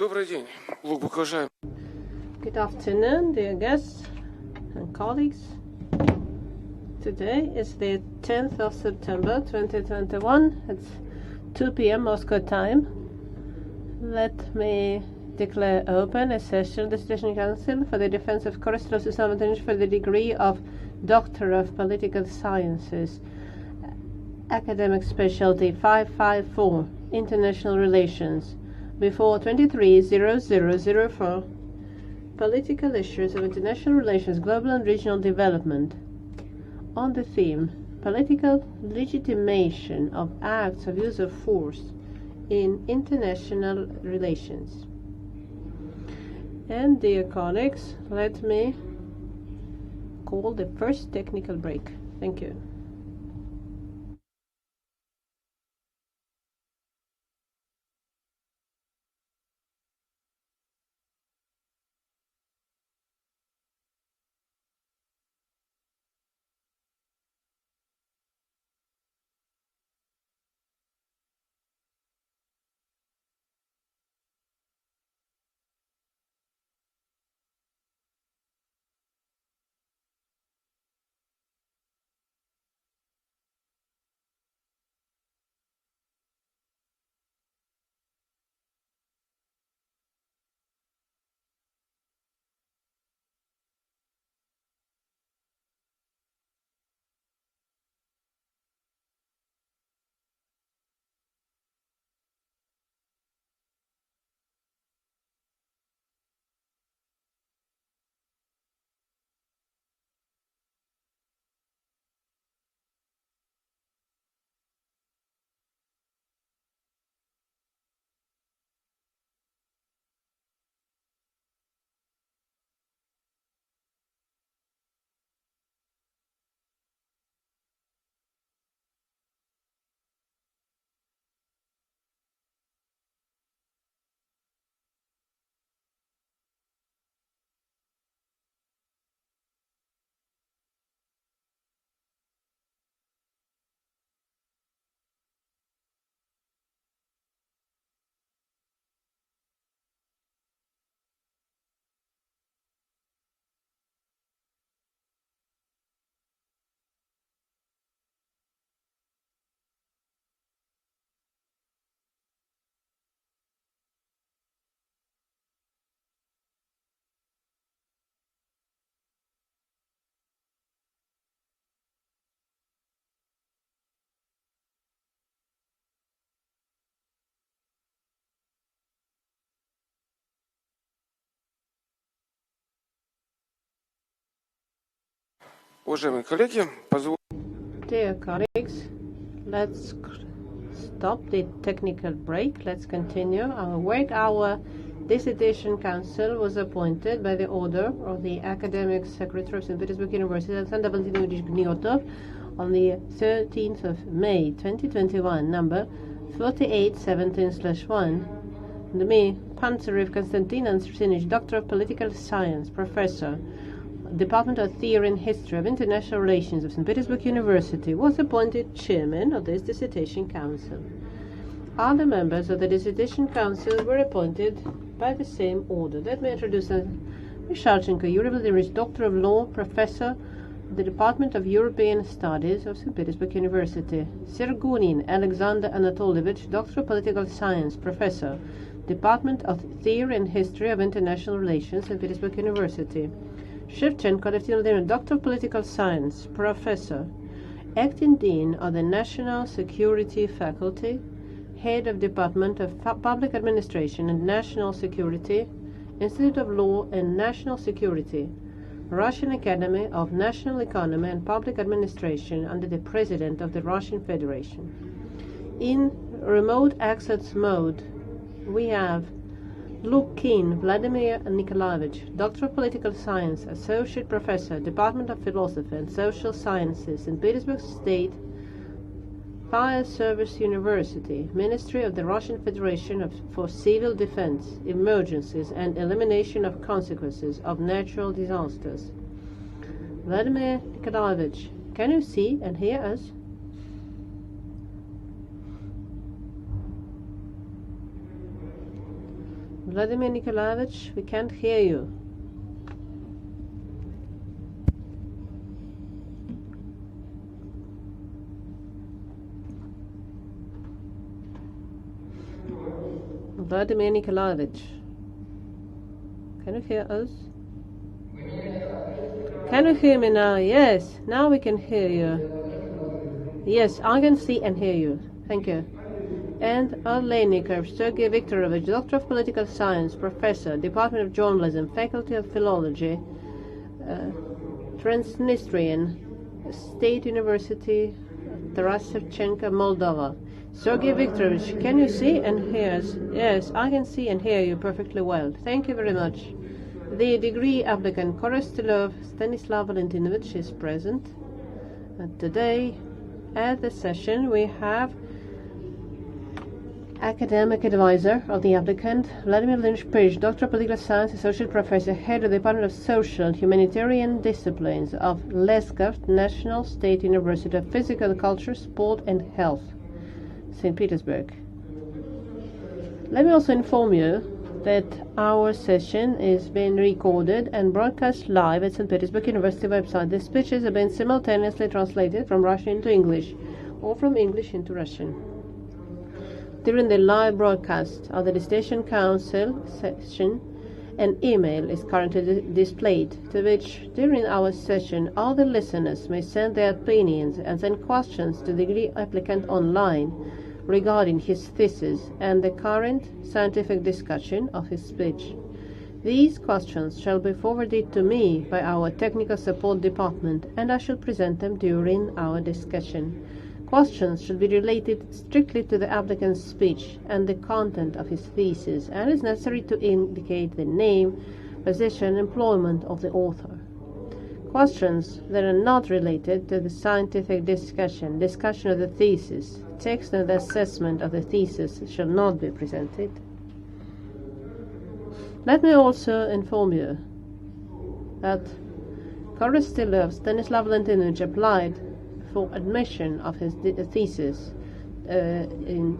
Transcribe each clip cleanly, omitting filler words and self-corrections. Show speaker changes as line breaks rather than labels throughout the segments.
Добрый день, глубоко уважаемые.
Good afternoon, dear guests and colleagues. Today is the 10th of September 2021. It's 2 p.m. Moscow time. Let me declare open a session of the Dissertation Council for the defense of Korostelev Stanislav for the degree of Doctor of Political Sciences, Academic Specialty 554, International Relations, before 230004. Political issues of international relations, global and regional development, on the theme political legitimation of acts of use of force in international relations. And dear colleagues, let me call the first technical break. Thank you.
Уважаемые коллеги,
Dear colleagues, let's stop the technical break. Let's continue our work. Our Dissertation Council was appointed by the order of the Academic Secretary of St. Petersburg University, Alexander Valentinovich Gniotov, on the 13th of May 2021, number 4817/1. And me, Pantarev Konstantin Andrusevich, Doctor of Political Science, Professor, Department of Theory and History of International Relations of St. Petersburg University, was appointed chairman of this Dissertation Council. Other members of the Dissertation Council were appointed by the same order. Let me introduce Mishalchenko, Yuri Vladimirovich, Doctor of Law, Professor, the Department of European Studies of St. Petersburg University. Sergunin Alexander Anatolievich, Doctor of Political Science, Professor, Department of Theory and History of International Relations, St. Petersburg University. Shevchenko Alexei Vladimirovich, Doctor of Political Science, Professor, Acting Dean of the National Security Faculty, Head of Department of Public Administration and National Security, Institute of Law and National Security, Russian Academy of National Economy and Public Administration under the President of the Russian Federation. In remote access mode, we have Lukin Vladimir Nikolaevich, Doctor of Political Science, Associate Professor, Department of Philosophy and Social Sciences, St. Petersburg State Fire Service University, Ministry of the Russian Federation for Civil Defense, Emergencies and Elimination of Consequences of Natural Disasters. Vladimir Nikolaevich, can you see and hear us? Vladimir Nikolaevich, we can't hear you. Vladimir Nikolaevich, can you hear us? Can you hear me now? Yes, now we can hear you. Yes, I can see and hear you. Thank you. And Oleynikov Sergei Viktorovich, Doctor of Political Science, Professor, Department of Journalism, Faculty of Philology, Transnistrian, State University, Taras Shevchenko, Moldova. Sergei Viktorovich, can you see and hear us? Yes, I can see and hear you perfectly well. Thank you very much. The degree applicant Korostelev Stanislav Valentinovich is present. And today at the session we have academic advisor of the applicant Vladimir Lynch-Page, Doctor of Political Science, Associate Professor, Head of the Department of Social and Humanitarian Disciplines of Legalisim, National State University of Physical Culture, Sport and Health, St. Petersburg. Let me also inform you that our session is being recorded and broadcast live at St. Petersburg University website. The speeches have been simultaneously translated from Russian into English or from English into Russian. During the live broadcast of the Dissertation Council session, an email is currently displayed, to which, during our session, all the listeners may send their opinions and send questions to the degree applicant online regarding his thesis and the current scientific discussion of his speech. These questions shall be forwarded to me by our technical support department, and I shall present them during our discussion. Questions should be related strictly to the applicant's speech and the content of his thesis, and it is necessary to indicate the name, position, employment of the author. Questions that are not related to the scientific discussion of the thesis, text and the assessment of the thesis shall not be presented. Let me also inform you that Korostelev Stanislav Valentinovich applied for admission of his thesis in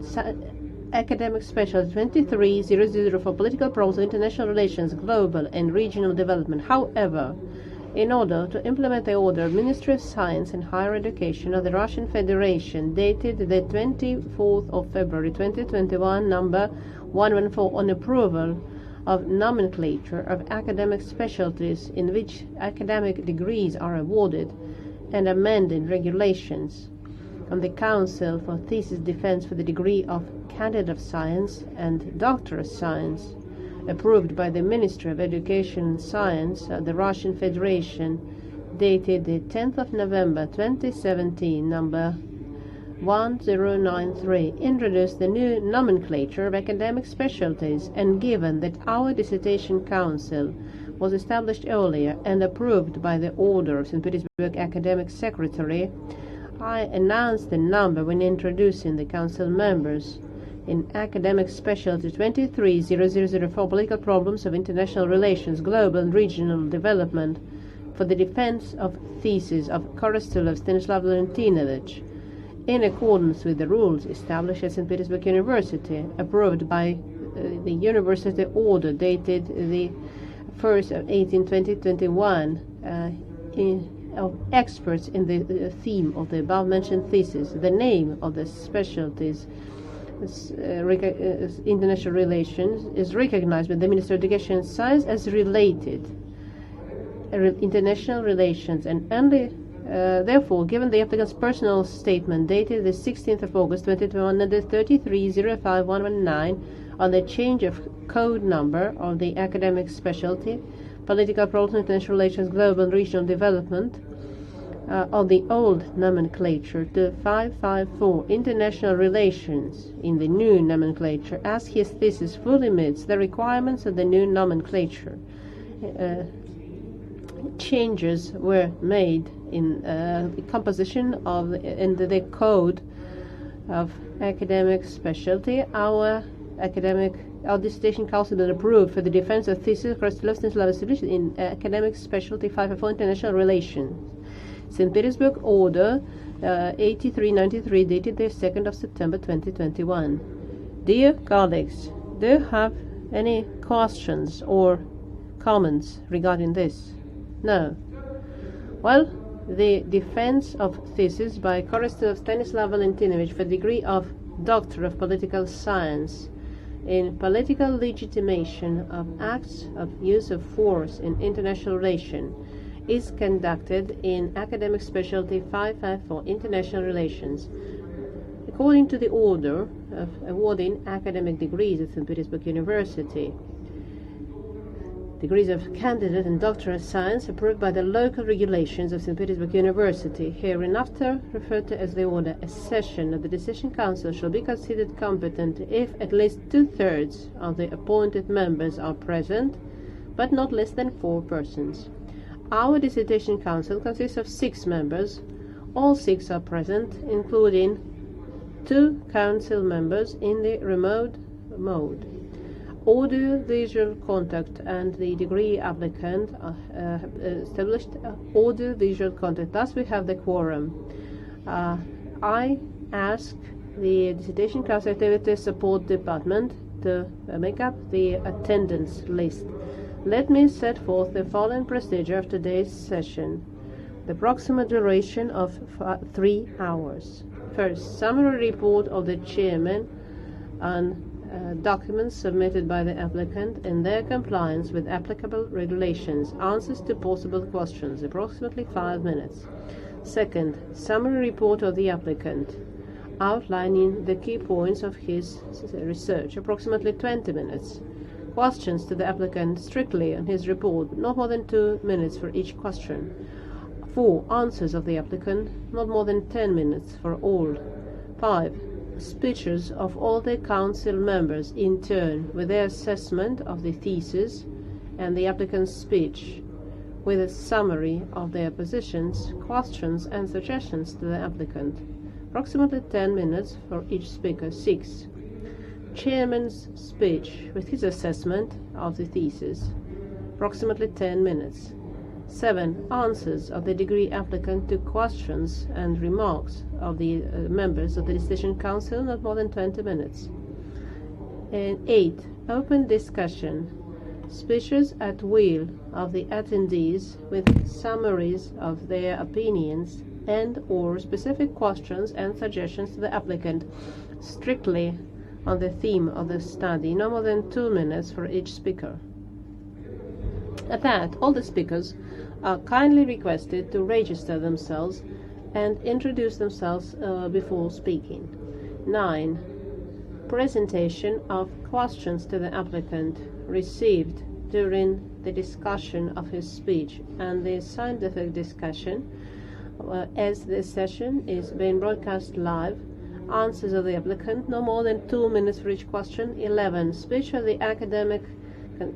academic specialty 2300 for political problems of international relations, global and regional development. However, in order to implement the order of Ministry of Science and Higher Education of the Russian Federation dated the 24th of February 2021, number 114, on approval of nomenclature of academic specialties in which academic degrees are awarded, and amended regulations on the Council for Thesis Defense for the degree of Candidate of Science and Doctor of Science, approved by the Ministry of Education and Science of the Russian Federation, dated the 10th of November 2017, number 1093, introduced the new nomenclature of academic specialties, and given that our Dissertation Council was established earlier and approved by the order of St. Petersburg Academic Secretary, I announced the number when introducing the Council members. In academic specialty 23004, political problems of international relations, global and regional development, for the defense of thesis of Korostelev Stanislav Valentinovich, in accordance with the rules established at St. Petersburg University, approved by the University order dated the 1st of 2021, of experts in the theme of the above-mentioned thesis. The name of the specialties international relations is recognized by the Ministry of Education and Science as related international relations, and only therefore, given the applicant's personal statement dated the 16th of August 2021 under 3305119 on the change of code number of the academic specialty, political problems, international relations, global and regional development, of the old nomenclature to 554 international relations in the new nomenclature, as his thesis fully meets the requirements of the new nomenclature. Changes were made in the composition of in the code of academic specialty. Our Dissertation Council has approved for the defense of thesis Korostelev Stanislav in academic specialty 554 international relations. St. Petersburg Order 8393, dated the 2nd of September 2021. Dear colleagues, do you have Any questions or comments regarding this? No. Well, the defense of thesis by Korostelev Stanislav for the degree of Doctor of Political Science in Political Legitimation of Acts of Use of Force in International Relation is conducted in Academic Specialty 554 International Relations. According to the order of awarding academic degrees at St. Petersburg University, degrees of candidate and doctor of science approved by the local regulations of St. Petersburg University, hereinafter referred to as the order, a session of the Decision Council shall be considered competent if at least 2/3 of the appointed members are present, but not less than 4 persons. Our Dissertation Council consists of 6 members. All 6 are present, including 2 council members in the remote mode. Audio-visual contact and the degree applicant established audio-visual contact. Thus we have the quorum. I ask the Dissertation Council Activity Support Department to make up the attendance list. Let me set forth the following procedure of today's session. The approximate duration of 3 hours. First, summary report of the chairman on documents submitted by the applicant in their compliance with applicable regulations. Answers to possible questions, approximately 5 minutes. Second, summary report of the applicant, outlining the key points of his research, approximately 20 minutes. Questions to the applicant strictly on his report, not more than 2 minutes for each question. 4. Answers of the applicant, not more than 10 minutes for all. 5. Speeches of all the council members in turn with their assessment of the thesis and the applicant's speech, with a summary of their positions, questions and suggestions to the applicant. Approximately 10 minutes for each speaker. 6. Chairman's speech with his assessment of the thesis. Approximately 10 minutes. 7. Answers of the degree applicant to questions and remarks of the members of the Decision Council, not more than 20 minutes. And 8. Open discussion. Speeches at will of the attendees with summaries of their opinions and or specific questions and suggestions to the applicant, strictly on the theme of the study, no more than 2 minutes for each speaker. At that, all the speakers are kindly requested to register themselves and introduce themselves before speaking. 9. Presentation of questions to the applicant received during the discussion of his speech and the scientific discussion. As this session is being broadcast live, answers of the applicant, no more than 2 minutes for each question. 11. Speech of the academic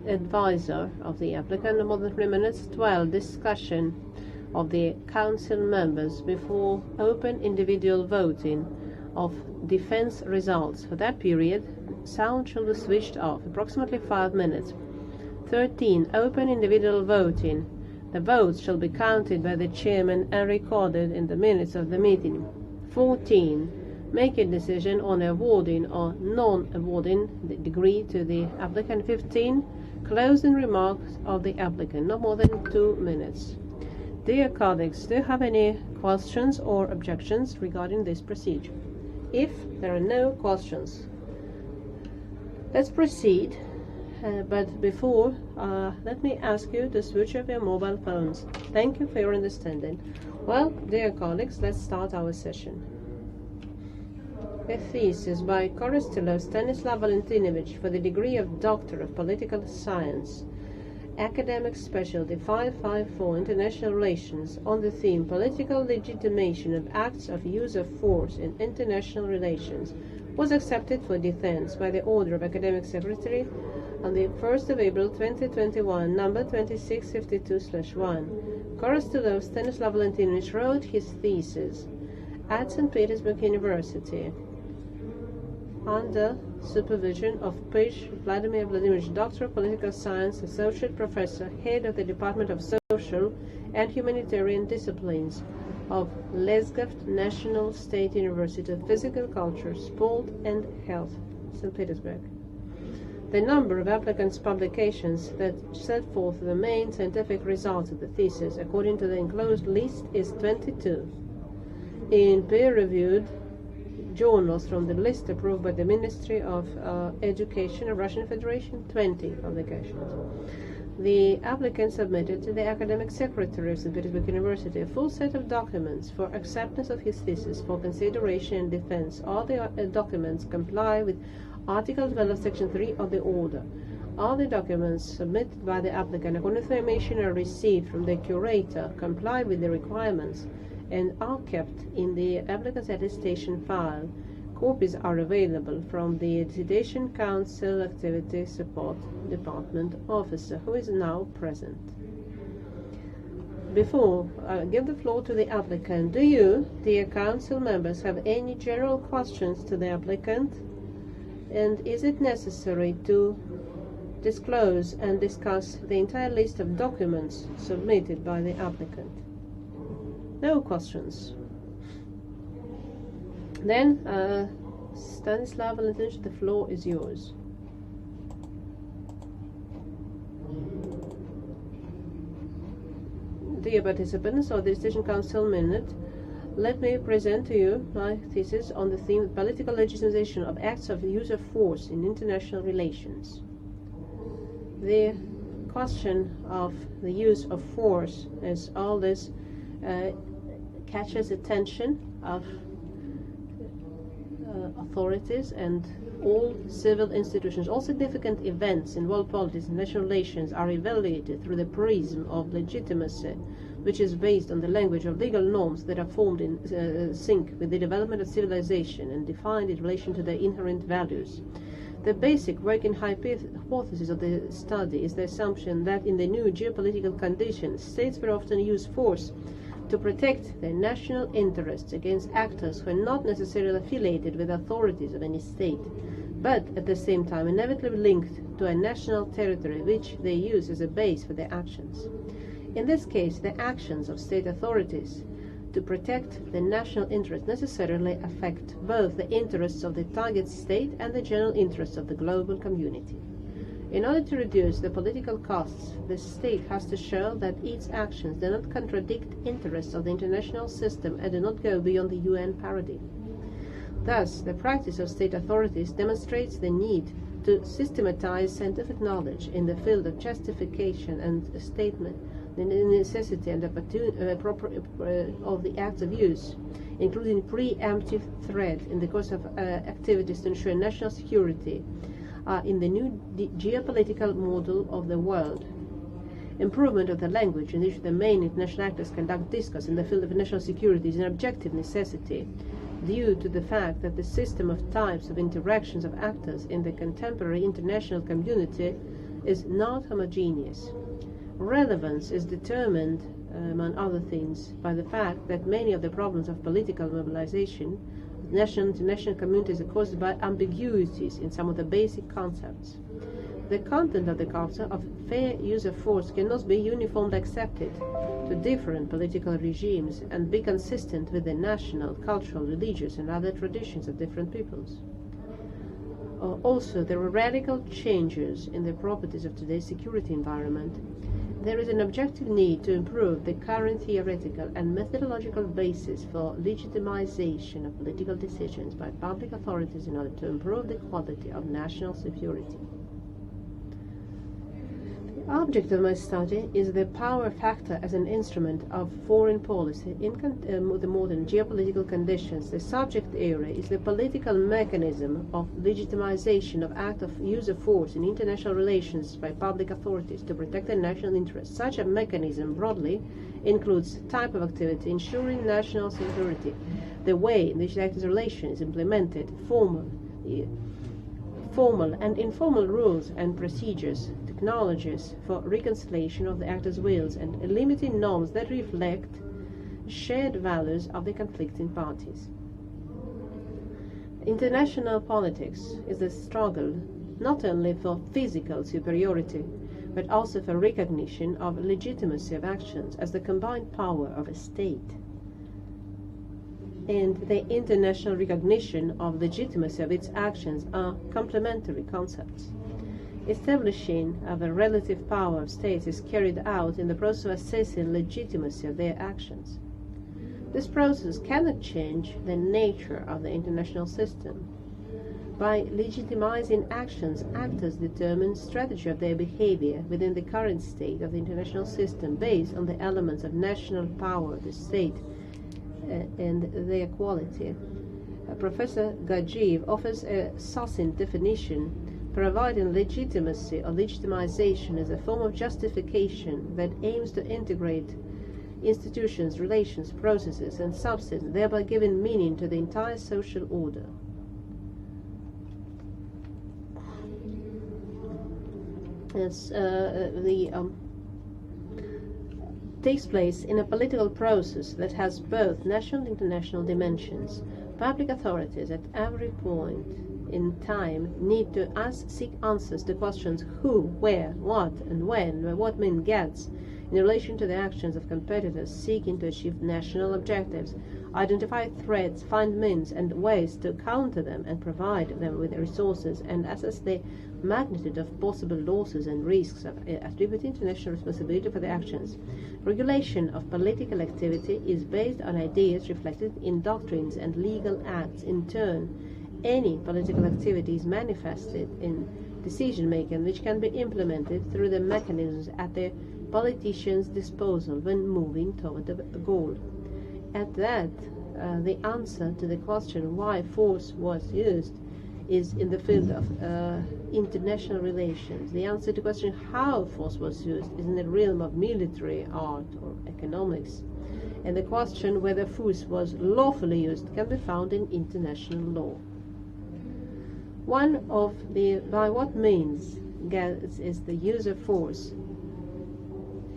advisor of the applicant, no more than 3 minutes. 12. Discussion of the council members before open individual voting of defense results. For that period, sound shall be switched off, approximately 5 minutes. 13. Open individual voting. The votes shall be counted by the chairman and recorded in the minutes of the meeting. 14. Make a decision on awarding or non-awarding the degree to the applicant. 15. Closing remarks of the applicant, not more than 2 minutes. Dear colleagues, do you have any questions or objections regarding this procedure? If there are no questions, let's proceed. But before, let me ask you to switch off your mobile phones. Thank you for your understanding. Well, dear colleagues, let's start our session. A thesis by Korostelev Stanislav for the degree of Doctor of Political Science, Academic Specialty 554 International Relations, on the theme Political Legitimation of Acts of Use of Force in International Relations, was accepted for defense by the Order of Academic Secretary on the 1st of April 2021, number 2652/1. Korostelev Stanislav wrote his thesis at St. Petersburg University under supervision of Page Vladimir Vladimirovich, Doctor of Political Science, Associate Professor, Head of the Department of Social and Humanitarian Disciplines of Legalisim National State University of Physical Culture, Sport and Health, St. Petersburg. The number of applicants' publications that set forth the main scientific results of the thesis, according to the enclosed list, is 22. In peer-reviewed journals from the list approved by the Ministry of Education of Russian Federation, 20 publications. The applicant submitted to the academic secretary of St. Petersburg University a full set of documents for acceptance of his thesis for consideration and defense. All the documents comply with Article 12 of Section 3 of the Order. All the documents submitted by the applicant upon information are received from the curator, comply with the requirements, and are kept in the applicant's attestation file. Copies are available from the Dissertation Council Activity Support Department officer, who is now present. Before I give the floor to the applicant, do you, dear council members, have any general questions to the applicant? And is it necessary to disclose and discuss the entire list of documents submitted by the applicant? No questions. Then, Stanislav Valentinovich, the floor is yours. Dear participants of the Dissertation Council Minute, let me present to you my thesis on the theme of political legitimization of acts of use of force in international relations. The question of the use of force, as all this catches attention of authorities and all civil institutions. All significant events in world politics and national relations are evaluated through the prism of legitimacy, which is based on the language of legal norms that are formed in sync with the development of civilization and defined in relation to their inherent values. The basic working hypothesis of the study is the assumption that in the new geopolitical conditions, states very often use force to protect their national interests against actors who are not necessarily affiliated with authorities of any state, but at the same time inevitably linked to a national territory which they use as a base for their actions. In this case, the actions of state authorities to protect the national interest necessarily affect both the interests of the target state and the general interests of the global community. In order to reduce the political costs, the state has to show that its actions do not contradict interests of the international system and do not go beyond the UN paradigm. Thus, the practice of state authorities demonstrates the need to systematize scientific knowledge in the field of justification and statement, the necessity and of the acts of use, including preemptive threat in the course of activities to ensure national security in the new geopolitical model of the world. Improvement of the language in which the main international actors conduct discourse in the field of national security is an objective necessity, due to the fact that the system of types of interactions of actors in the contemporary international community is not homogeneous. Relevance is determined, among other things, by the fact that many of the problems of political mobilization of national and international communities are caused by ambiguities in some of the basic concepts. The content of the concept of fair use of force cannot be uniformly accepted to different political regimes and be consistent with the national, cultural, religious, and other traditions of different peoples. Also, there are radical changes in the properties of today's security environment. There is an objective need to improve the current theoretical and methodological basis for legitimization of political decisions by public authorities in order to improve the quality of national security. The object of my study is the power factor as an instrument of foreign policy in the modern geopolitical conditions. The subject area is the political mechanism of legitimization of act of use of force in international relations by public authorities to protect the national interests. Such a mechanism broadly includes type of activity ensuring national security, the way in which the actor's relation is implemented, formal and informal rules and procedures, technologies for reconciliation of the actor's wills, and limiting norms that reflect shared values of the conflicting parties. International politics is a struggle not only for physical superiority, but also for recognition of legitimacy of actions as the combined power of a state, and the international recognition of legitimacy of its actions are complementary concepts. Establishing of a relative power of states is carried out in the process of assessing legitimacy of their actions. This process cannot change the nature of the international system. By legitimizing actions, actors determine strategy of their behavior within the current state of the international system based on the elements of national power, the state, and their quality. Professor Gajeev offers a succinct definition, providing legitimacy or legitimization as a form of justification that aims to integrate institutions, relations, processes, and substance, thereby giving meaning to the entire social order. Takes place in a political process that has both national and international dimensions. Public authorities at every point in time need to seek answers to questions who, where, what, and when, by what means gets, in relation to the actions of competitors seeking to achieve national objectives, identify threats, find means and ways to counter them, and provide them with resources, and assess the magnitude of possible losses and risks of attributing international responsibility for the actions. Regulation of political activity is based on ideas reflected in doctrines and legal acts. In turn, any political activity is manifested in decision-making which can be implemented through the mechanisms at the politicians' disposal when moving toward the goal. At that, the answer to the question why force was used is in the field of international relations. The answer to the question how force was used is in the realm of military art or economics. And the question whether force was lawfully used can be found in international law. One of the by what means is the use of force.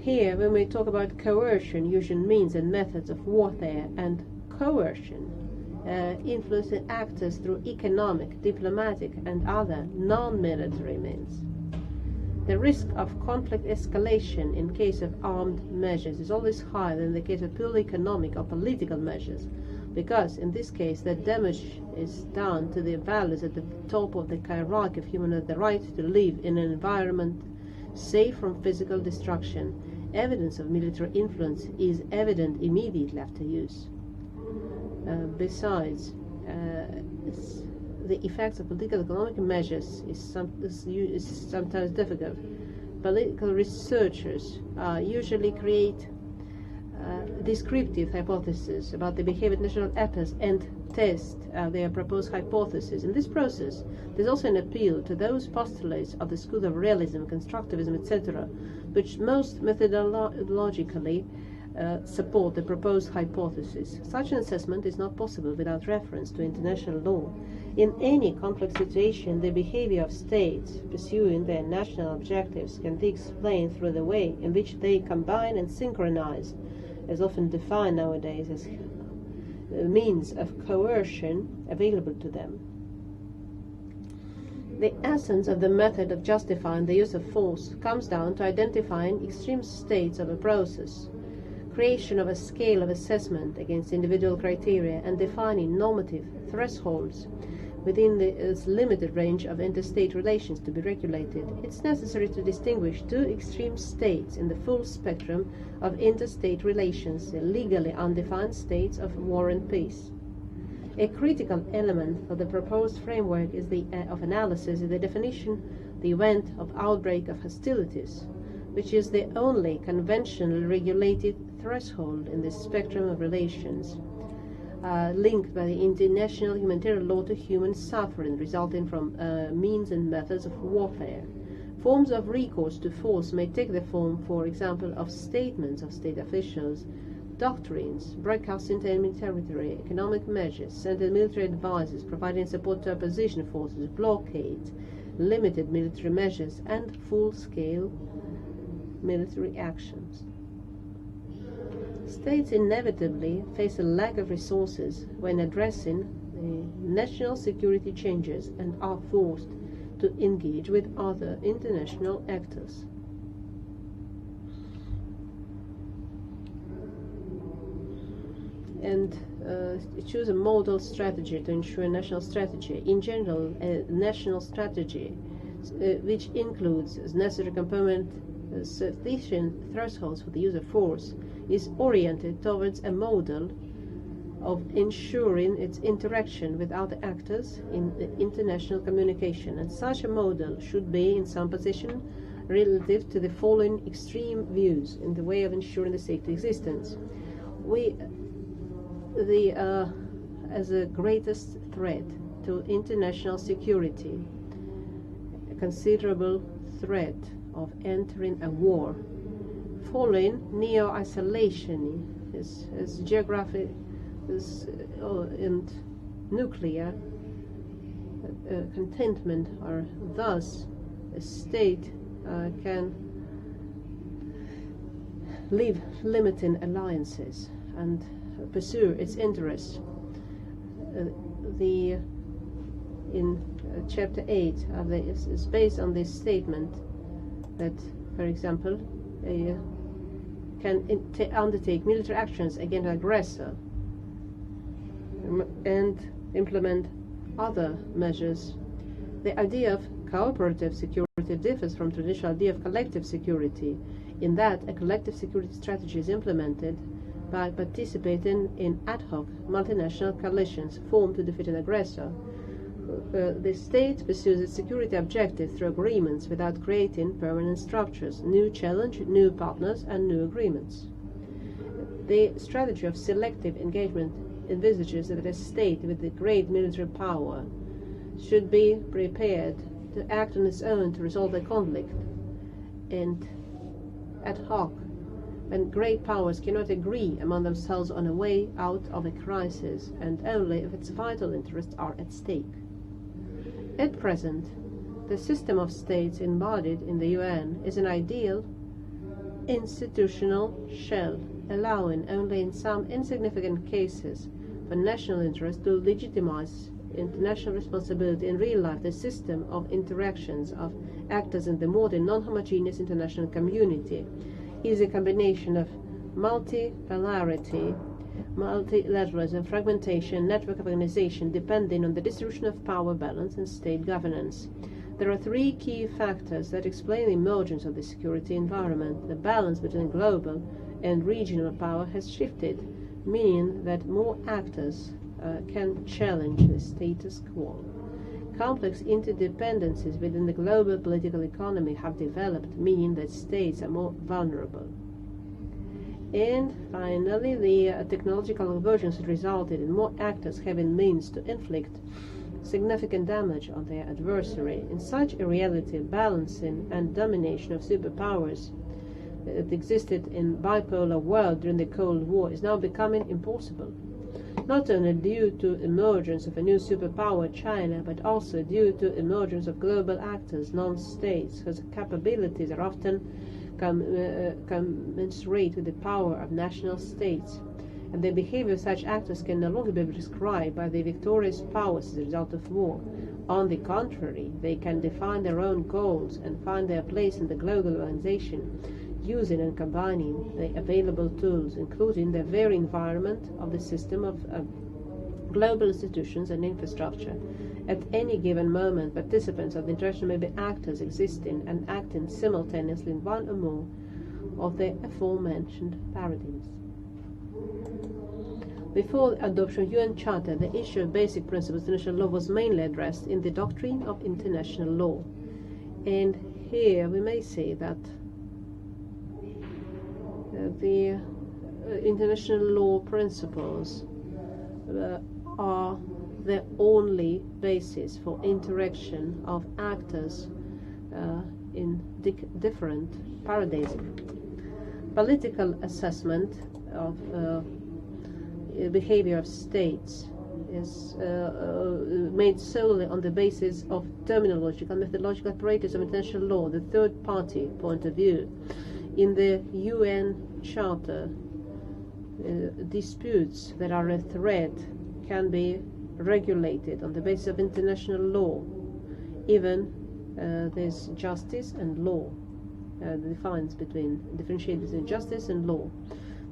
Here, when we talk about coercion, using means and methods of warfare, and coercion, influencing actors through economic, diplomatic, and other non-military means. The risk of conflict escalation in case of armed measures is always higher than in the case of purely economic or political measures, because in this case the damage is done to the values at the top of the hierarchy of human rights, the right to live in an environment safe from physical destruction. Evidence of military influence is evident immediately after use. Besides, the effects of political economic measures is sometimes difficult. Political researchers usually create descriptive hypotheses about the behavior of national actors and test their proposed hypotheses. In this process, there's also an appeal to those postulates of the school of realism, constructivism, etc., which most methodologically support the proposed hypothesis. Such an assessment is not possible without reference to international law. In any complex situation, the behavior of states pursuing their national objectives can be explained through the way in which they combine and synchronize, as often defined nowadays as means of coercion available to them. The essence of the method of justifying the use of force comes down to identifying extreme states of a process, creation of a scale of assessment against individual criteria, and defining normative thresholds within this limited range of interstate relations to be regulated. It's necessary to distinguish two extreme states in the full spectrum of interstate relations, the legally undefined states of war and peace. A critical element for the proposed framework is of analysis is the definition, the event of outbreak of hostilities, which is the only conventionally regulated threshold in this spectrum of relations, linked by the international humanitarian law to human suffering resulting from means and methods of warfare. Forms of recourse to force may take the form, for example, of statements of state officials, doctrines, broadcasting enemy territory, economic measures, sending military advisors, providing support to opposition forces, blockades, limited military measures, and full-scale military actions. States inevitably face a lack of resources when addressing the national security changes and are forced to engage with other international actors. And choose a model strategy to ensure national strategy. In general, a national strategy which includes as necessary component sufficient thresholds for the use of force, is oriented towards a model of ensuring its interaction with other actors in international communication, and such a model should be in some position relative to the following extreme views in the way of ensuring the safety existence. As a greatest threat to international security, a considerable threat of entering a war, following neo-isolation as geographic and nuclear contentment are thus a state can leave limiting alliances and pursue its interests. In chapter 8 is based on this statement that, for example, can undertake military actions against an aggressor and implement other measures. The idea of cooperative security differs from traditional idea of collective security in that a collective security strategy is implemented by participating in ad hoc multinational coalitions formed to defeat an aggressor. The state pursues its security objective through agreements without creating permanent structures, new challenge, new partners, and new agreements. The strategy of selective engagement envisages that a state with a great military power should be prepared to act on its own to resolve a conflict, and ad hoc when great powers cannot agree among themselves on a way out of a crisis, and only if its vital interests are at stake. At present, the system of states embodied in the UN is an ideal institutional shell, allowing only in some insignificant cases for national interest to legitimize international responsibility in real life. The system of interactions of actors in the modern non-homogeneous international community is a combination of multipolarity, multilateralism, fragmentation, network of organization depending on the distribution of power balance and state governance. There are three key factors that explain the emergence of the security environment. The balance between global and regional power has shifted, meaning that more actors can challenge the status quo. Complex interdependencies within the global political economy have developed, meaning that states are more vulnerable. And finally, the technological convergence resulted in more actors having means to inflict significant damage on their adversary. In such a reality, balancing and domination of superpowers that existed in bipolar world during the Cold War is now becoming impossible, not only due to emergence of a new superpower, China, but also due to emergence of global actors, non-states, whose capabilities are often commensurate with the power of national states, and the behavior of such actors can no longer be prescribed by the victorious powers as a result of war. On the contrary, they can define their own goals and find their place in the global organization, using and combining the available tools, including the very environment of the system of global institutions and infrastructure. At any given moment, participants of the interaction may be actors existing and acting simultaneously in one or more of the aforementioned paradigms. Before the adoption of UN Charter, the issue of basic principles of international law was mainly addressed in the doctrine of international law. And here we may say that the international law principles are the only basis for interaction of actors in different paradigms. Political assessment of behavior of states is made solely on the basis of terminological and methodological apparatus of international law, the third party point of view. In the UN Charter, disputes that are a threat can be regulated on the basis of international law. Even there's justice and law, differentiate between justice and law.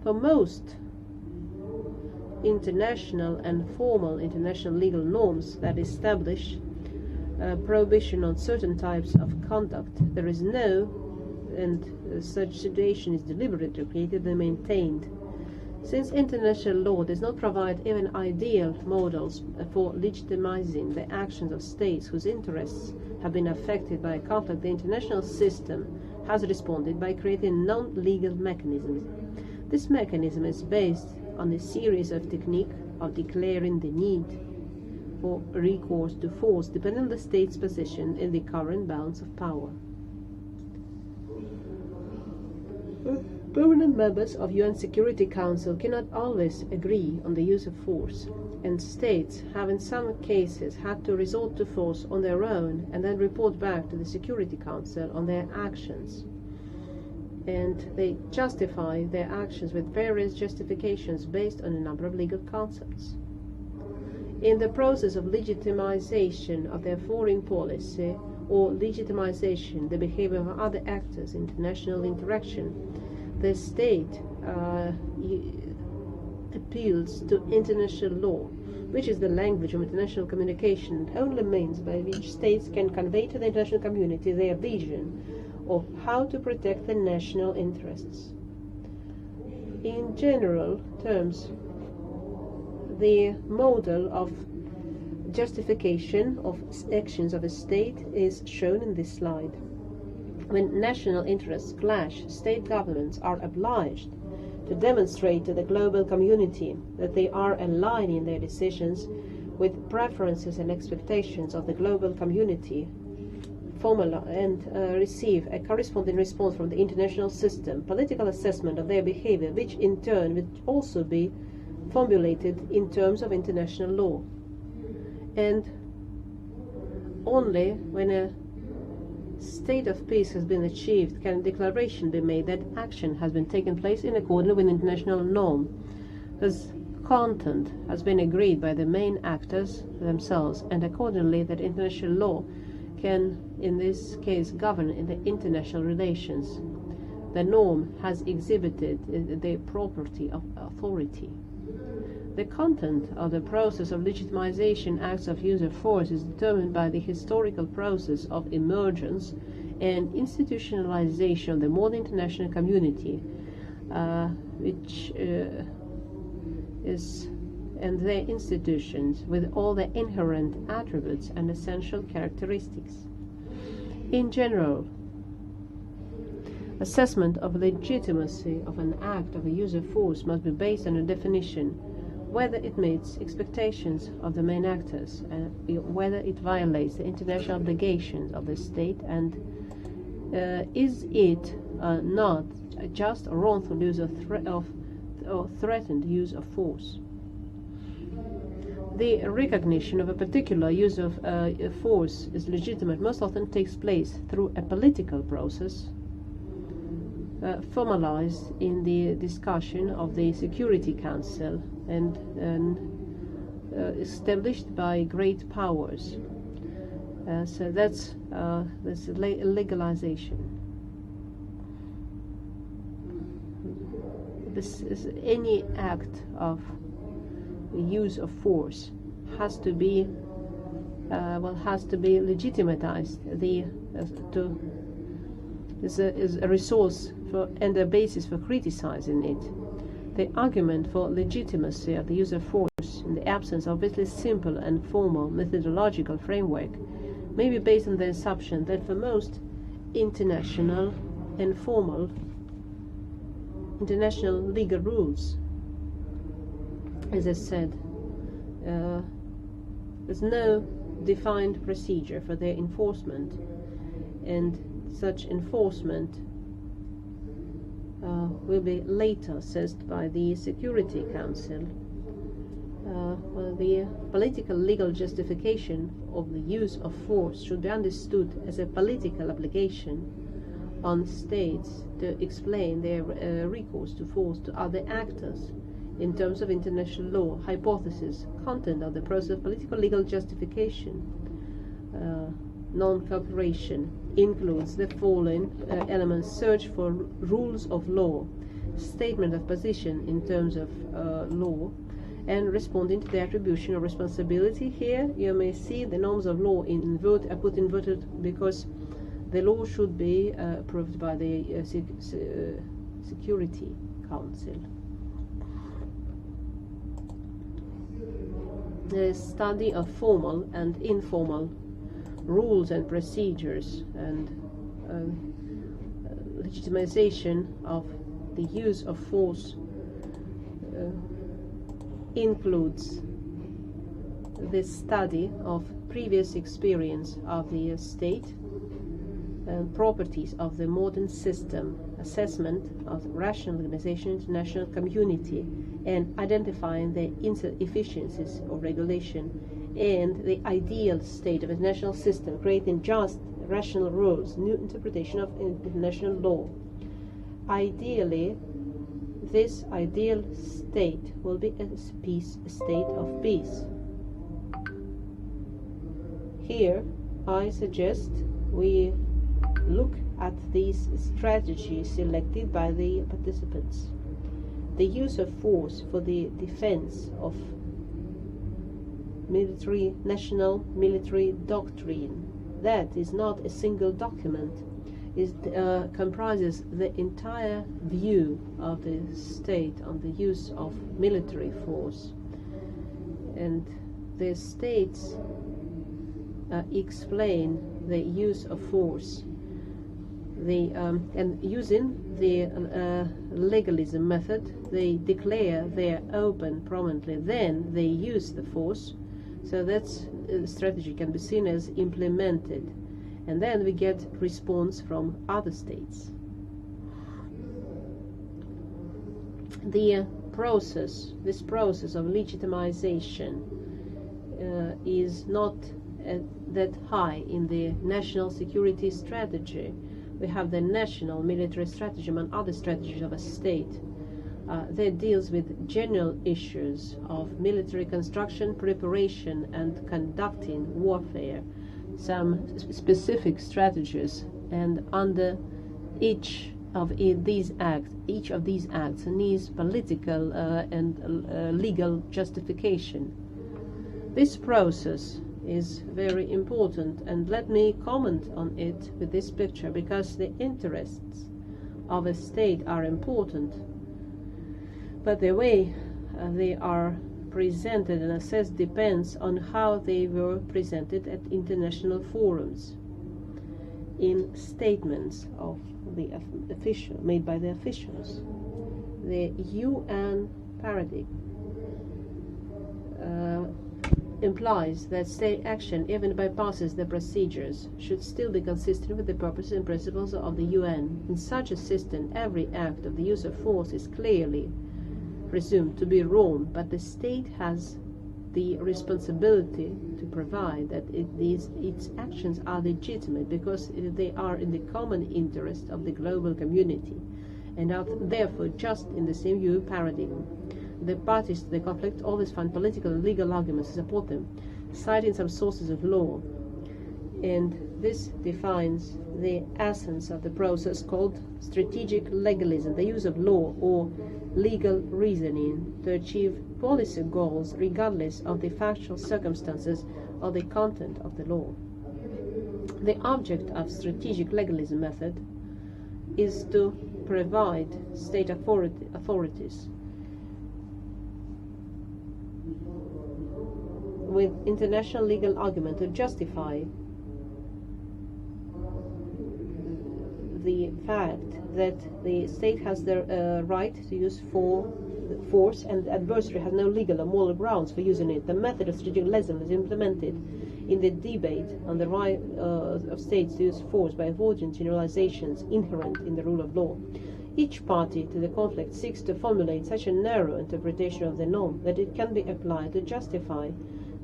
For most international and formal international legal norms that establish prohibition on certain types of conduct. There is no, and such situation is deliberately created and maintained. Since international law does not provide even ideal models for legitimizing the actions of states whose interests have been affected by a conflict, the international system has responded by creating non-legal mechanisms. This mechanism is based on a series of techniques of declaring the need for recourse to force depending on the state's position in the current balance of power. Permanent members of UN Security Council cannot always agree on the use of force, and states have in some cases had to resort to force on their own and then report back to the Security Council on their actions. And they justify their actions with various justifications based on a number of legal concepts. In the process of legitimization of their foreign policy or legitimization the behavior of other actors in international interaction, the state appeals to international law, which is the language of international communication and only means by which states can convey to the international community their vision of how to protect their national interests. In general terms, the model of justification of actions of a state is shown in this slide. When national interests clash, state governments are obliged to demonstrate to the global community that they are aligning their decisions with preferences and expectations of the global community, and receive a corresponding response from the international system, political assessment of their behavior, which in turn will also be formulated in terms of international law. And only when a state of peace has been achieved can a declaration be made that action has been taken place in accordance with international norm, whose content has been agreed by the main actors themselves, and accordingly that international law can in this case govern in the international relations. The norm has exhibited the property of authority. The content of the process of legitimization acts of use of force is determined by the historical process of emergence and institutionalization of the modern international community, which is and their institutions with all their inherent attributes and essential characteristics. In general, assessment of legitimacy of an act of a use of force must be based on a definition whether it meets expectations of the main actors, whether it violates the international obligations of the state, and is it not just a wrongful use or threatened use of force. The recognition of a particular use of force is legitimate most often takes place through a political process formalized in the discussion of the Security Council and established by great powers. So that's legalization. This is any act of use of force has to be legitimatized. Is a resource for and a basis for criticizing it. The argument for legitimacy of the use of force in the absence of obviously simple and formal methodological framework may be based on the assumption that for most international and formal international legal rules, as I said, there's no defined procedure for their enforcement, and such enforcement will be later assessed by the Security Council. The political legal justification of the use of force should be understood as a political obligation on states to explain their recourse to force to other actors in terms of international law. Hypothesis, content of the process of political legal justification, non-cooperation, includes the following elements: search for rules of law, statement of position in terms of law, and responding to the attribution of responsibility. Here you may see the norms of law in I put inverted because the law should be approved by the Security Council. The study of formal and informal rules and procedures and legitimization of the use of force includes the study of previous experience of the state and properties of the modern system, assessment of rational legitimization in international community, and identifying the inefficiencies of regulation and the ideal state of a national system, creating just, rational rules, new interpretation of international law. Ideally, this ideal state will be a state of peace. Here, I suggest we look at these strategies selected by the participants. The use of force for the defense of national military doctrine. That is not a single document. It comprises the entire view of the state on the use of military force. And the states explain the use of force. And using the legalism method, they declare their open prominently, then they use the force. So that strategy can be seen as implemented, and then we get response from other states. This process of legitimization is not that high in the national security strategy. We have the national military strategy among other strategies of a state. That deals with general issues of military construction, preparation, and conducting warfare, some specific strategies, and under each of these acts needs political and legal justification. This process is very important, and let me comment on it with this picture, because the interests of a state are important, but the way they are presented and assessed depends on how they were presented at international forums, in statements of the made by the officials. The UN paradigm implies that state action, even bypasses the procedures, should still be consistent with the purposes and principles of the UN. In such a system, every act of the use of force is clearly presumed to be wrong, but the state has the responsibility to provide that its actions are legitimate because they are in the common interest of the global community and are therefore just in the same EU paradigm. The parties to the conflict always find political and legal arguments to support them, citing some sources of law, and this defines the essence of the process called strategic legalism, the use of law or legal reasoning to achieve policy goals regardless of the factual circumstances or the content of the law. The object of strategic legalism method is to provide state authorities with international legal argument to justify the fact that the state has the right to use force and the adversary has no legal or moral grounds for using it. The method of strategic legalism is implemented in the debate on the right of states to use force by avoiding generalizations inherent in the rule of law. Each party to the conflict seeks to formulate such a narrow interpretation of the norm that it can be applied to justify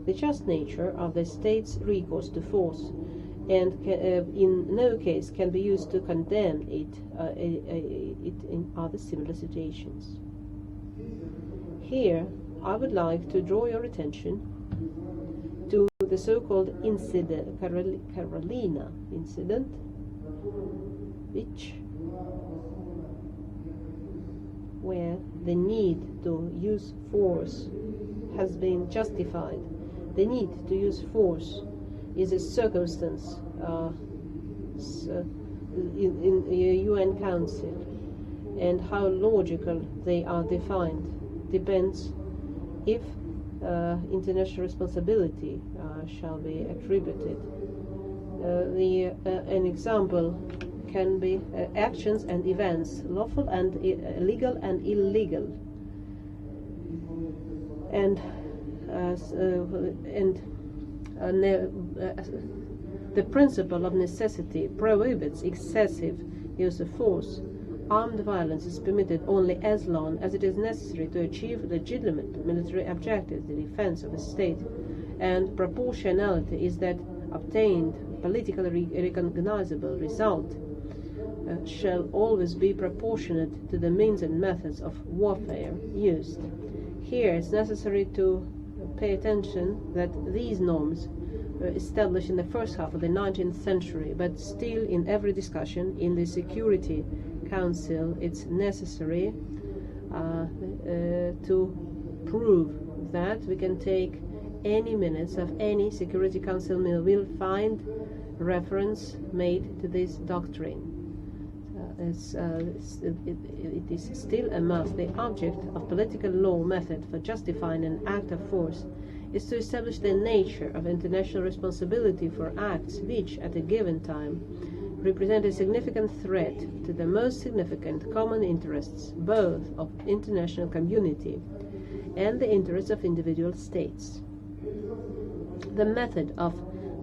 the just nature of the state's recourse to force, and in no case can be used to condemn it in other similar situations. Here, I would like to draw your attention to the so-called incident, Carolina incident, where the need to use force has been justified. The need to use force is a circumstance in the UN Council, and how logical they are defined depends if international responsibility shall be attributed. An example can be actions and events, lawful and legal and illegal, and the principle of necessity prohibits excessive use of force. Armed violence is permitted only as long as it is necessary to achieve legitimate military objectives, the defense of a state, and proportionality is that obtained politically recognizable result shall always be proportionate to the means and methods of warfare used. Here it's necessary to pay attention that these norms were established in the first half of the 19th century, but still in every discussion in the Security Council it's necessary to prove that we can take any minutes of any Security Council meeting, will find reference made to this doctrine. It is still a must. The object of political law method for justifying an act of force is to establish the nature of international responsibility for acts which, at a given time, represent a significant threat to the most significant common interests, both of international community and the interests of individual states. The method of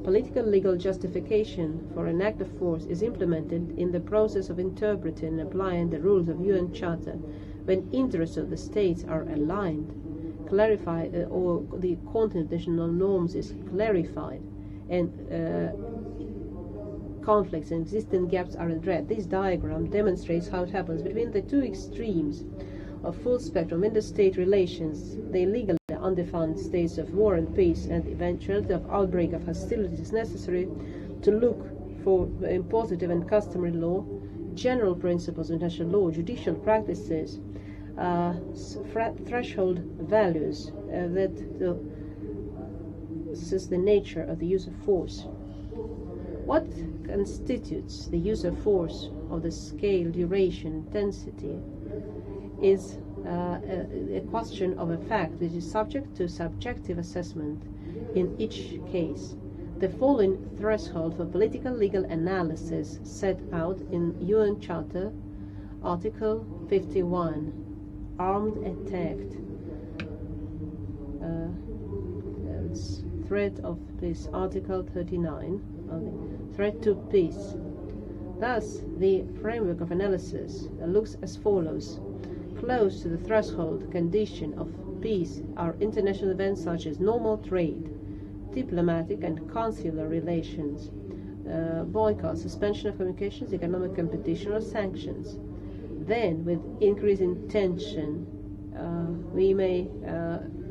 political legal justification for an act of force is implemented in the process of interpreting and applying the rules of UN Charter when interests of the states are aligned, or the constitutional norms is clarified, and conflicts and existing gaps are addressed. This diagram demonstrates how it happens between the two extremes of full spectrum interstate relations. The legally undefined states of war and peace and eventuality of outbreak of hostilities is necessary to look for in positive and customary law, general principles of international law, judicial practices, threshold values that this is the nature of the use of force. What constitutes the use of force of the scale, duration, intensity is a question of a fact which is subject to subjective assessment in each case. The following threshold for political legal analysis set out in UN Charter, Article 51, armed attack, threat of peace, Article 39, threat to peace. Thus, the framework of analysis looks as follows. Close to the threshold condition of peace are international events such as normal trade, diplomatic and consular relations, boycott, suspension of communications, economic competition, or sanctions. Then, with increasing tension,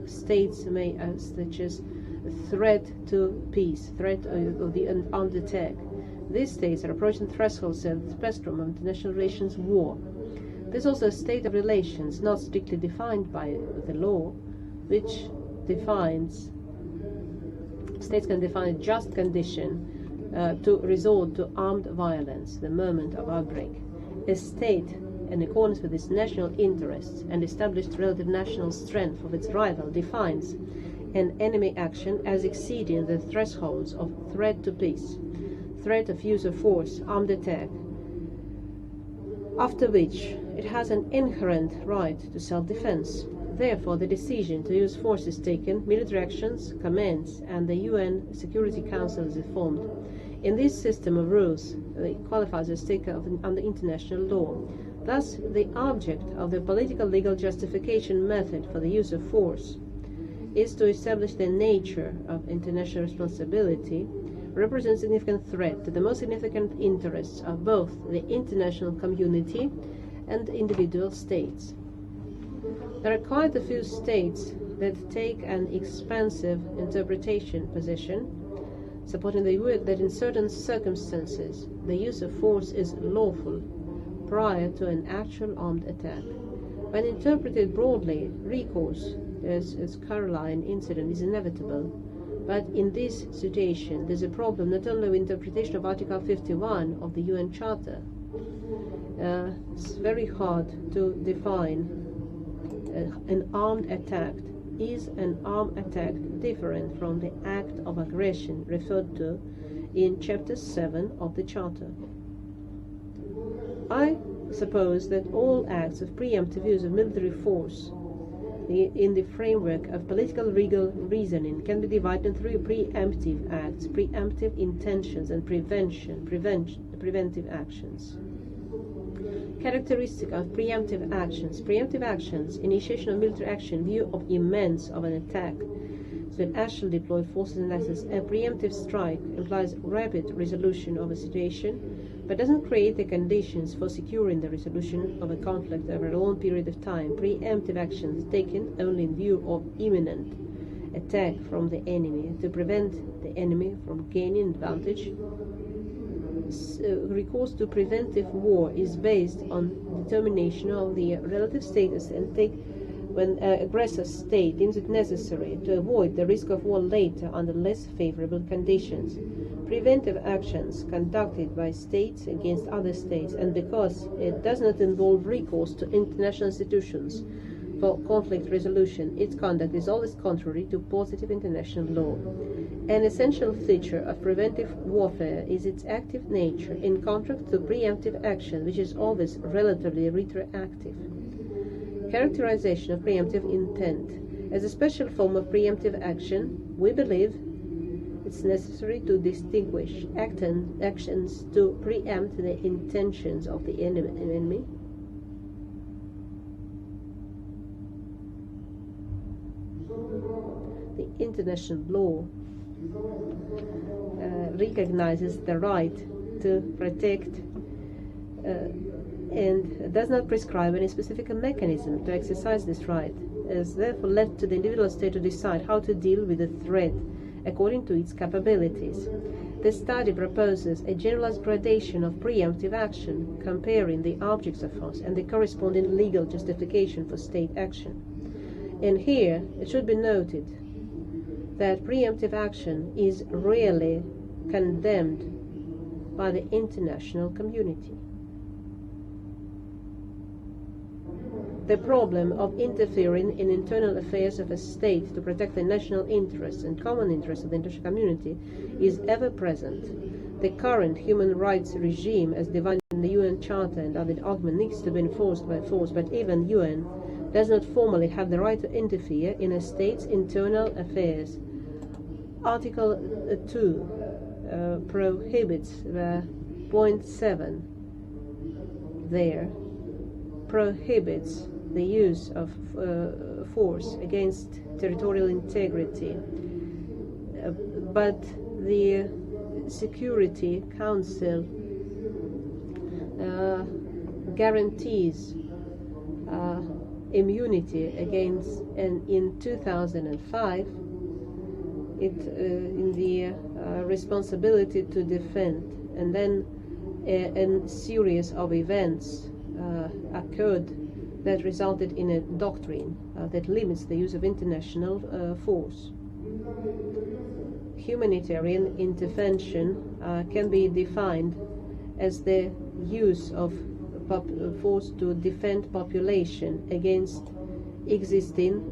states may, such as threat to peace, threat of the armed attack. These states are approaching thresholds of the spectrum of international relations war. There's also a state of relations not strictly defined by the law, which defines, states can define a just condition to resort to armed violence the moment of outbreak. A state, in accordance with its national interests and established relative national strength of its rival, defines an enemy action as exceeding the thresholds of threat to peace, threat of use of force, armed attack, after which it has an inherent right to self-defense. Therefore, the decision to use force is taken, military actions commence, and the UN Security Council is formed. In this system of rules, it qualifies as state under international law. Thus, the object of the political legal justification method for the use of force is to establish the nature of international responsibility, represents a significant threat to the most significant interests of both the international community and individual states. There are quite a few states that take an expansive interpretation position, supporting the view that in certain circumstances the use of force is lawful prior to an actual armed attack. When interpreted broadly, recourse as Caroline incident is inevitable. But in this situation, there's a problem not only with interpretation of Article 51 of the UN Charter. It's very hard to define an armed attack. Is an armed attack different from the act of aggression referred to in Chapter 7 of the Charter? I suppose that all acts of preemptive use of military force in the framework of political legal reasoning can be divided into three preemptive acts: preemptive intentions and preventive actions. Characteristic of preemptive actions. Preemptive actions: initiation of military action, view of immense of an attack, so it actually deployed forces and access. A preemptive strike implies rapid resolution of a situation, but doesn't create the conditions for securing the resolution of a conflict over a long period of time. Preemptive actions taken only in view of imminent attack from the enemy to prevent the enemy from gaining advantage. Recourse to preventive war is based on determination of the relative status and take when aggressor state deems it necessary to avoid the risk of war later under less favorable conditions. Preventive actions conducted by states against other states, and because it does not involve recourse to international institutions for conflict resolution, its conduct is always contrary to positive international law. An essential feature of preventive warfare is its active nature, in contrast to preemptive action, which is always relatively retroactive. Characterization of preemptive intent. As a special form of preemptive action, we believe it's necessary to distinguish actions to preempt the intentions of the enemy. The international law recognizes the right to protect and does not prescribe any specific mechanism to exercise this right. It is therefore left to the individual state to decide how to deal with the threat according to its capabilities. The study proposes a generalized gradation of preemptive action, comparing the objects of force and the corresponding legal justification for state action. And here it should be noted that preemptive action is rarely condemned by the international community. The problem of interfering in internal affairs of a state to protect the national interests and common interests of the international community is ever present. The current human rights regime, as defined in the UN Charter and other argument, needs to be enforced by force, but even UN does not formally have the right to interfere in a state's internal affairs. Article 2 prohibits point 7 there prohibits the use of force against territorial integrity, but the Security Council guarantees immunity against, and in 2005 in the responsibility to defend, and then a series of events occurred that resulted in a doctrine that limits the use of international force. Humanitarian intervention can be defined as the use of force to defend population against existing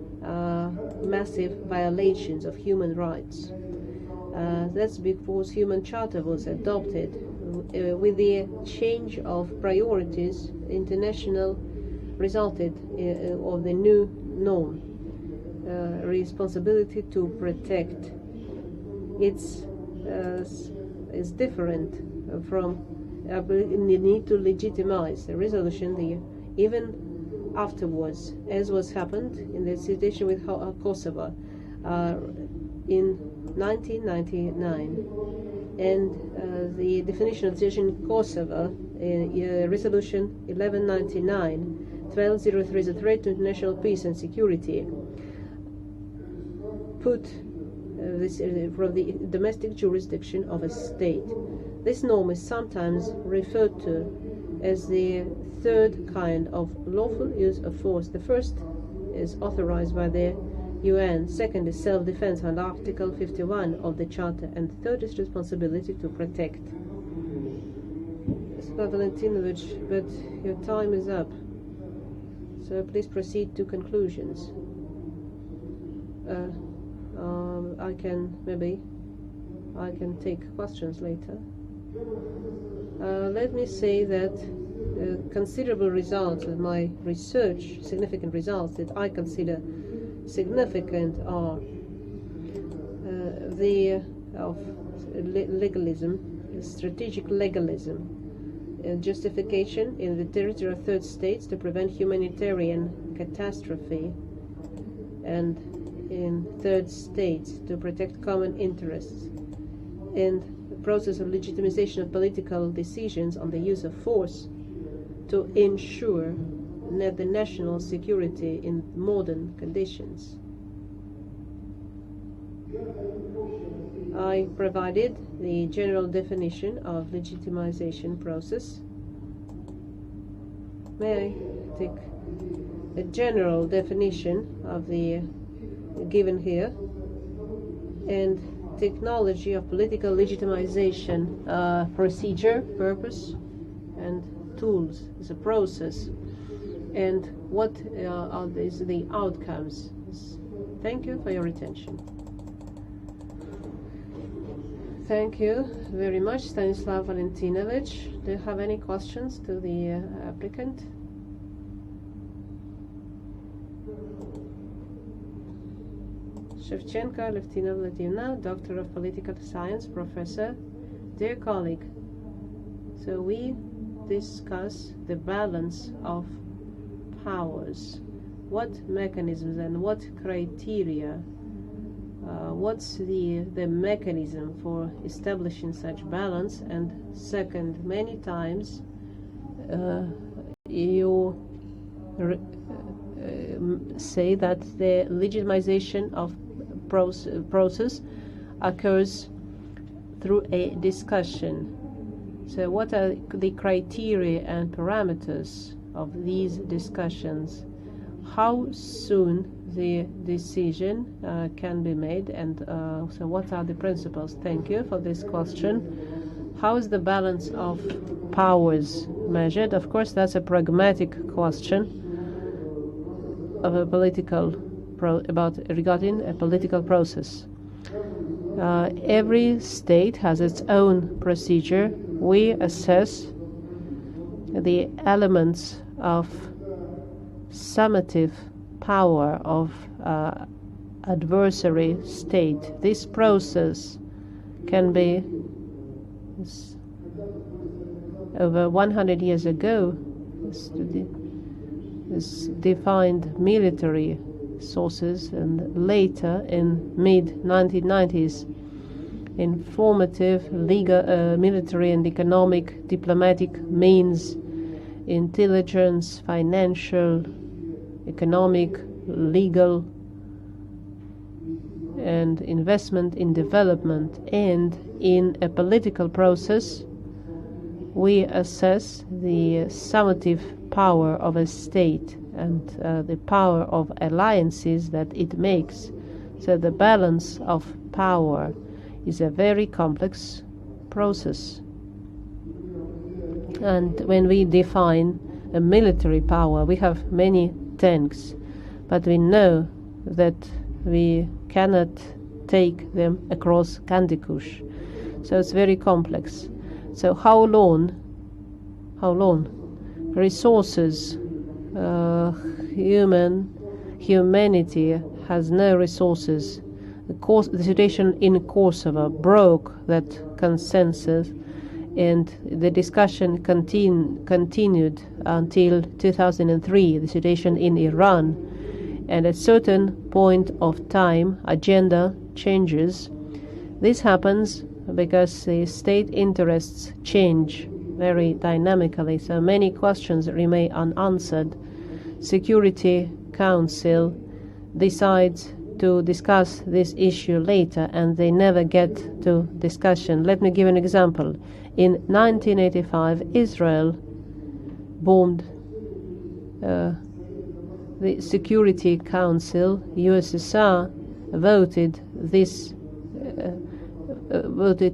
massive violations of human rights. That's because Human Charter was adopted with the change of priorities. International resulted of the new norm, responsibility to protect. It's is different from the need to legitimize the resolution even afterwards, as was happened in the situation with Kosovo in 1999, and the definition of the situation in Kosovo in Resolution 1199, 1203 as a threat to international peace and security, put this from the domestic jurisdiction of a state. This norm is sometimes referred to as the third kind of lawful use of force. The first is authorized by the UN, second is self-defense under Article 51 of the Charter, and third is responsibility to protect. Mr. Valentinovich, but your time is up, so please proceed to conclusions. I can take questions later. Let me say that considerable results of my research, significant results that I consider significant, are legalism, strategic legalism, justification in the territory of third states to prevent humanitarian catastrophe, and in third states to protect common interests, and the process of legitimization of political decisions on the use of force to ensure the national security in modern conditions. I provided the general definition of legitimization process. May I take a general definition of the given here, and technology of political legitimization, procedure, purpose, and tools as a process, and what are the outcomes. Thank you for your attention. Thank you very much, Stanislav Valentinovich. Do you have any questions to the applicant? Shevchenko Leftina Vladimировna, Doctor of Political Science, Professor. Dear colleague, so we discuss the balance of powers. What mechanisms and what criteria, what's the mechanism for establishing such balance? And second, many times you say that the legitimization of process occurs through a discussion. So what are the criteria and parameters of these discussions? How soon the decision can be made, and so what are the principles? Thank you for this question. How is the balance of powers measured? Of course, that's a pragmatic question of a political regarding a political process. Every state has its own procedure. We assess the elements of summative power of adversary state. This process can be over 100 years ago is defined military sources, and later in mid-1990s informative legal, military and economic diplomatic means, intelligence, financial, economic, legal, and investment in development. And in a political process we assess the summative power of a state and the power of alliances that it makes. So the balance of power is a very complex process. And when we define a military power, we have many tanks, but we know that we cannot take them across Kandykush. So it's very complex. So how long? Resources. Humanity has no resources. The situation in Kosovo broke that consensus, and the discussion continued until 2003, the situation in Iran. And at a certain point of time, agenda changes. This happens because the state interests change very dynamically, so many questions remain unanswered. Security Council decides to discuss this issue later, and they never get to discussion. Let me give an example. In 1985, Israel bombed the Security Council, USSR voted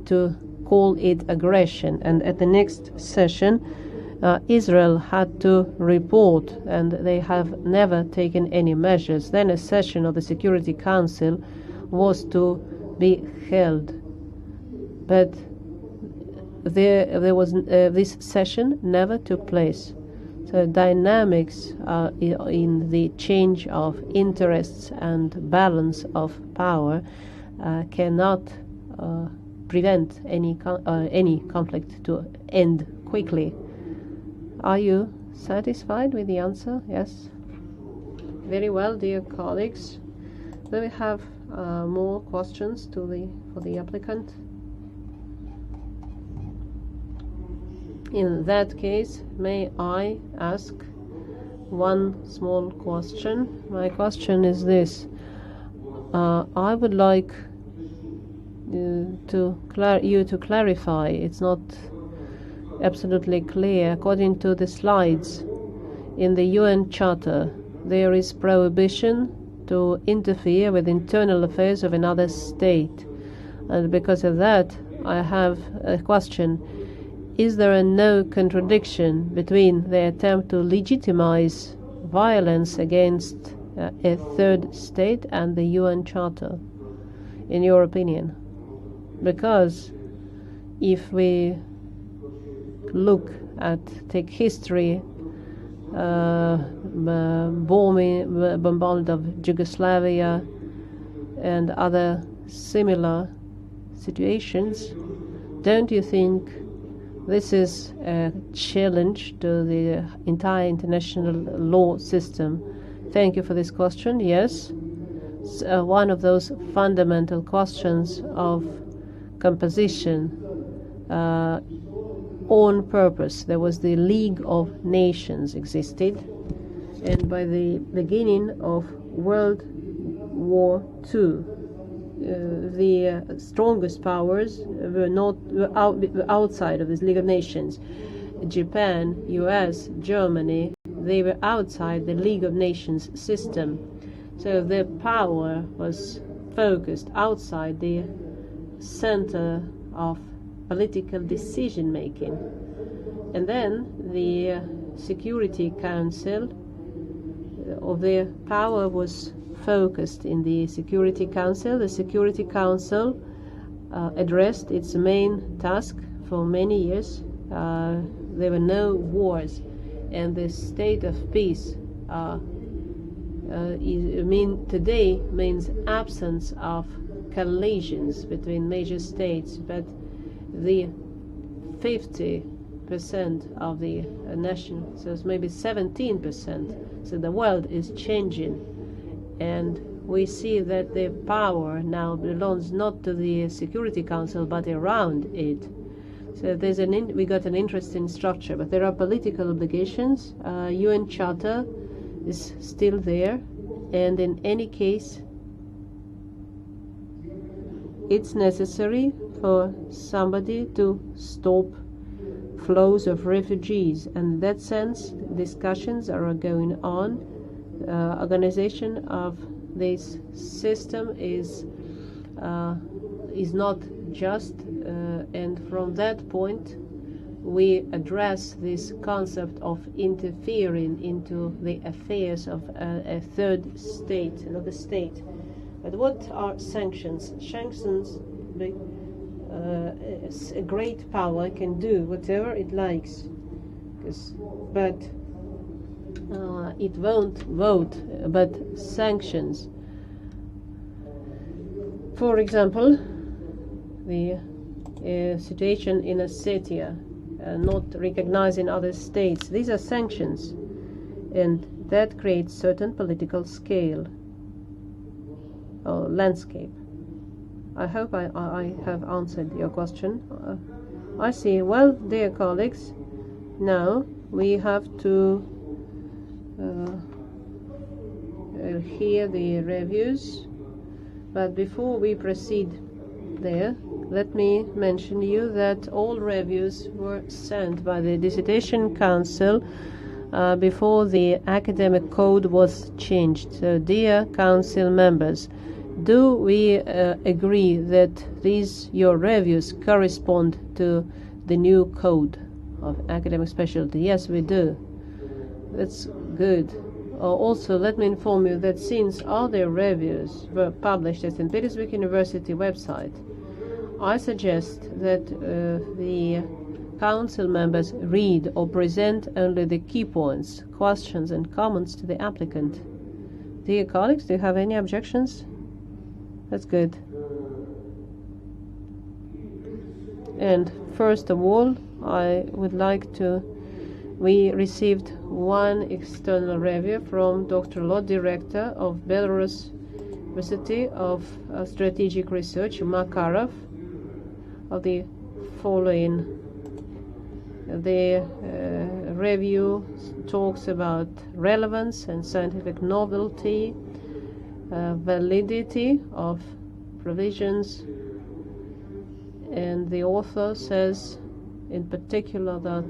to call it aggression, and at the next session Israel had to report, and they have never taken any measures. Then a session of the Security Council was to be held, but there was this session never took place. So dynamics in the change of interests and balance of power cannot prevent any conflict to end quickly. Are you satisfied with the answer? Yes. Very well, dear colleagues. Do we have more questions for the applicant? In that case, may I ask one small question? My question is this. I would like you to clarify. It's not absolutely clear. According to the slides in the UN Charter, there is prohibition to interfere with internal affairs of another state. And because of that, I have a question. Is there no contradiction between the attempt to legitimize violence against a third state and the UN Charter, in your opinion? Because if we take history, bombardment of Yugoslavia and other similar situations, don't you think this is a challenge to the entire international law system? Thank you for this question. Yes, it's one of those fundamental questions of composition on purpose. There was the League of Nations existed, and by the beginning of World War II, the strongest powers were outside of this League of Nations. Japan, US, Germany, they were outside the League of Nations system. So their power was focused outside the center of political decision making. And then the Security Council of their power was focused in the Security Council. The Security Council addressed its main task for many years. There were no wars, and the state of peace today means absence of collisions between major states, but the 50% of the nation, so it's maybe 17%. So the world is changing, and we see that the power now belongs not to the Security Council but around it. So we got an interesting structure, but there are political obligations. UN Charter is still there, and in any case, it's necessary for somebody to stop flows of refugees, and in that sense discussions are going on. Organization of this system is not just, and from that point we address this concept of interfering into the affairs of a third state, another state. But what are sanctions? Sanctions, a great power can do whatever it likes, but it won't vote. But sanctions, for example, the situation in Ossetia, not recognizing other states, these are sanctions, and that creates certain political scale or landscape. I hope I have answered your question. I see. Well, dear colleagues, now we have to hear the reviews, but before we proceed there, let me mention you that all reviews were sent by the Dissertation Council before the academic code was changed. So, dear council members, do we agree that these your reviews correspond to the new code of academic specialty? Yes, we do. That's good. Also, let me inform you that since all their reviews were published at St. Petersburg University website, I suggest that the council members read or present only the key points, questions and comments to the applicant. Dear colleagues, do you have any objections? That's good. And first of all, I would like to we received one external review from Dr. Law Director of Belarus University of Strategic Research, Makarov, of the following. The review talks about relevance and scientific novelty, validity of provisions, and the author says in particular that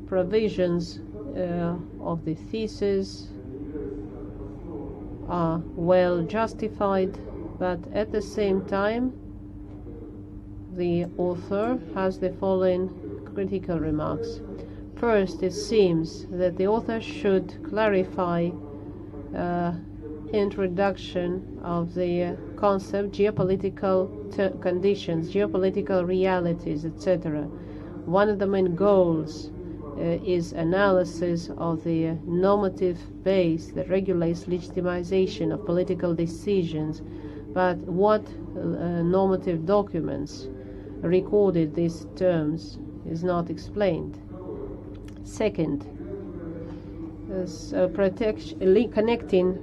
provisions of the thesis are well justified, but at the same time the author has the following critical remarks. First, it seems that the author should clarify introduction of the concept geopolitical conditions, geopolitical realities, etc. One of the main goals is analysis of the normative base that regulates legitimization of political decisions, but what normative documents recorded these terms is not explained. Second, connecting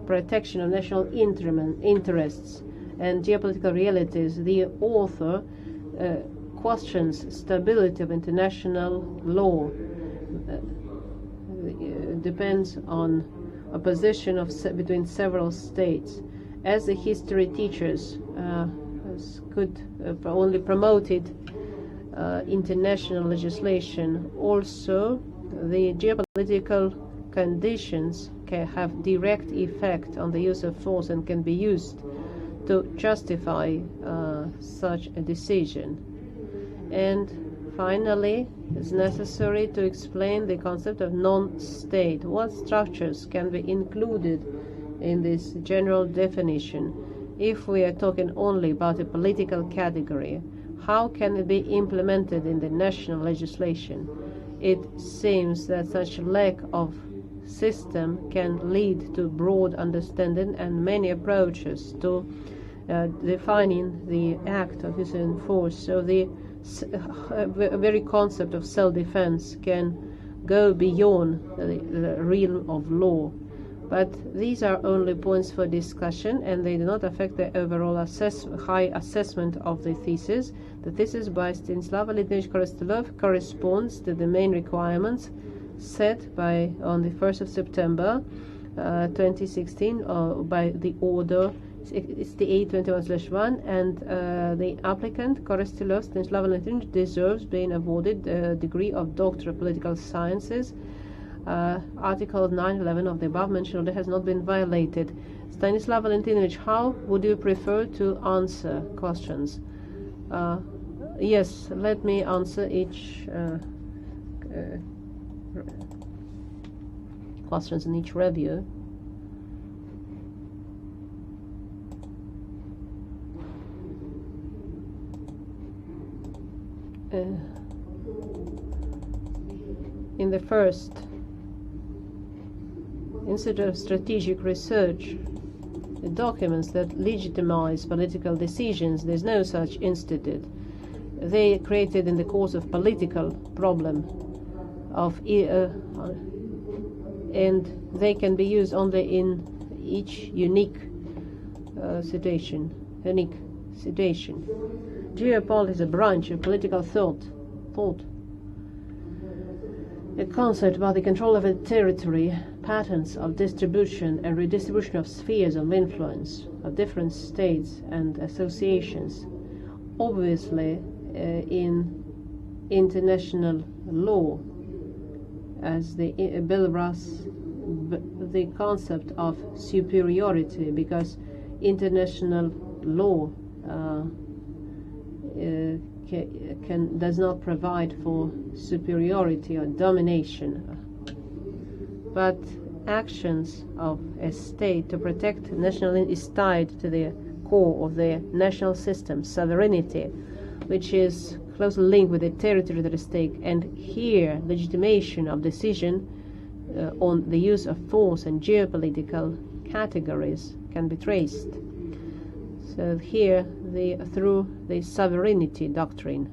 protection of national interests and geopolitical realities, the author questions stability of international law. Depends on a position between several states. As the history teachers could only promoted international legislation, also the geopolitical conditions can have direct effect on the use of force and can be used to justify such a decision. And finally, it's necessary to explain the concept of non-state. What structures can be included in this general definition? If we are talking only about a political category, how can it be implemented in the national legislation? It seems that such lack of system can lead to broad understanding and many approaches to defining the act of using force. So the very concept of self-defense can go beyond the realm of law. But these are only points for discussion, and they do not affect the overall high assessment of the thesis. The thesis by Stanislav Valentynovich Korostelev corresponds to the main requirements set on the 1st of September 2016 by the order 6821/1, and the applicant Korostelev Stanislav Valentynovich deserves being awarded the degree of Doctor of Political Sciences. Article 911 of the above mentioned order has not been violated. Stanislav Valentynovich, how would you prefer to answer questions? Yes, let me answer each questions in each review. In the first Institute of Strategic Research, the documents that legitimize political decisions, there's no such institute. They created in the course of political problem and they can be used only in each unique situation. Geopolitics is a branch of political thought. A concept about the control of a territory, patterns of distribution and redistribution of spheres of influence of different states and associations. Obviously, in international law, as the Belarus the concept of superiority, because international law does not provide for superiority or domination, but actions of a state to protect national is tied to the core of the national system, sovereignty, which is closely linked with the territory that is at stake. And here, legitimation of decision on the use of force and geopolitical categories can be traced. So here, through the sovereignty doctrine.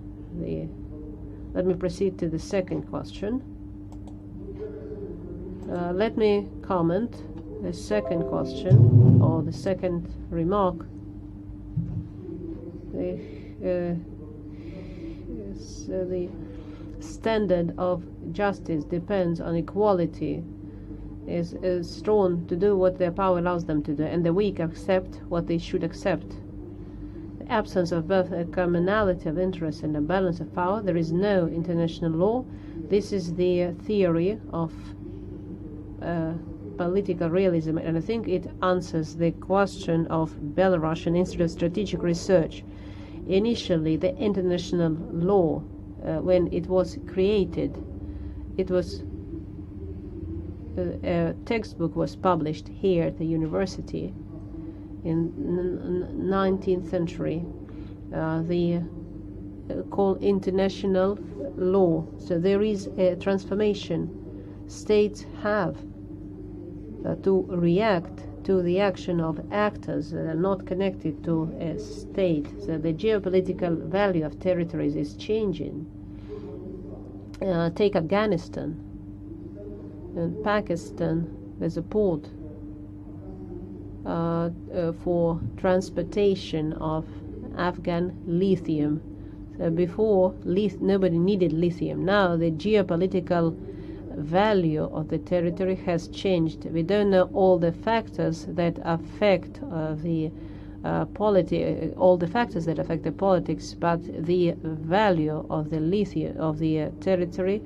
Let me proceed to the second question. Let me comment the second question, or the second remark. So the standard of justice depends on equality, is strong to do what their power allows them to do, and the weak accept what they should accept. The absence of both a commonality of interest and a balance of power, there is no international law. This is the theory of political realism, and I think it answers the question of Belarusian Institute of Strategic Research. Initially, the international law, when it was created, it was a textbook was published here at the university in 19th century. Called international law. So there is a transformation. States have to react to the action of actors that are not connected to a state. So the geopolitical value of territories is changing. Take Afghanistan and Pakistan. There's a port for transportation of Afghan lithium. So before, nobody needed lithium. Now the geopolitical value of the territory has changed. We don't know all the factors that affect all the factors that affect the politics, but the value of the lithium of the territory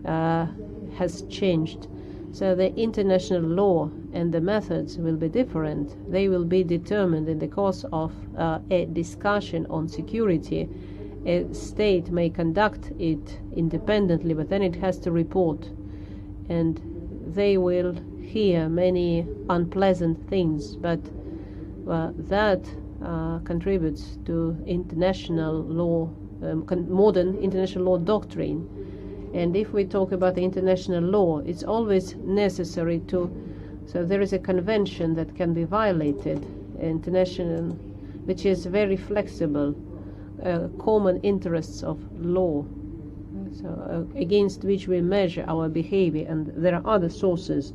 has changed. So the international law and the methods will be different. They will be determined in the course of a discussion on security. A state may conduct it independently, but then it has to report, and they will hear many unpleasant things, but that contributes to international law, modern international law doctrine. And if we talk about the international law, it's always necessary so there is a convention that can be violated, international, which is very flexible, common interests of law, so against which we measure our behavior, and there are other sources.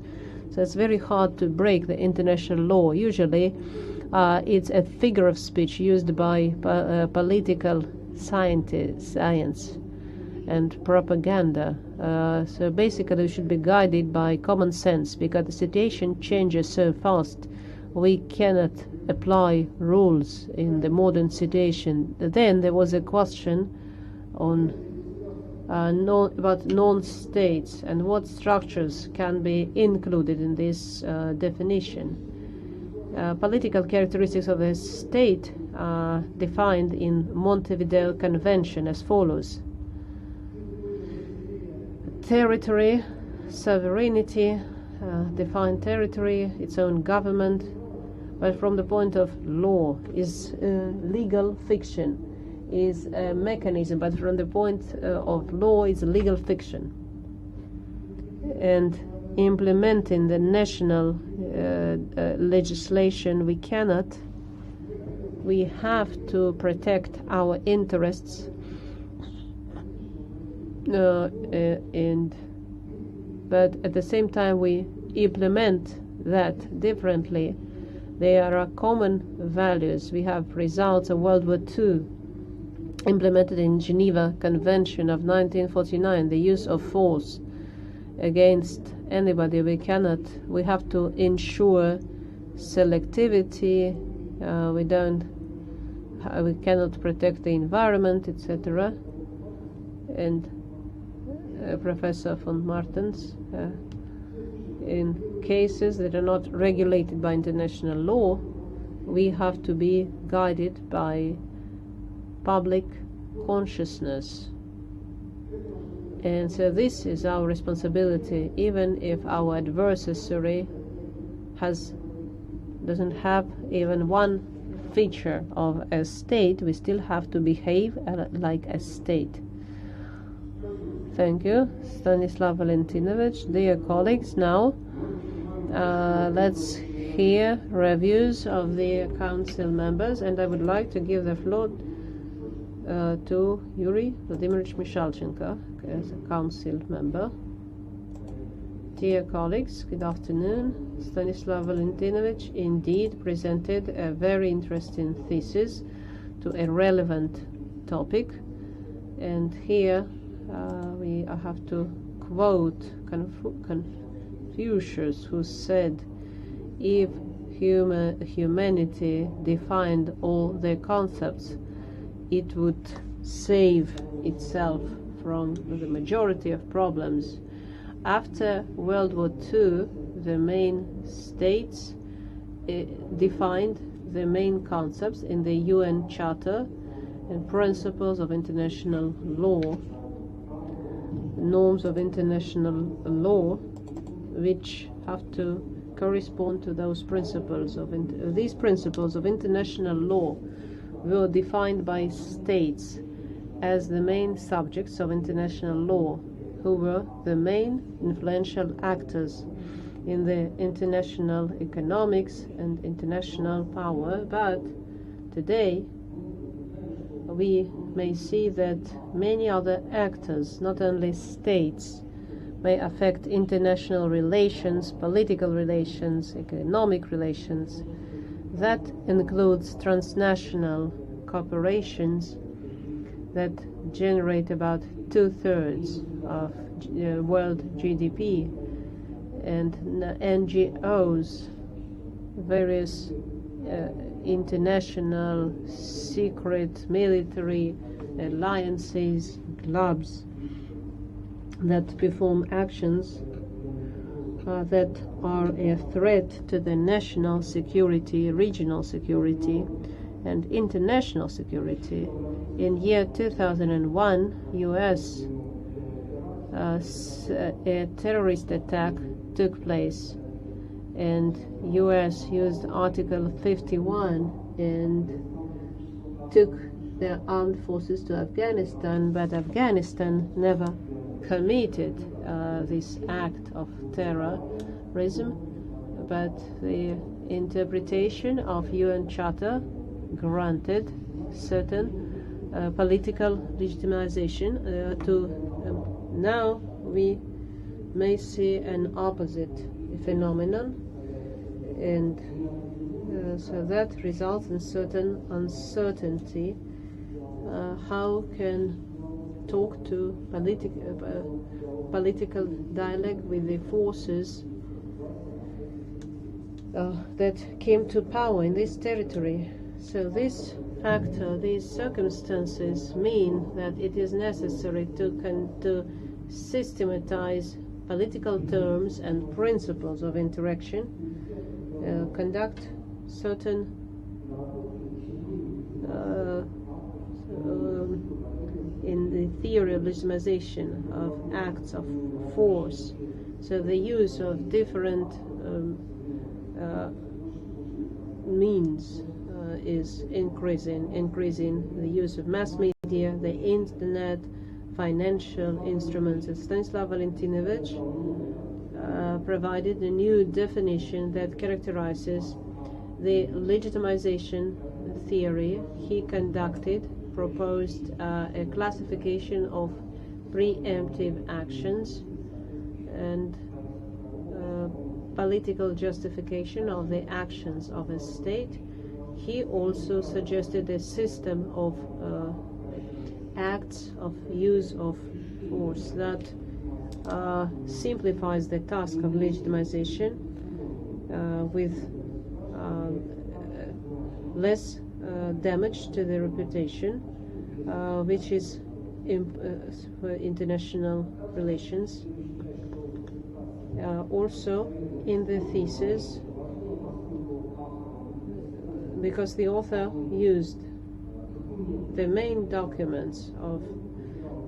So it's very hard to break the international law. Usually it's a figure of speech used by political science and propaganda. So basically we should be guided by common sense, because the situation changes so fast. We cannot apply rules in the modern situation. Then there was a question on about non-states and what structures can be included in this definition. Political characteristics of a state are defined in Montevideo Convention as follows: territory, sovereignty, defined territory, its own government, but from the point of law is legal fiction, is a mechanism, but from the point of law is legal fiction. And implementing the national legislation, we have to protect our interests, but at the same time we implement that differently. There are common values. We have results of World War II implemented in Geneva Convention of 1949, the use of force against anybody. We have to ensure selectivity. We cannot protect the environment, etc. And Professor von Martens, in cases that are not regulated by international law, we have to be guided by public consciousness. And so this is our responsibility, even if our adversary doesn't have even one feature of a state. We still have to behave like a state. Thank you, Stanislav Valentinovich. Dear colleagues, now let's hear reviews of the council members, and I would like to give the floor to Yuri Vladimirovich Michalchenko as a council member. Dear colleagues, good afternoon. Stanislav Valentinovich indeed presented a very interesting thesis to a relevant topic, and here I have to quote Confucius, who said, if humanity defined all their concepts, it would save itself from the majority of problems. After World War II, the main states defined the main concepts in the UN Charter and principles of international law, norms of international law, which have to correspond to those principles of these principles of international law were defined by states as the main subjects of international law, who were the main influential actors in the international economics and international power. But today we may see that many other actors, not only states, may affect international relations, political relations, economic relations. That includes transnational corporations that generate about 2/3 of world GDP, and NGOs, various international secret military alliances, clubs that perform actions that are a threat to the national security, regional security, and international security. In year 2001, U.S. A terrorist attack took place, and U.S. used Article 51 and took their armed forces to Afghanistan, but Afghanistan never committed this act of terrorism. But the interpretation of UN Charter granted certain political legitimization to now we may see an opposite phenomenon, and so that results in certain uncertainty. How can talk to political dialogue with the forces that came to power in this territory? So this factor, these circumstances mean that it is necessary to systematize political terms and principles of interaction, conduct certain in the theory of legitimization of acts of force. So the use of different means is increasing the use of mass media, the internet, financial instruments. And Stanislav Valentinovich provided a new definition that characterizes the legitimization theory. He proposed a classification of preemptive actions and political justification of the actions of a state. He also suggested a system of acts of use of force that simplifies the task of legitimization with less damage to the reputation, which is for international relations. Also in the thesis, because the author used the main documents of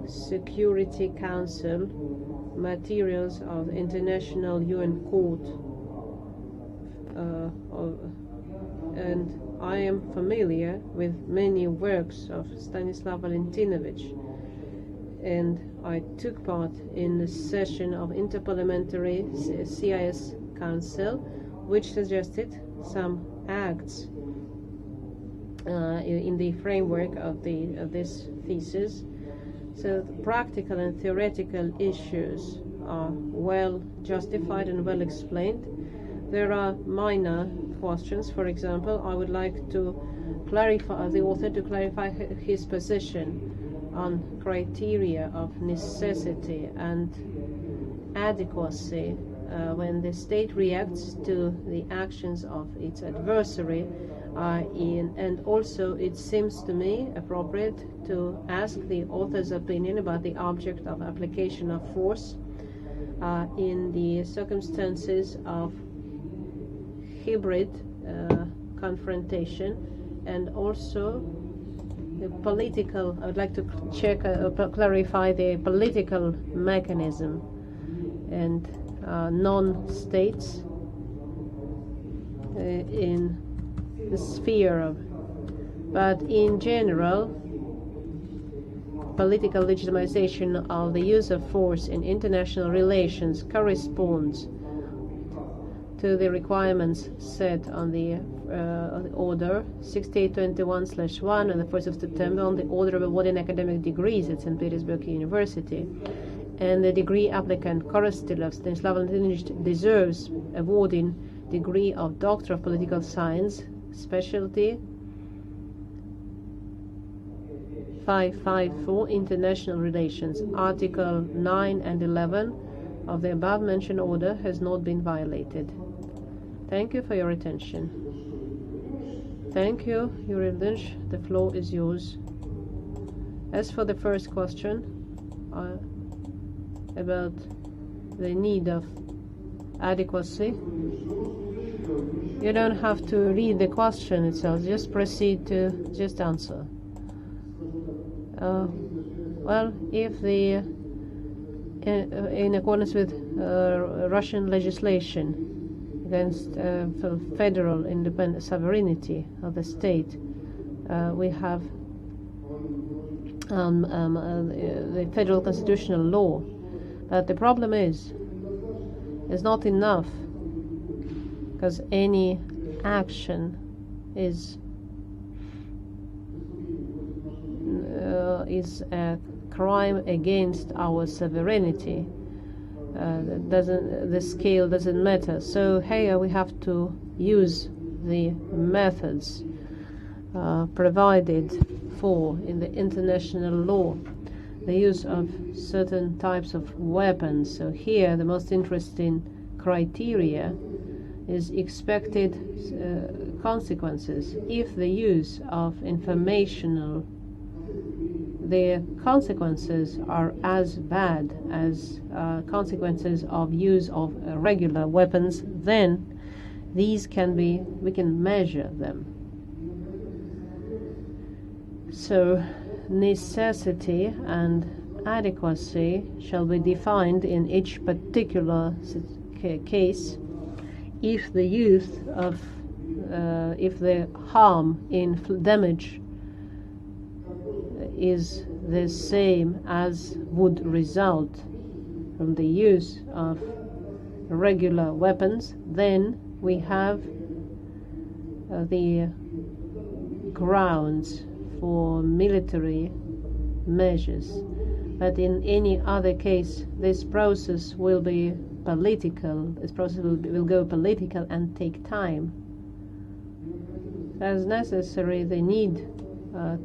Security Council, materials of the International UN Court, and I am familiar with many works of Stanislav Valentinovich, and I took part in the session of Interparliamentary CIS Council, which suggested some acts in the framework of this thesis. So the practical and theoretical issues are well justified and well explained. There are minor questions. For example, I would like to clarify the author to clarify his position on criteria of necessity and adequacy when the state reacts to the actions of its adversary. And also it seems to me appropriate to ask the author's opinion about the object of application of force in the circumstances of hybrid confrontation, and also the political. I would like to clarify the political mechanism and non-states in the sphere of, but in general, political legitimization of the use of force in international relations corresponds to the requirements set on the order 6821/1 on the 1st of September on the order of awarding academic degrees at St. Petersburg University. And the degree applicant Korostelev Stanislav deserves awarding degree of Doctor of Political Science, specialty 554 International Relations. Article 9 and 11 of the above mentioned order has not been violated. Thank you for your attention. Thank you, Yuri Lynch. The floor is yours. As for the first question about the need of adequacy, you don't have to read the question itself, just proceed to just answer. Well, if the in accordance with Russian legislation against federal independent sovereignty of the state, we have the federal constitutional law. But the problem is, it's not enough, because any action is a crime against our sovereignty. The scale doesn't matter. So here we have to use the methods provided for in the international law, the use of certain types of weapons. So here the most interesting criteria is expected consequences. If the use of informational, the consequences are as bad as consequences of use of regular weapons, then we can measure them. So necessity and adequacy shall be defined in each particular case. If the use of if the harm in damage is the same as would result from the use of regular weapons, then we have the grounds for military measures. But in any other case, this process will be political. This process will go political and take time. As necessary, the need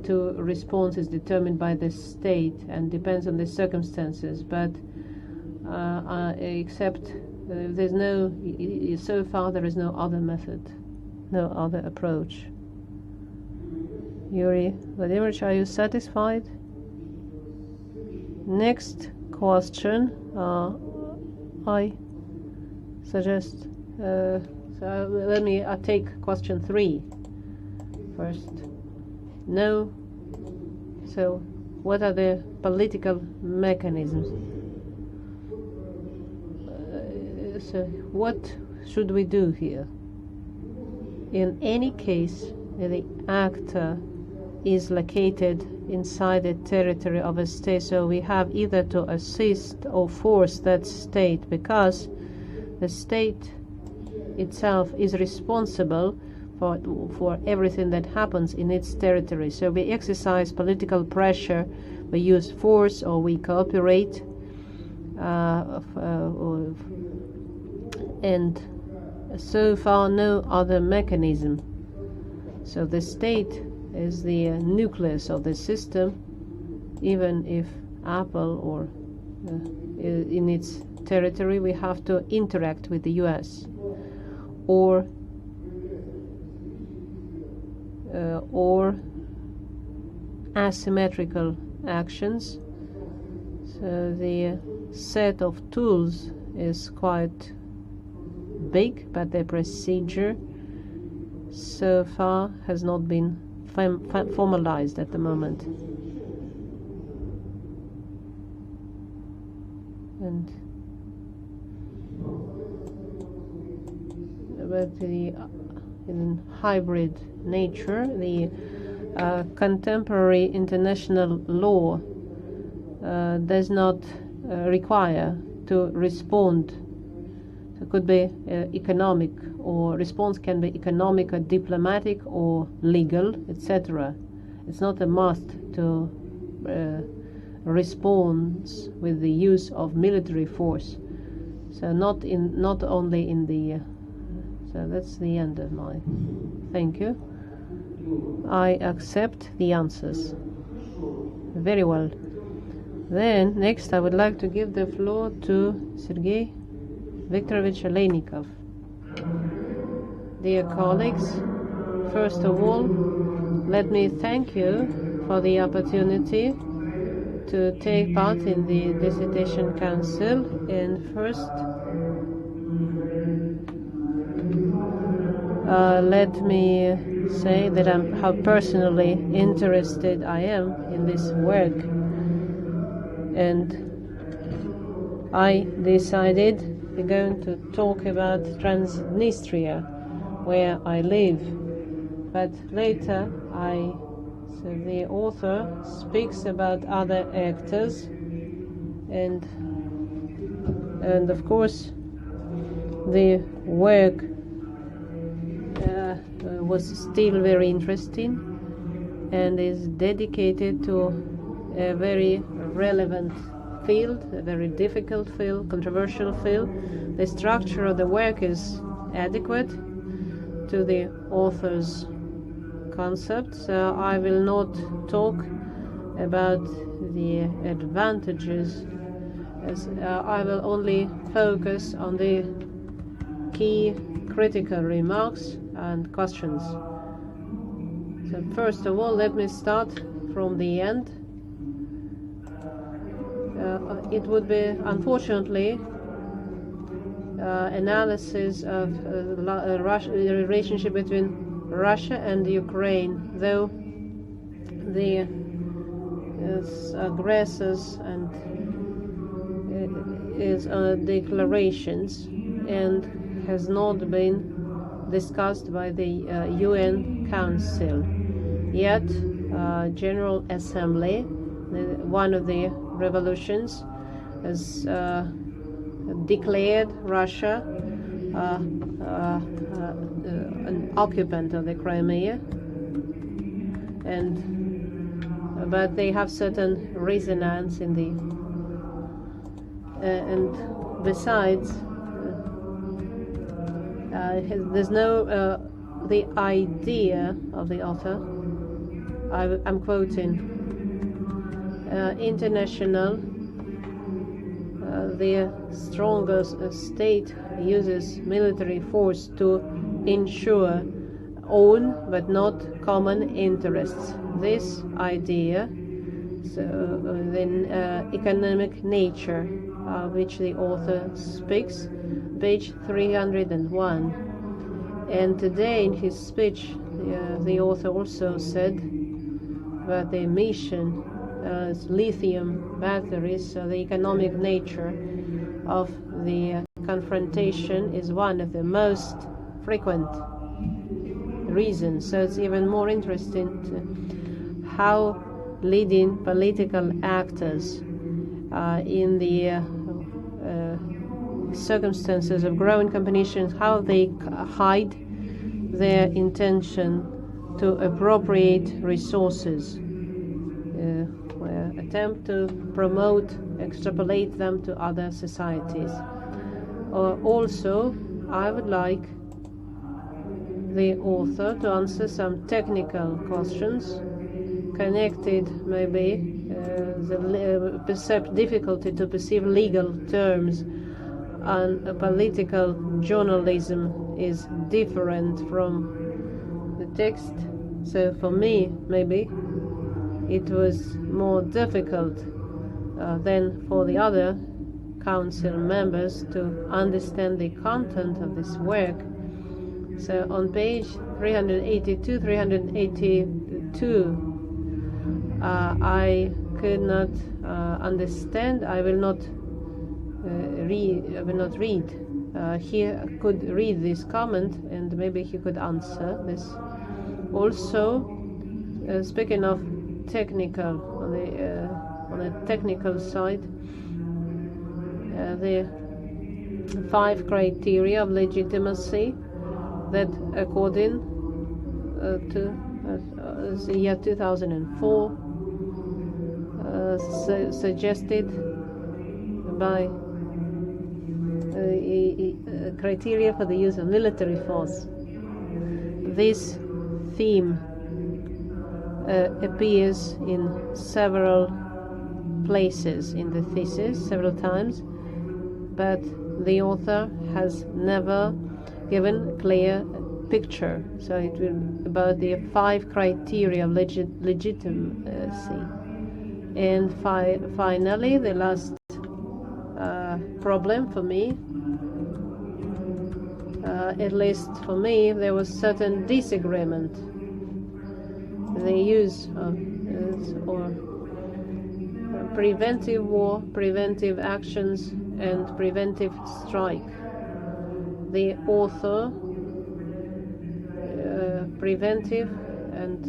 to response is determined by the state and depends on the circumstances. But except there's no, so far there is no other method, no other approach. Yuri Vladimirovich, are you satisfied? Next question, I suggest. So let me take question 3 first. No. So, what are the political mechanisms? So, what should we do here? In any case, the actor is located inside the territory of a state, so we have either to assist or force that state, because the state itself is responsible for everything that happens in its territory. So we exercise political pressure, we use force, or we cooperate, and so far no other mechanism. So the state is the nucleus of the system, even if Apple or in its territory we have to interact with the US or asymmetrical actions. So the set of tools is quite big, but the procedure so far has not been formalized at the moment. And but in hybrid nature, the contemporary international law does not require to respond. So it could be economic, or response can be economic or diplomatic or legal, etc. It's not a must to respond with the use of military force. So not only in the. So that's the end of my. Thank you. I accept the answers. Very well. Then next, I would like to give the floor to Sergei Viktorovich Oleynikov. Dear colleagues, first of all, let me thank you for the opportunity to take part in the Dissertation Council. And first, let me say that how personally interested I am in this work. And I decided we're going to talk about Transnistria, where I live. But later so the author speaks about other actors, and of course the work was still very interesting and is dedicated to a very relevant field, a very difficult field, controversial field. The structure of the work is adequate to the author's concept, so I will not talk about the advantages, as I will only focus on the key critical remarks and questions. So first of all, let me start from the end. It would be, unfortunately, analysis of the relationship between Russia and Ukraine, though the aggressors and is declarations and has not been discussed by the UN Council. Yet, General Assembly, one of the revolutions, has declared Russia an occupant of the Crimea, but they have certain resonance in the and besides there's no the idea of the author. I'm quoting international. The strongest state uses military force to ensure own but not common interests. This idea economic nature, which the author speaks, page 301. And today in his speech, the author also said that the emission as lithium batteries, so the economic nature of the confrontation is one of the most frequent reasons. So it's even more interesting how leading political actors in the circumstances of growing competition, how they hide their intention to appropriate resources, attempt to promote, extrapolate them to other societies. Also, I would like the author to answer some technical questions connected, maybe, the difficulty to perceive legal terms, and political journalism is different from the text. So for me, maybe, it was more difficult than for the other council members to understand the content of this work. So on page 382, 382, I could not understand. I will not read. He could read this comment, and maybe he could answer this. Also, speaking of technical, on the technical side, the 5 criteria of legitimacy that, according to the year 2004, suggested by criteria for the use of military force. This theme appears in several places in the thesis, several times, but the author has never given a clear picture. So it will about the 5 criteria of legitimacy. And finally, the last problem for me, at least for me, there was certain disagreement. The use of preventive war, preventive actions, and preventive strike. The author, preventive and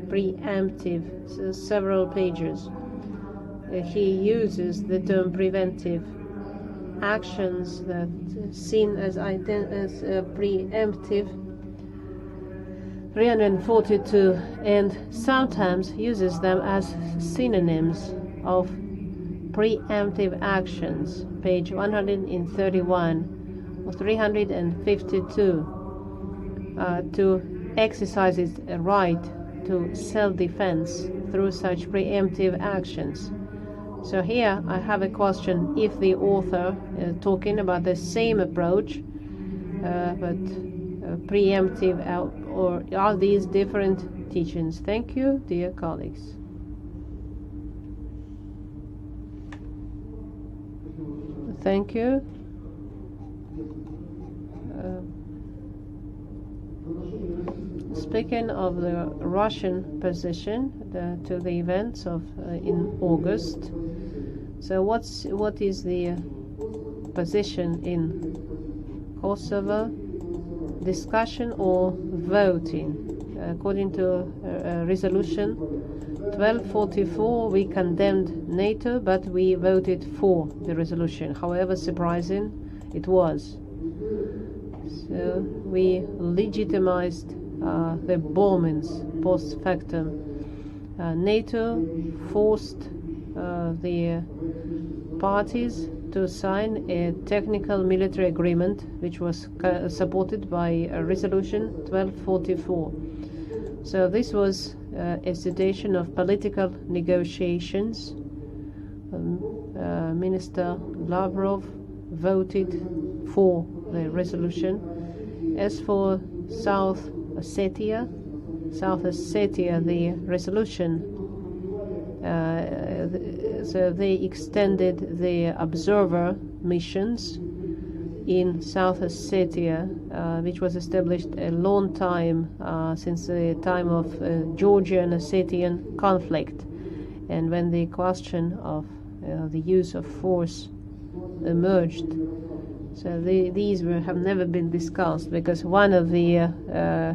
preemptive, so several pages. He uses the term preventive actions that seen as preemptive, 342, and sometimes uses them as synonyms of preemptive actions, page 131 or 352, to exercise its right to self-defense through such preemptive actions. So here I have a question: if the author is talking about the same approach, but preemptive, or are these different teachings? Thank you, dear colleagues. Thank you. Speaking of the Russian position to the events of in August, so what is the position in Kosovo? Discussion or voting? According to resolution 1244, we condemned NATO, but we voted for the resolution, however surprising it was. So we legitimized the bombings post factum. NATO forced the parties to sign a technical military agreement, which was supported by resolution 1244. So this was a situation of political negotiations. Minister Lavrov voted for the resolution. As for South Ossetia, the resolution So they extended the observer missions in South Ossetia, which was established a long time, since the time of Georgian Ossetian conflict. And when the question of the use of force emerged, so these have never been discussed, because one of the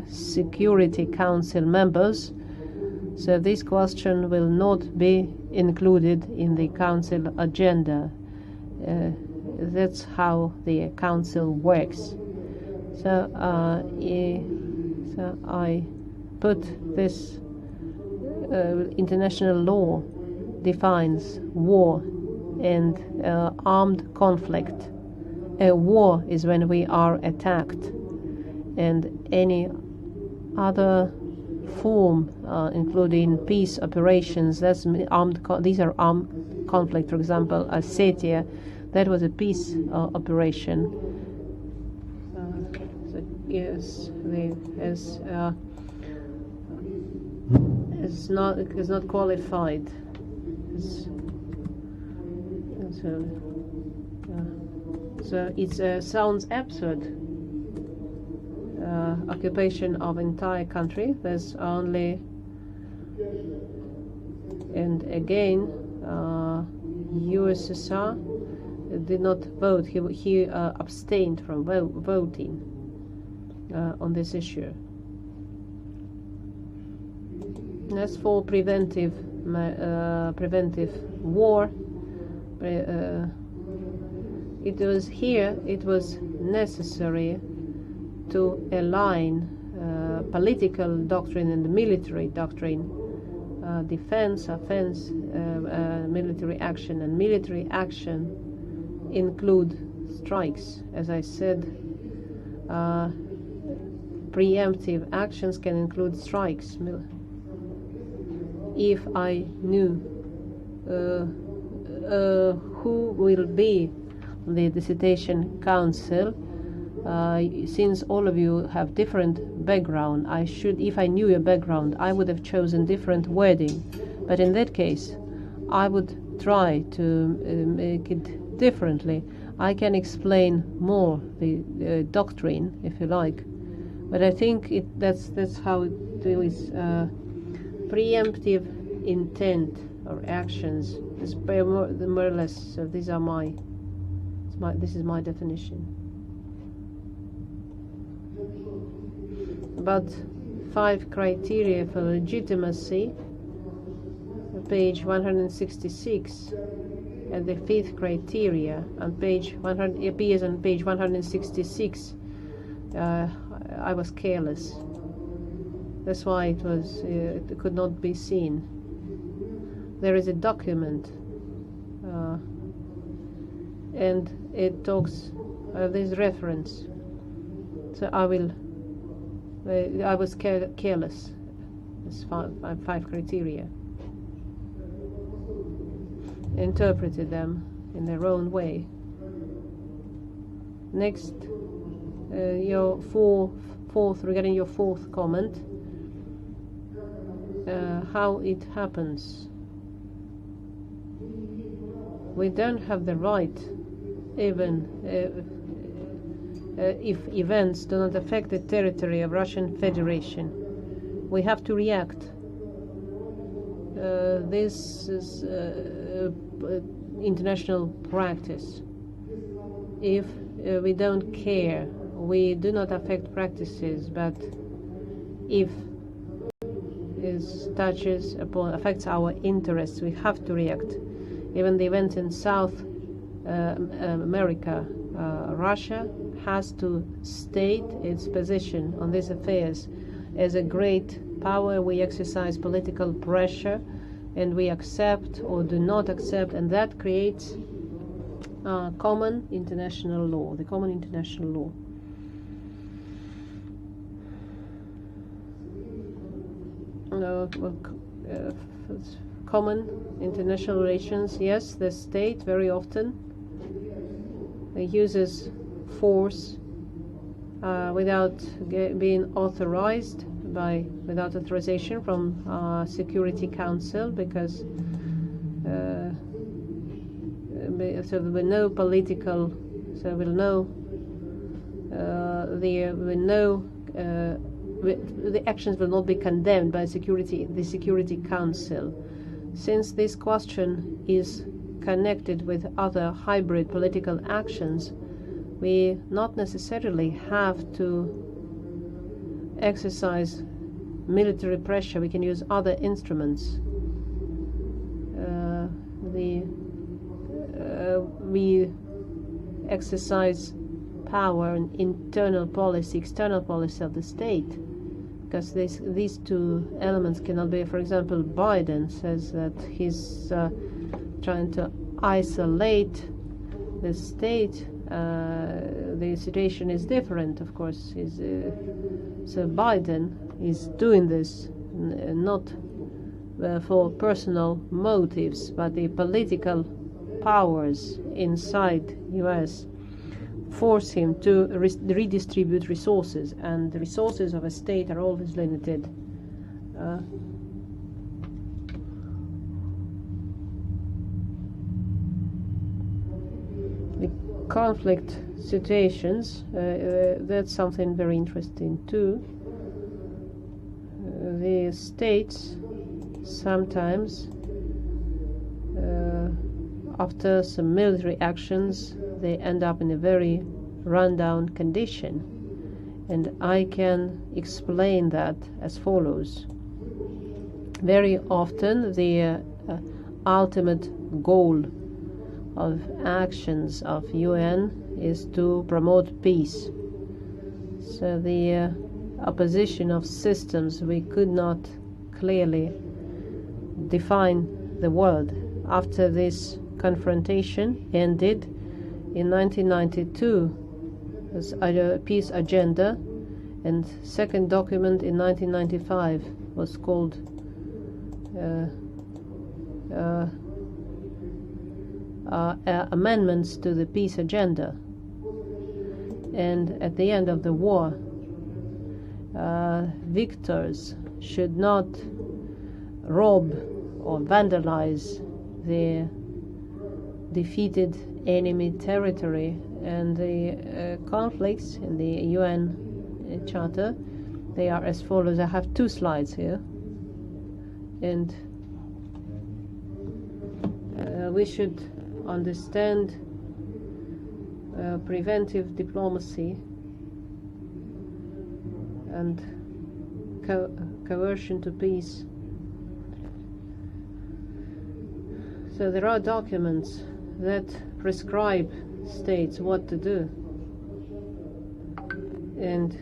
Security Council members, so this question will not be included in the Council agenda. That's how the Council works. So, so I put this international law defines war and armed conflict. A war is when we are attacked, and any other form, including peace operations, that's these are armed conflict. For example, Ossetia, that was a peace operation. So yes, is not qualified. So it sounds absurd. Occupation of entire country. There's only, and again, USSR did not vote. He abstained from voting on this issue. As for preventive war, it was necessary to align political doctrine and military doctrine, defense, offense, military action, and military action include strikes. As I said, preemptive actions can include strikes. If I knew who will be the Dissertation Council, since all of you have different background, if I knew your background, I would have chosen different wording. But in that case, I would try to make it differently. I can explain more the doctrine, if you like, but I think that's how it is. Preemptive intent or actions is more or less. So these are this is my definition. About 5 criteria for legitimacy, page 166, and the 5th criteria on page 100 appears on page 166. I was careless. That's why it could not be seen. There is a document, and it talks this reference. So I was careless. It's 5 criteria. Interpreted them in their own way. Next, your regarding your 4th comment, how it happens. We don't have the right, even if events do not affect the territory of Russian Federation. We have to react. This is international practice. If we don't care, we do not affect practices, but if it affects our interests, we have to react. Even the event in South America, Russia has to state its position on these affairs. As a great power, we exercise political pressure, and we accept or do not accept, and that creates common international law, the common international law. Common international relations, yes, the state very often uses force without being authorized without authorization from Security Council, because so there will no political, so will no the actions will not be condemned by the Security Council. Since this question is connected with other hybrid political actions, we not necessarily have to exercise military pressure. We can use other instruments. We exercise power and internal policy, external policy of the state, because these two elements cannot be. For example, Biden says that he's trying to isolate the state. The situation is different, of course. So Biden is doing this not for personal motives, but the political powers inside US force him to redistribute resources, and the resources of a state are always limited. The conflict situations, that's something very interesting too. The states sometimes, after some military actions, they end up in a very rundown condition, and I can explain that as follows. Very often the ultimate goal of actions of UN is to promote peace. So the opposition of systems, we could not clearly define the world. After this confrontation ended in 1992 as a peace agenda, and second document in 1995 was called amendments to the peace agenda. And at the end of the war, victors should not rob or vandalize the defeated enemy territory. And the conflicts in the UN Charter, they are as follows. I have two slides here, and we should understand preventive diplomacy and coercion to peace. So there are documents that prescribe states what to do, and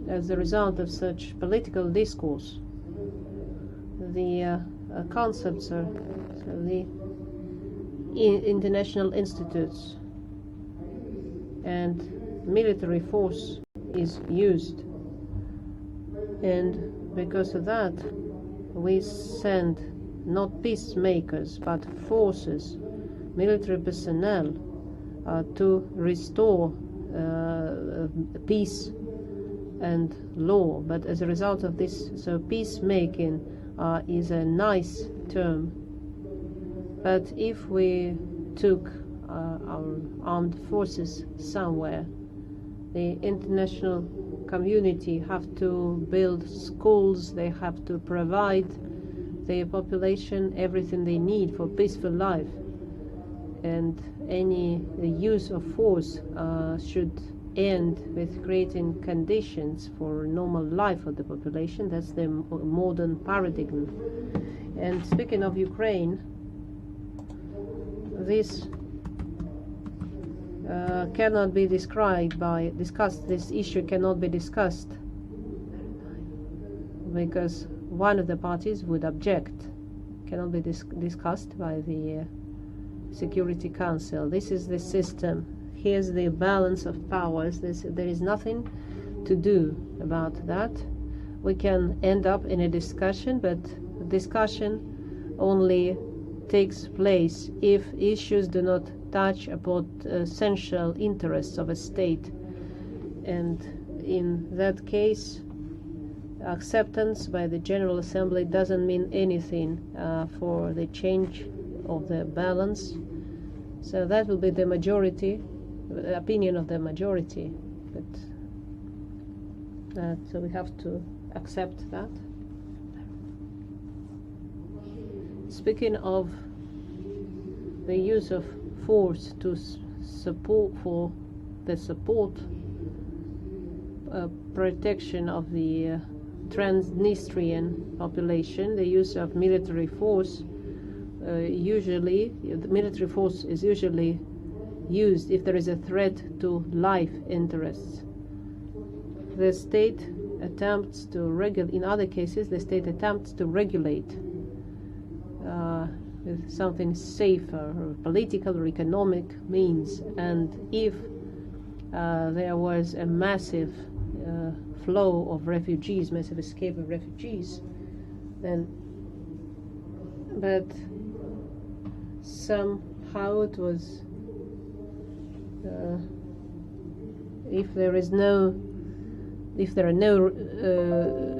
as a result of such political discourse, the concepts are the international institutes and military force is used, and because of that we send not peacemakers but forces, military personnel, to restore peace and law. But as a result of this, so peacemaking is a nice term, but if we took our armed forces somewhere, the international community have to build schools, they have to provide the population everything they need for peaceful life, and any use of force should end with creating conditions for normal life for the population. That's the modern paradigm. And speaking of Ukraine, this cannot be discussed. This issue cannot be discussed because one of the parties would object. Cannot be discussed by the Security Council. This is the system. Here's the balance of powers. There is nothing to do about that. We can end up in a discussion, but discussion only takes place if issues do not touch upon essential interests of a state, and in that case acceptance by the General Assembly doesn't mean anything for the change of the balance. So that will be the majority, the opinion of the majority. But so we have to accept that. Speaking of the use of force to support protection of the Transnistrian population, the use of military force, usually the military force is usually used if there is a threat to life interests. The state attempts to regulate. In other cases, the state attempts to regulate with something safer, or political or economic means. And if there was a massive flow of refugees, massive escape of refugees, then, but somehow it was, if there are no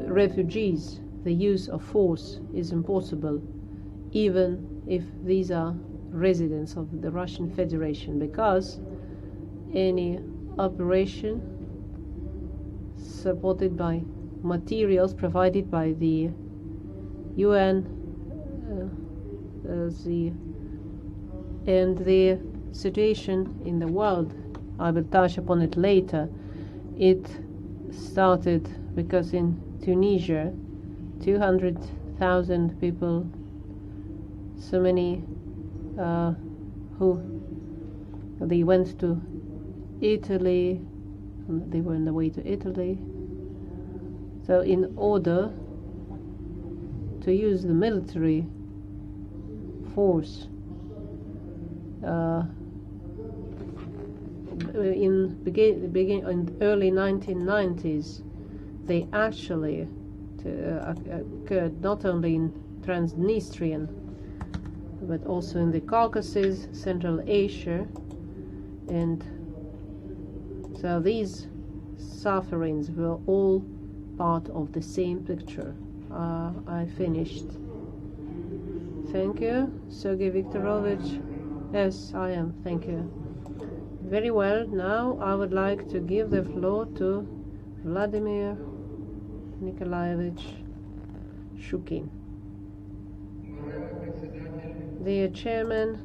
refugees, the use of force is impossible, even if these are residents of the Russian Federation, because any operation supported by materials provided by the UN and the situation in the world, I will touch upon it later. It started because in Tunisia 200,000 people, so many who they went to Italy, they were on the way to Italy. So in order to use the military force in early 1990s, they actually occurred not only in Transnistrian but also in the Caucasus, Central Asia, and so these sufferings were all part of the same picture. I finished. Thank you, Sergei Viktorovich. Yes, I am. Thank you. Very well. Now I would like to give the floor to Vladimir Nikolaevich Shukin. Dear Chairman,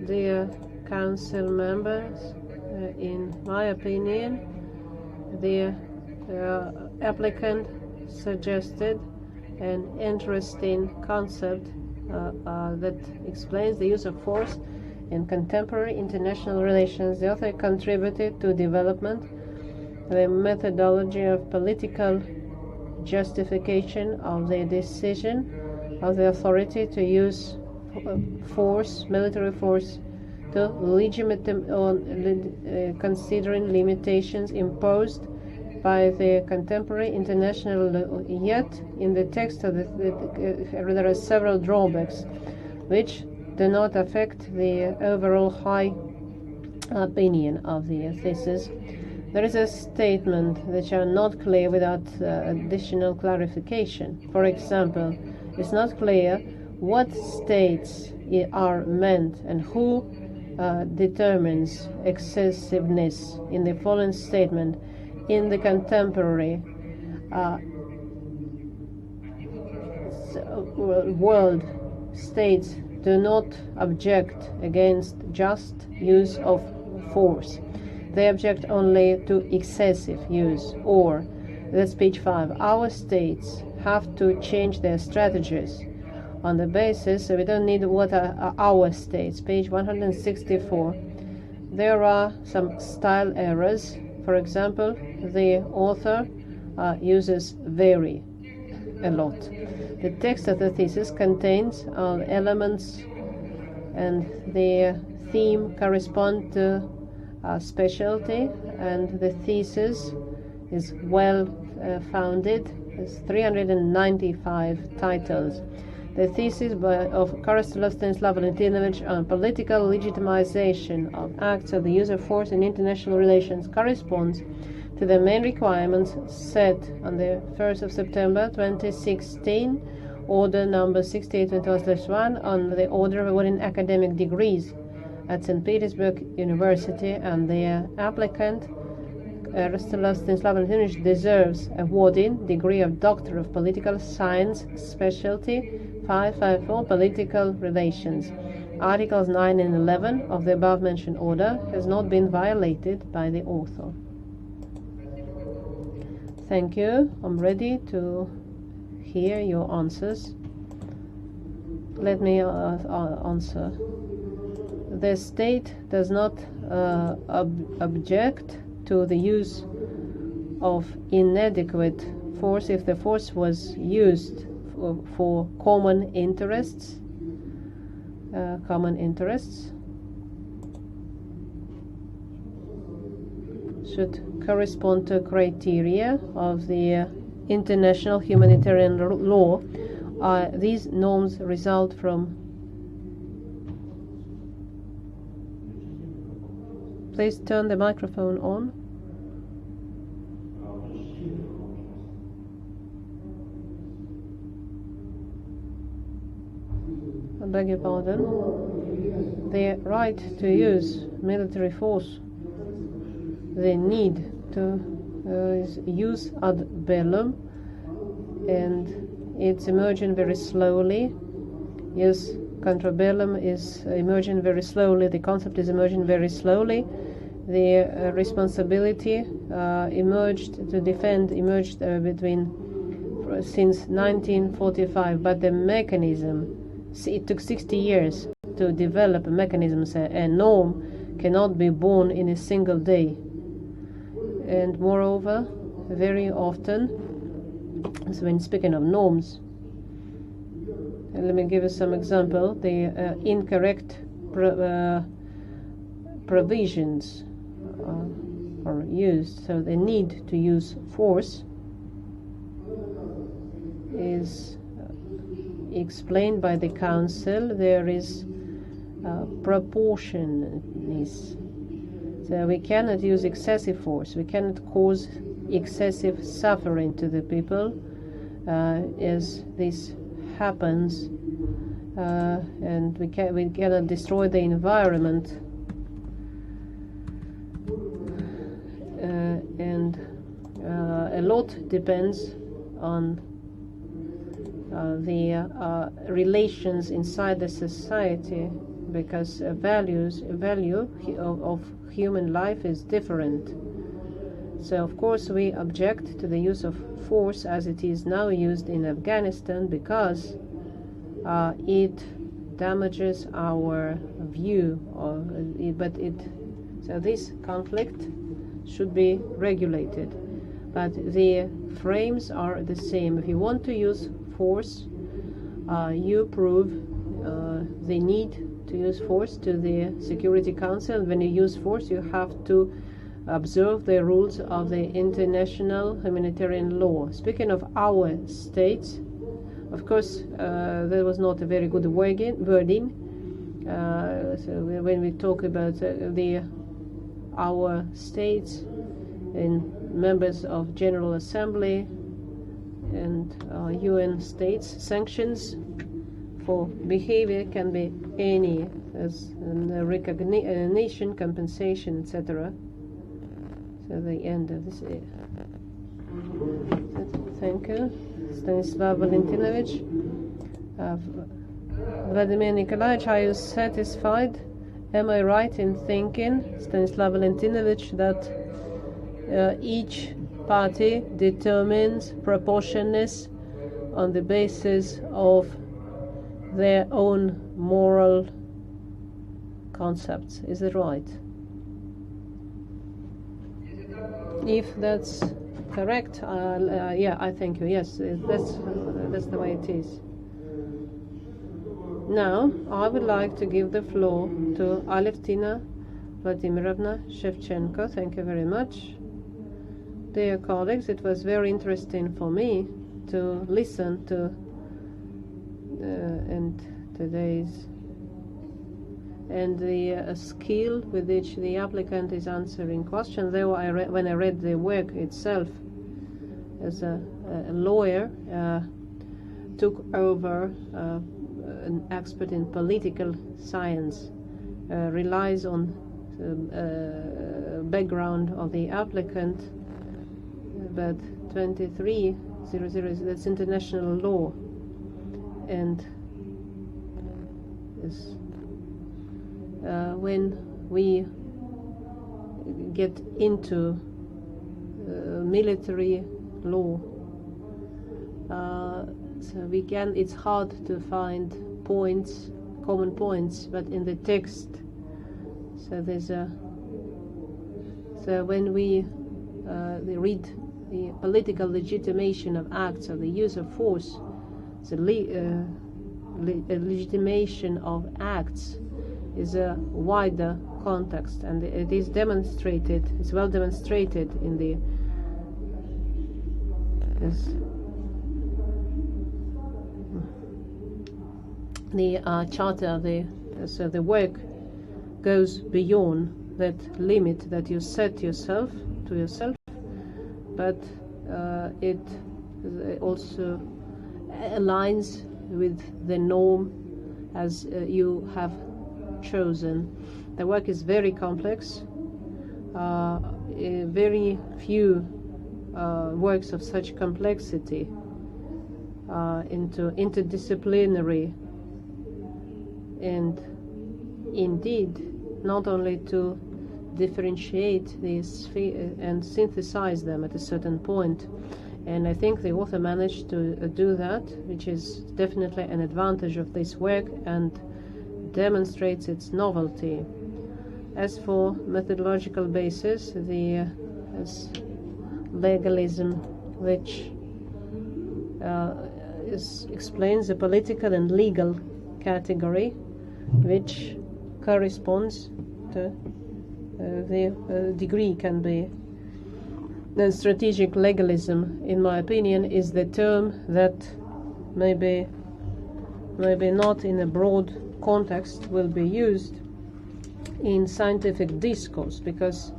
dear Council members, in my opinion, the applicant suggested an interesting concept that explains the use of force in contemporary international relations. The author contributed to development the methodology of political justification of the decision of the authority to use force, military force, to considering limitations imposed by the contemporary international law. Yet, in the text of there are several drawbacks which do not affect the overall high opinion of the thesis. There is a statement which are not clear without additional clarification. For example, it's not clear what states are meant and who determines excessiveness in the following statement. In the contemporary world, states do not object against just use of force. They object only to excessive use. Or, that's page 5, our states have to change their strategies on the basis, so we don't need what are our states. Page 164. There are some style errors. For example, the author uses very a lot. The text of the thesis contains elements and the theme correspond to specialty, and the thesis is well founded. There's 395 titles. The thesis of Korostelev Stanislav on political legitimization of acts of the use of force in international relations corresponds to the main requirements set on the 1st of September 2016, Order number 68/1 on the order of awarding academic degrees at St. Petersburg University, and the applicant, Korostelev Stanislav, deserves awarding degree of Doctor of Political Science, specialty 554 Political Relations. Articles 9 and 11 of the above-mentioned order has not been violated by the author. Thank you. I'm ready to hear your answers. Let me answer. The state does not object to the use of inadequate force if the force was used for common interests. Should correspond to criteria of the international humanitarian law. These norms result from. Please turn the microphone on. I beg your pardon. The right to use military force, the need to use ad bellum, and it's emerging very slowly. Yes, contra bellum is emerging very slowly. The concept is emerging very slowly. The responsibility to defend emerged since 1945, but the mechanism, it took 60 years to develop a mechanism. A norm cannot be born in a single day. And moreover, very often, so when speaking of norms, let me give you some example. The incorrect provisions are used. So the need to use force is explained by the Council. There is proportionalness. So we cannot use excessive force. We cannot cause excessive suffering to the people as this happens, and we cannot destroy the environment, and a lot depends on the relations inside the society, because value of human life is different. So of course we object to the use of force as it is now used in Afghanistan, because it damages our view of it, so this conflict should be regulated, but the frames are the same. If you want to use force, you prove the need to use force to the Security Council. When you use force, you have to observe the rules of the international humanitarian law. Speaking of our states, of course, there was not a very good wording. So when we talk about our states and members of General Assembly and UN states, sanctions for behavior can be any, as recognition, compensation, etc. So the end of this. Thank you, Stanislav Valentinovich. Vladimir Nikolaevich, are you satisfied? Am I right in thinking, Stanislav Valentinovich, that each party determines proportionalness on the basis of their own moral concepts? Is it right? If that's correct, yeah, I thank you. Yes, that's the way it is. Now, I would like to give the floor to Alevtina Vladimirovna Shevchenko. Thank you very much. Dear colleagues, it was very interesting for me to listen to and today's and the skill with which the applicant is answering questions. Though when I read the work itself as a lawyer, took over an expert in political science, relies on background of the applicant, but 2300, that's international law, and is, when we get into military law, so it's hard to find common points, but in the text, so when we read the political legitimation of acts of the use of force, the legitimation of acts is a wider context, and it is demonstrated, it's well demonstrated in the charter. So the work goes beyond that limit that you set to yourself, but it also aligns with the norm as you have chosen. The work is very complex. Very few works of such complexity into interdisciplinary, and indeed not only to differentiate these and synthesize them at a certain point. And I think the author managed to do that, which is definitely an advantage of this work and demonstrates its novelty. As for methodological basis, the legalism, which explains the political and legal category, which corresponds to the degree can be. The strategic legalism, in my opinion, is the term that maybe not in a broad context will be used in scientific discourse, because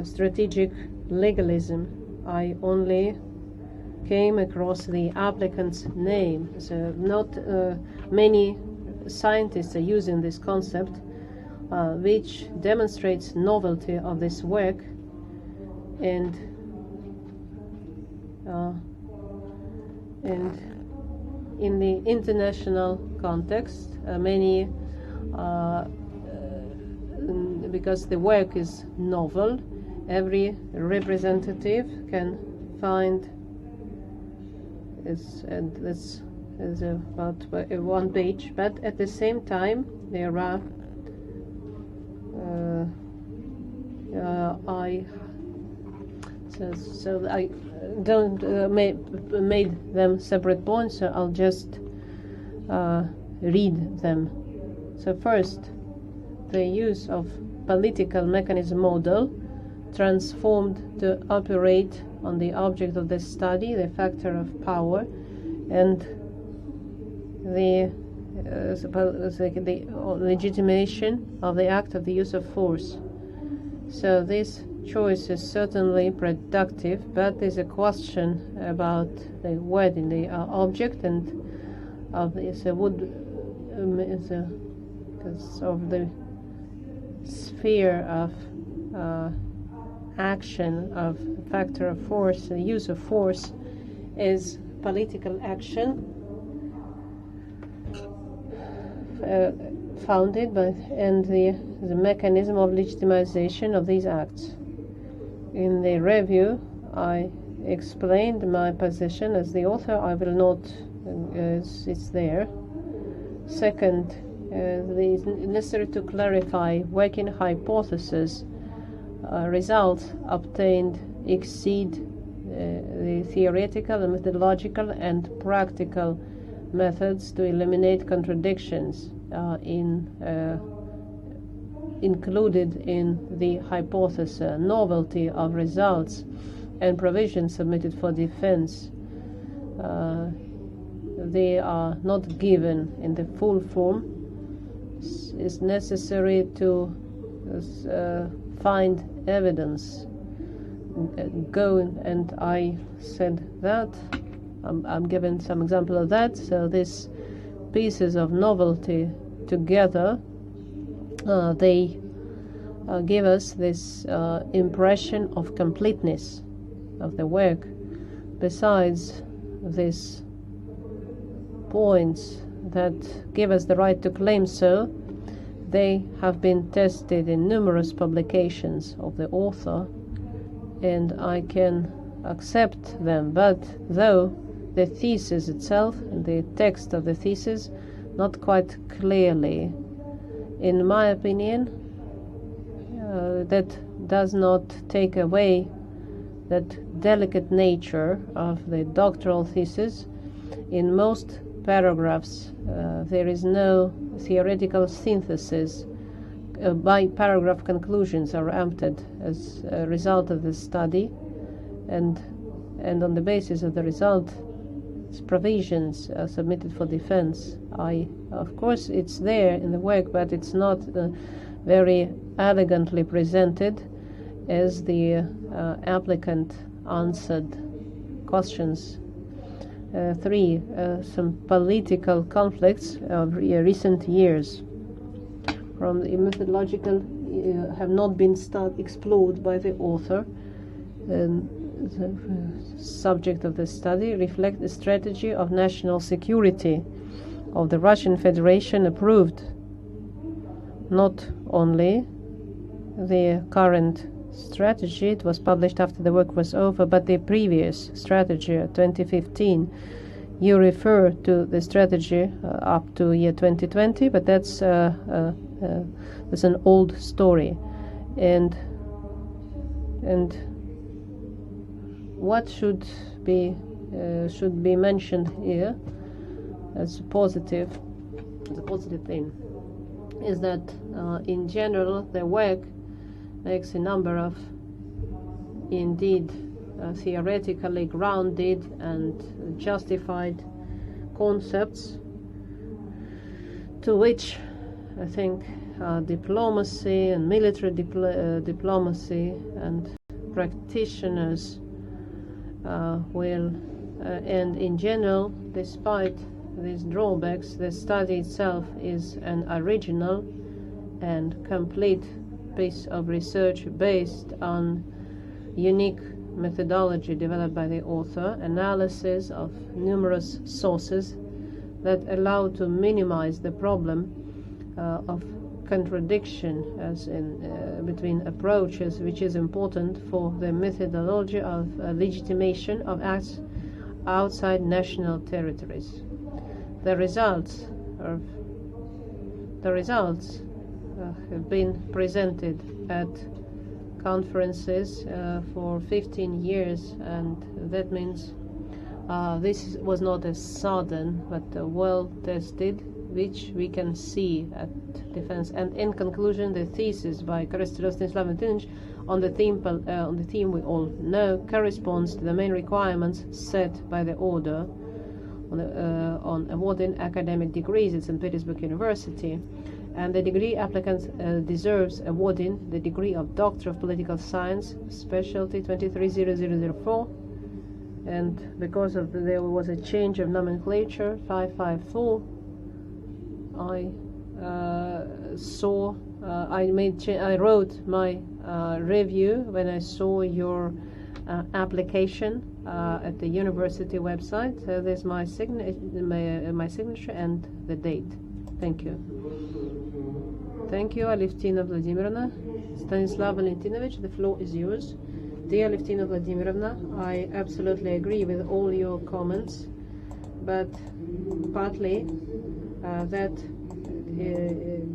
strategic legalism, I only came across the applicant's name. So not many scientists are using this concept, which demonstrates novelty of this work, and in the international context, many because the work is novel, every representative can find it's about one page, but at the same time there are so I don't made them separate points, so I'll just read them. So first, the use of political mechanism model transformed to operate on the object of the study, the factor of power, and the legitimation of the act of the use of force. So this choice is certainly productive, but there's a question about the word in the object and of the because of the sphere of action of factor of force. The use of force is political action founded by and the mechanism of legitimization of these acts. In the review, I explained my position as the author. I will not, it's there. Second, it is necessary to clarify working hypothesis. Results obtained exceed the theoretical, the methodological, and practical methods to eliminate contradictions included in the hypothesis, novelty of results, and provisions submitted for defense. They are not given in the full form, is necessary to find evidence. And I said that. I'm giving some example of that. So these pieces of novelty together, they give us this impression of completeness of the work. Besides these points that give us the right to claim so, they have been tested in numerous publications of the author, and I can accept them. But though the thesis itself, the text of the thesis, not quite clearly, in my opinion, that does not take away that delicate nature of the doctoral thesis. In most paragraphs, there is no theoretical synthesis. By paragraph conclusions are emptied as a result of the study, and on the basis of the result, provisions are submitted for defense. Of course, it's there in the work, but it's not very elegantly presented as the applicant answered questions. 3. Some political conflicts of recent years from the methodological have not been explored by the author. The subject of the study reflect the strategy of national security of the Russian Federation, approved not only the current strategy, it was published after the work was over, but the previous strategy, 2015. You refer to the strategy up to year 2020, but that's an old story. And what should be mentioned here as a positive thing is that in general the work makes a number of indeed theoretically grounded and justified concepts, to which I think diplomacy and military diplomacy and practitioners will, and in general, despite these drawbacks, the study itself is an original and complete piece of research based on unique methodology developed by the author, analysis of numerous sources that allow to minimize the problem of contradiction as in between approaches, which is important for the methodology of legitimation of acts outside national territories. The results have been presented at conferences for 15 years, and that means this was not a sudden but well tested, which we can see at defense. And in conclusion, the thesis by Korostelev Stanislav on the theme we all know corresponds to the main requirements set by the order on awarding academic degrees at St. Petersburg University. And the degree applicant deserves awarding the degree of Doctor of Political Science, specialty 230004. And because there was a change of nomenclature, 554, I wrote my review when I saw your application at the university website. So there's my signature and the date. Thank you. Thank you, Alevtina Vladimirovna. Stanislav Valentinovich, the floor is yours. Dear Alevtina Vladimirovna, I absolutely agree with all your comments, but partly that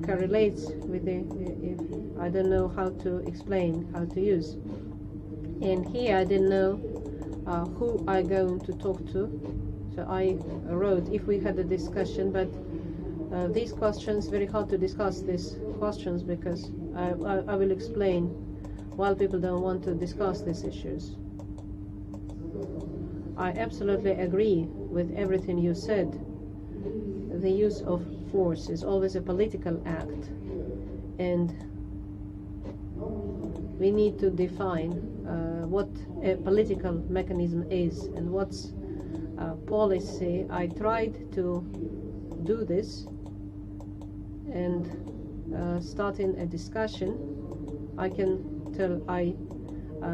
correlates with the, I don't know how to explain, how to use. And here I didn't know who I'm going to talk to, so I wrote if we had a discussion, but these questions, very hard to discuss these questions because I will explain while people don't want to discuss these issues. I absolutely agree with everything you said. The use of force is always a political act, and we need to define what a political mechanism is and what's policy. I tried to do this, and starting a discussion, I can tell I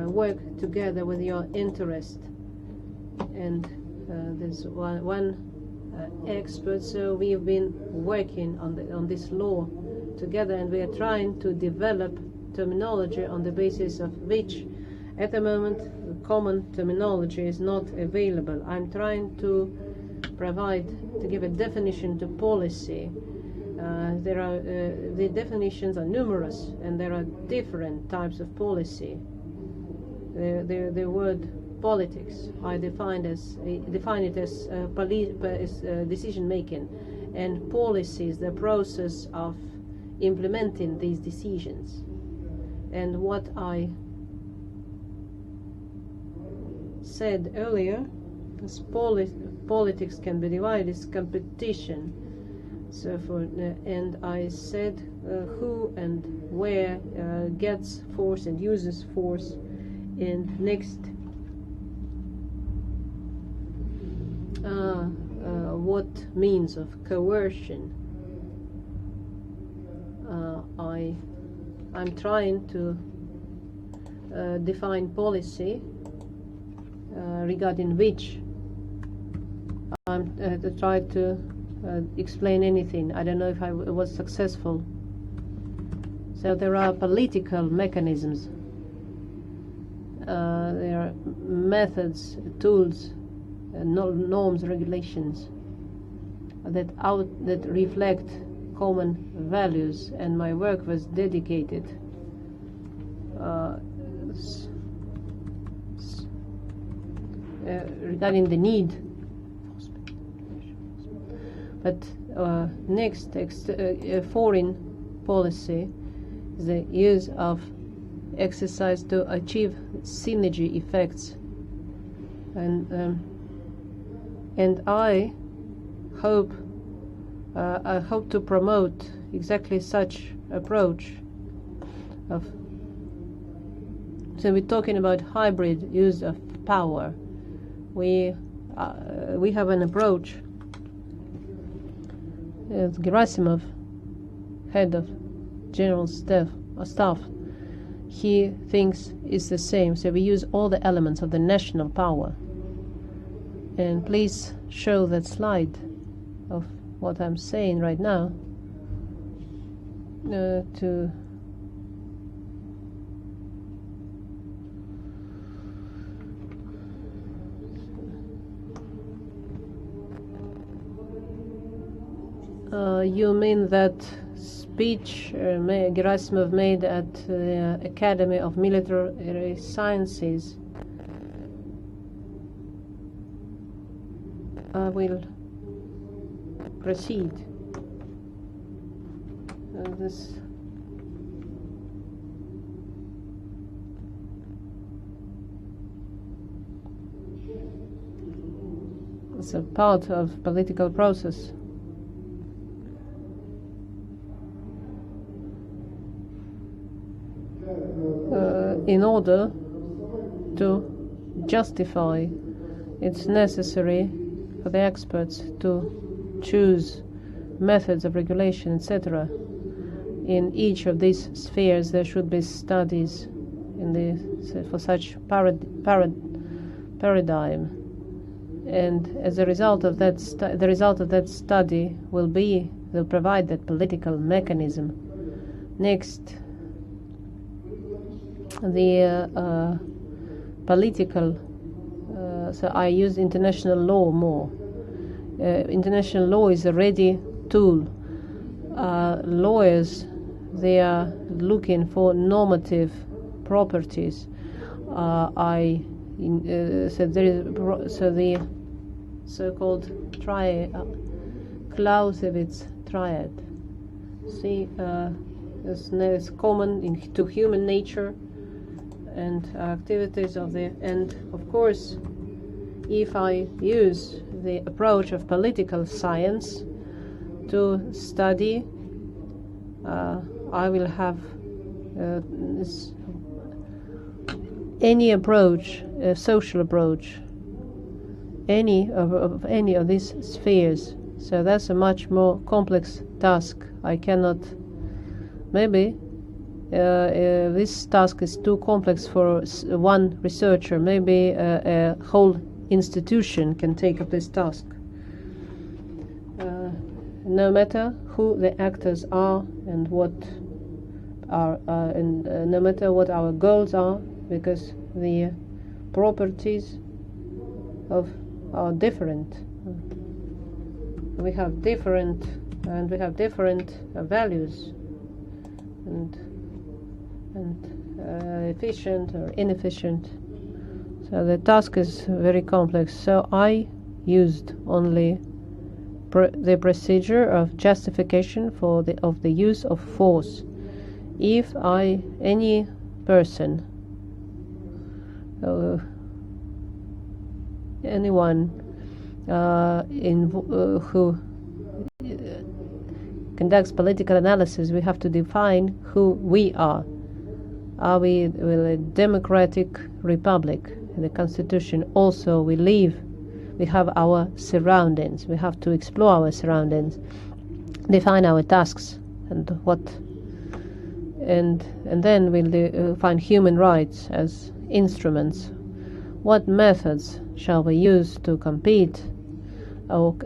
work together with your interest, and there's one expert, so we've been working on this law together, and we are trying to develop terminology on the basis of which at the moment common terminology is not available. I'm trying to give a definition to policy. The definitions are numerous, and there are different types of policy. The word politics I define it as decision making, and policy is the process of implementing these decisions. And what I said earlier, as politics can be divided as competition. So and I said who and where gets force and uses force. And next, what means of coercion? I'm trying to define policy regarding which I'm to try to explain anything. I don't know if I was successful. So there are political mechanisms. There are methods, tools, norms, regulations that reflect common values, and my work was dedicated regarding the need. But next, foreign policy is the use of exercise to achieve synergy effects, and I hope to promote exactly such approach of. So we're talking about hybrid use of power. We have an approach. Gerasimov, head of general staff, he thinks it's the same. So we use all the elements of the national power. And please show that slide of what I'm saying right now to you mean that speech Gerasimov made at the Academy of Military Sciences? I will proceed. This is a part of political process. In order to justify, it's necessary for the experts to choose methods of regulation, etc. In each of these spheres, there should be studies for such paradigm, and as a result of that, the result of that study will provide that political mechanism. Next, the political. So I use international law more. International law is a ready tool. Lawyers, they are looking for normative properties. So the so-called Clausewitz triad. See, is common to human nature and activities of the. And of course, if I use the approach of political science, to study. I will have any approach, a social approach, any of these spheres. So that's a much more complex task. I cannot. Maybe this task is too complex for one researcher. Maybe a whole institution can take up this task. No matter who the actors are and what are, and no matter what our goals are, because the properties are different. We have different values, and efficient or inefficient. So the task is very complex. So I used only the procedure of justification of the use of force. If any person, anyone who conducts political analysis, we have to define who we are. Are we a democratic republic? In the constitution also we have our surroundings. We have to explore our surroundings, define our tasks, and then we'll find human rights as instruments. What methods shall we use to compete or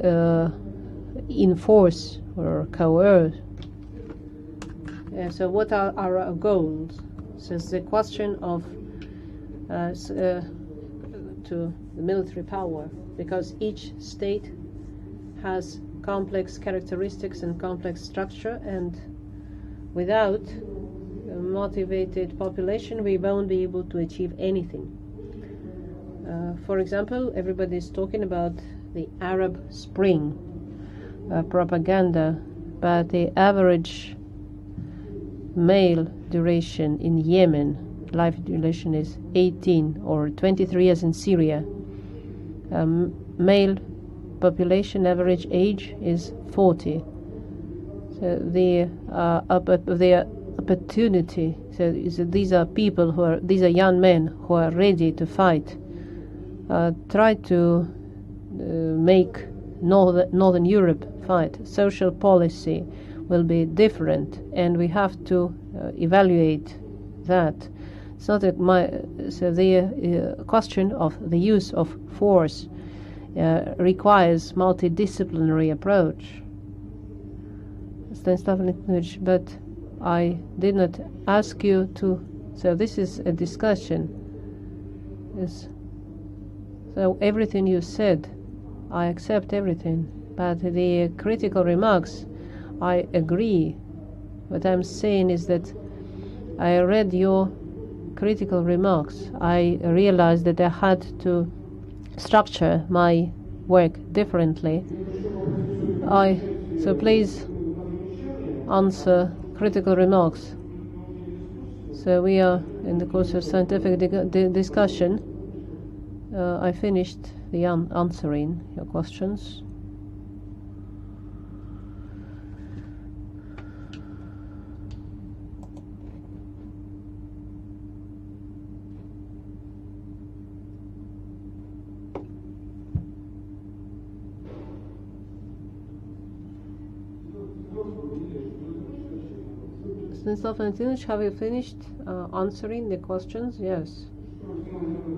enforce or coerce? So what are our goals? So it's the question of to the military power, because each state has complex characteristics and complex structure, and without a motivated population we won't be able to achieve anything. For example, everybody is talking about the Arab Spring propaganda, but the average male duration in Yemen, life duration, is 18 or 23 years in Syria. Male population average age is 40. So the opportunity. So these are people these are young men who are ready to fight. Try to make Northern Europe fight. Social policy will be different, and we have to evaluate that. It's not the question of the use of force requires multidisciplinary approach. Stanislav, but I did not ask you to. So this is a discussion. So everything you said, I accept everything. But the critical remarks, I agree. What I'm saying is that I read your critical remarks. I realized that I had to structure my work differently. So please answer critical remarks. So we are in the course of scientific discussion. I finished the answering your questions. Stanislav Valentinovich, have you finished answering the questions? Yes.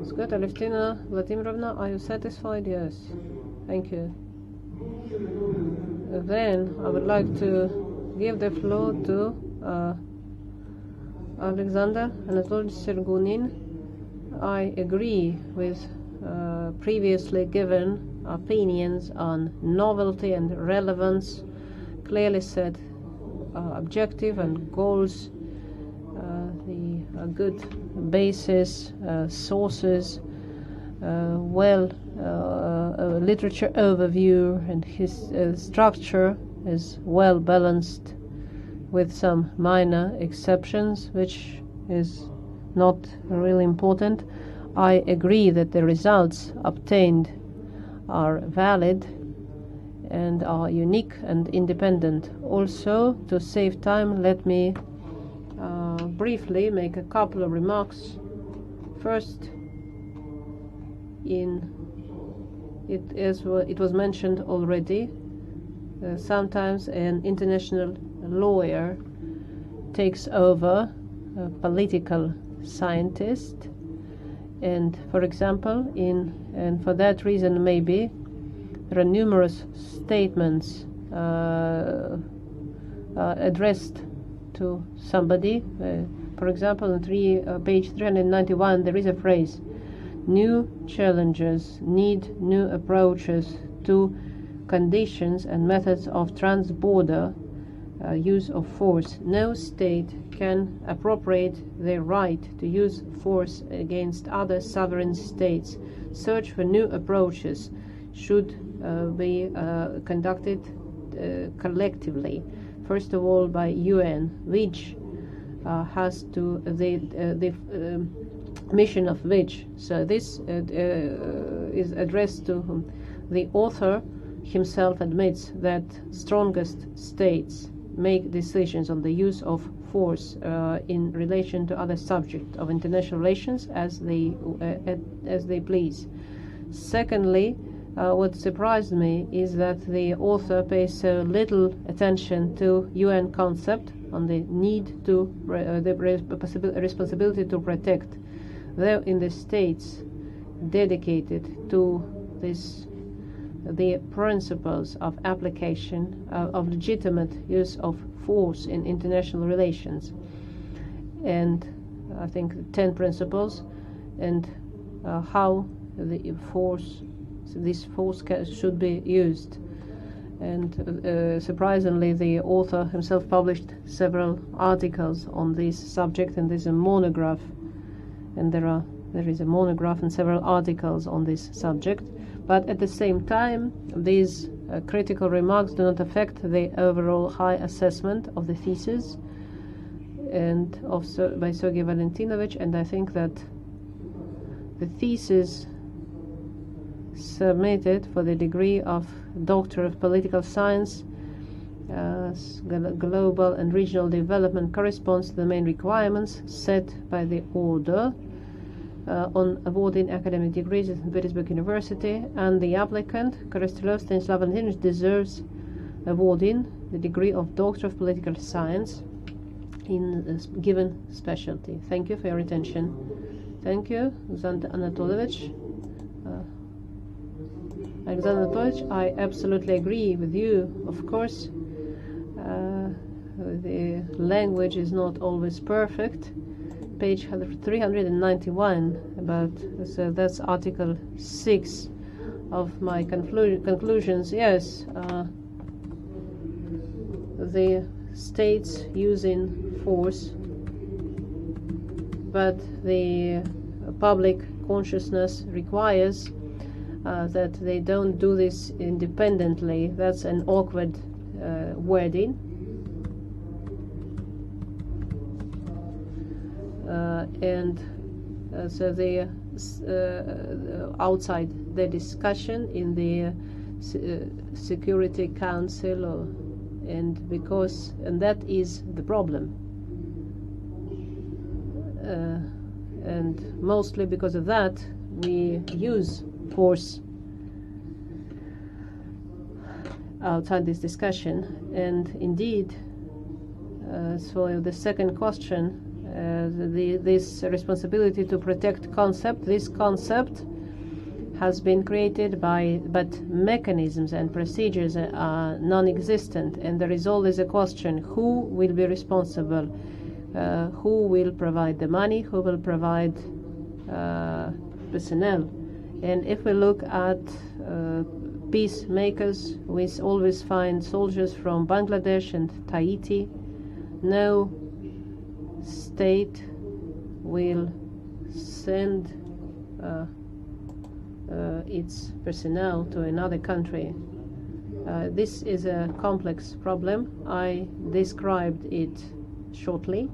It's good. Alevtina Vladimirovna, are you satisfied? Yes. Thank you. Then I would like to give the floor to Alexander Anatolyevich Sergunin. I agree with previously given opinions on novelty and relevance, clearly said objective and goals, the good basis, sources, literature overview, and his structure is well balanced with some minor exceptions, which is not really important. I agree that the results obtained are valid, and are unique and independent. Also, to save time, let me briefly make a couple of remarks. First, it was mentioned already, sometimes an international lawyer takes over a political scientist, and for example, and for that reason maybe there are numerous statements addressed to somebody. For example, on page 391 there is a phrase: new challenges need new approaches to conditions and methods of transborder use of force. No state can appropriate their right to use force against other sovereign states. Search for new approaches should be conducted collectively. First of all, by UN, which has to the mission of which. So this is addressed to the author. Himself admits that strongest states make decisions on the use of force in relation to other subjects of international relations as they please. Secondly, what surprised me is that the author pays so little attention to UN concept on the need to the responsibility to protect. Though in the states dedicated to this, the principles of application of legitimate use of force in international relations, and I think 10 principles, and how this force should be used. And surprisingly, the author himself published several articles on this subject, and there's a monograph, and there is a monograph and several articles on this subject. But at the same time, these critical remarks do not affect the overall high assessment of the thesis and by Sergei Valentinovich, and I think that the thesis submitted for the degree of Doctor of Political Science, Global and Regional Development, corresponds to the main requirements set by the order on awarding academic degrees at St. Petersburg University, and the applicant, Korostelev Stanislav, deserves awarding the degree of Doctor of Political Science in a given specialty. Thank you for your attention. Thank you, Alexander Anatolovich. Alexander Anatolovich, I absolutely agree with you. Of course, the language is not always perfect. Page 391, so that's Article 6 of my conclusions. Yes, the states using force, but the public consciousness requires that they don't do this independently. That's an awkward wording. So the outside the discussion in the Security Council, and that is the problem, and mostly because of that we use force outside this discussion. And indeed, so the second question, this responsibility to protect concept, this concept has been created but mechanisms and procedures are non-existent, and there is always a question: who will be responsible, who will provide the money, who will provide personnel. And if we look at peacemakers, we always find soldiers from Bangladesh and Tahiti. No state will send its personnel to another country. This is a complex problem. I described it shortly,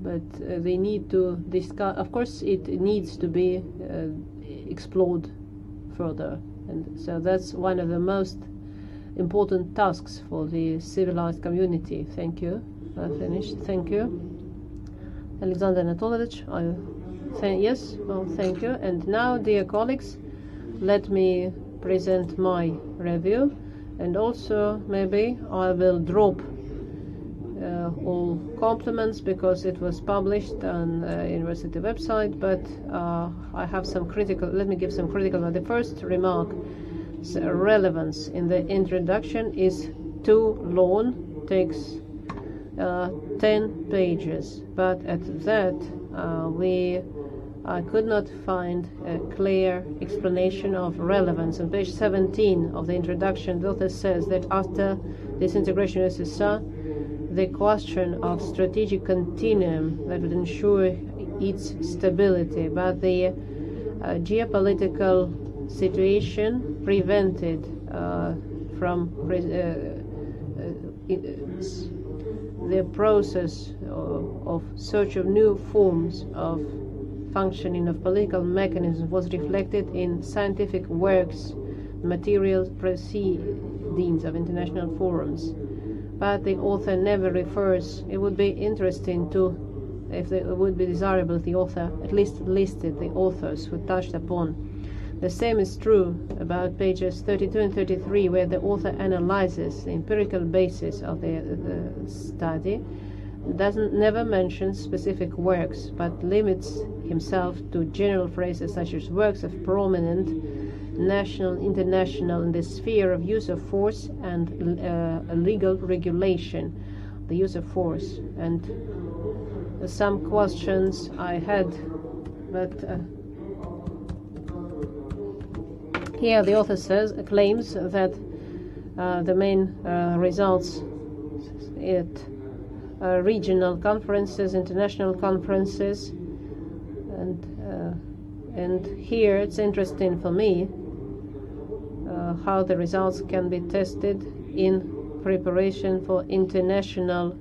but they need to discuss. Of course, it needs to be explored further. And so that's one of the most important tasks for the civilized community. Thank you. I finished. Thank you. Alexander Anatolovich, yes, well, thank you. And now, dear colleagues, let me present my review, and also maybe I will drop all compliments because it was published on university website, but I have some critical, let me give some critical. The first remark, relevance in the introduction is too long, takes 10 pages, but at that I could not find a clear explanation of relevance. On page 17 of the introduction, the author says that after disintegration of USSR, the question of strategic continuum that would ensure its stability, but the geopolitical situation prevented from the process of search of new forms of functioning of political mechanisms was reflected in scientific works, material proceedings of international forums. But the author never refers. It would be interesting to, if it would be desirable, if the author at least listed the authors who touched upon. The same is true about pages 32 and 33, where the author analyzes the empirical basis of the study. Never mentions specific works, but limits himself to general phrases such as works of prominent national, international, in the sphere of use of force and legal regulation, the use of force. And some questions I had, but here the author claims that the main results at regional conferences, international conferences, and here it's interesting for me how the results can be tested in preparation for international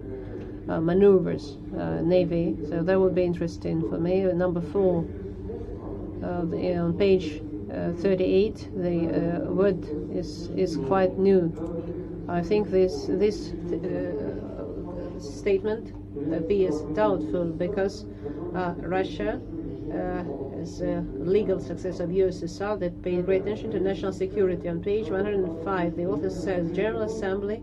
maneuvers, Navy. So that would be interesting for me. Number 4, on page 38, the word is quite new. I think this statement appears doubtful because Russia is a legal successor of USSR that paid great attention to national security. On page 105, the author says General Assembly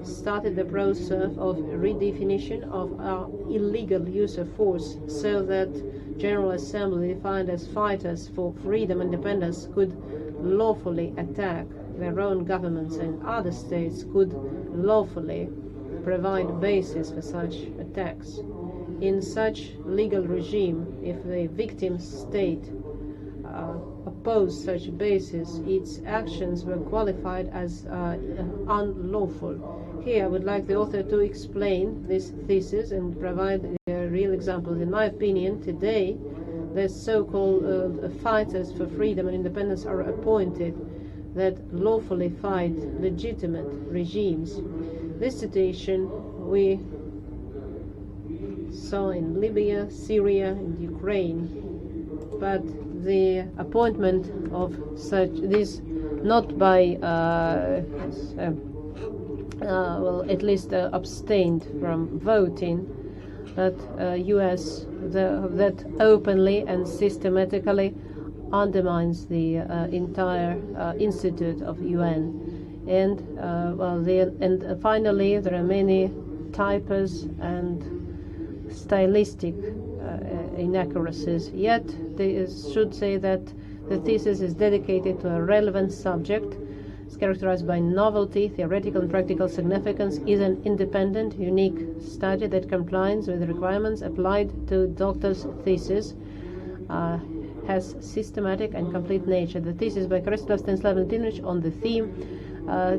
started the process of redefinition of our illegal use of force so that General Assembly, defined as fighters for freedom and independence, could lawfully attack their own governments, and other states could lawfully provide basis for such attacks. In such legal regime, if the victim state opposed such basis, its actions were qualified as unlawful. Here I would like the author to explain this thesis and provide real examples. In my opinion, today the so-called fighters for freedom and independence are appointed that lawfully fight legitimate regimes. This situation we saw in Libya, Syria, and Ukraine, but the appointment of such this not by at least abstained from voting, but U.S. that openly and systematically undermines the entire institute of UN. And finally, there are many typos and stylistic inaccuracies. Yet, they should say that the thesis is dedicated to a relevant subject. It's characterized by novelty, theoretical and practical significance, is an independent, unique study that complies with the requirements applied to doctor's thesis, has systematic and complete nature. The thesis by Korostelev Stanislav on the theme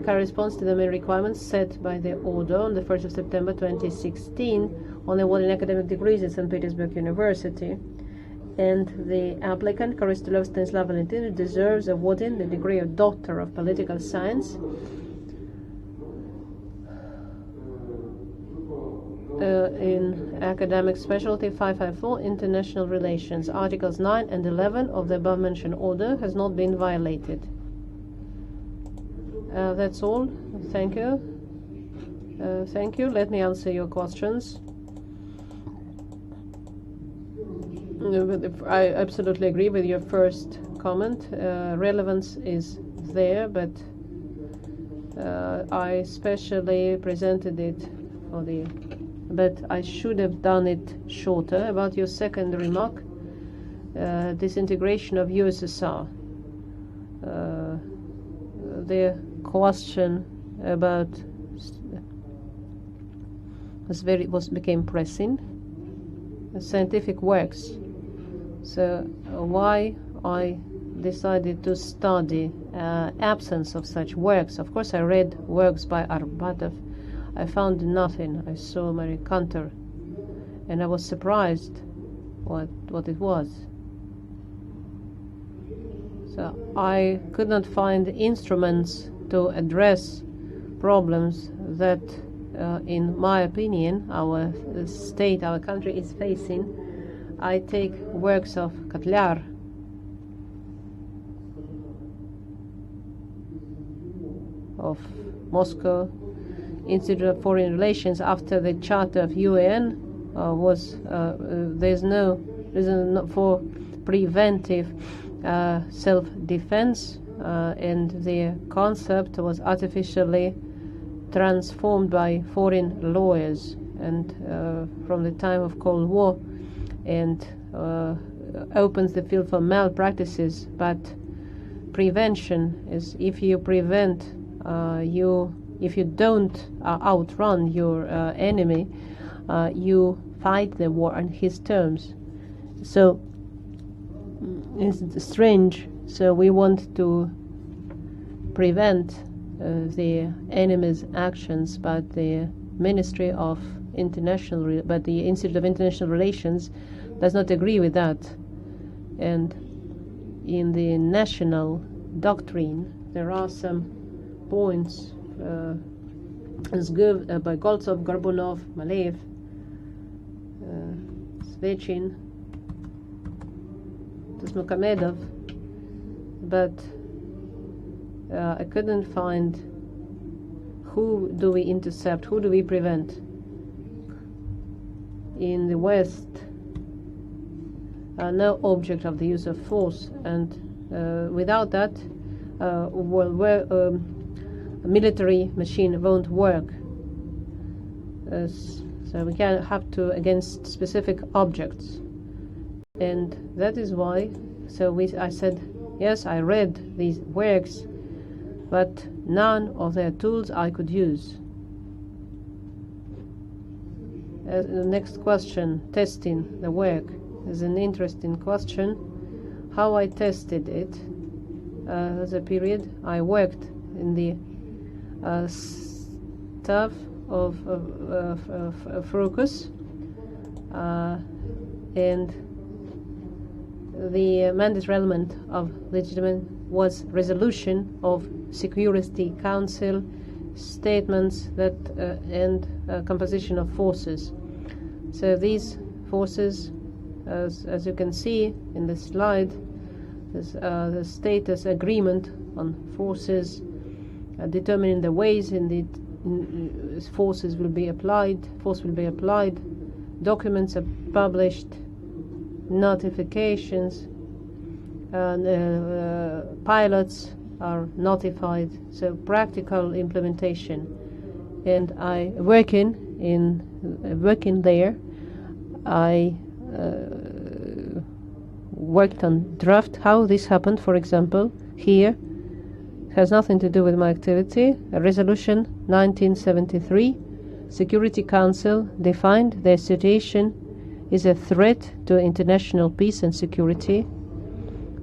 corresponds to the main requirements set by the order on the 1st of September 2016 on awarding academic degrees at St. Petersburg University. And the applicant, Korostelev Stanislav deserves awarding the degree of Doctor of Political Science. in Academic Specialty 554, International Relations, Articles 9 and 11 of the above-mentioned order has not been violated. That's all. Thank you. Thank you. Let me answer your questions. I absolutely agree with your first comment. Relevance is there, but I specially presented it for the... But I should have done it shorter. About your second remark, disintegration of USSR. The question about became pressing. Scientific works. So why I decided to study absence of such works. Of course, I read works by Arbatov. I found nothing. I saw Marie Cantor, and I was surprised what it was. So I could not find instruments to address problems that, in my opinion, our state, our country is facing. I take works of Kotlyar, of Moscow Institute of Foreign Relations. After the Charter of UN there's no reason for preventive self-defense, and the concept was artificially transformed by foreign lawyers and from the time of Cold War, and opens the field for malpractices. But prevention is, if you prevent, if you don't outrun your enemy, you fight the war on his terms. So it's strange. So we want to prevent the enemy's actions, but the Ministry of International, but the Institute of International Relations does not agree with that. And in the national doctrine, there are some points as given by Goltsov, Gorbunov, Maleev, Svechin, Tusmukamedov, but I couldn't find who do we intercept, who do we prevent. In the West, no object of the use of force, and without that, a military machine won't work. So we can have to against specific objects, and that is why. So I said, yes, I read these works, but none of their tools I could use. The next question, testing the work, is an interesting question. How I tested it, as a period, I worked in the staff of Frukus, and the mandate element of legitimate was resolution of Security Council, statements that and composition of forces. So these forces, as you can see in the slide, the status agreement on forces, determining the ways in the force will be applied, documents are published, notifications, pilots are notified, so practical implementation. And I working there, I worked on draft. How this happened, for example, here has nothing to do with my activity. A resolution 1973, Security Council defined the situation is a threat to international peace and security.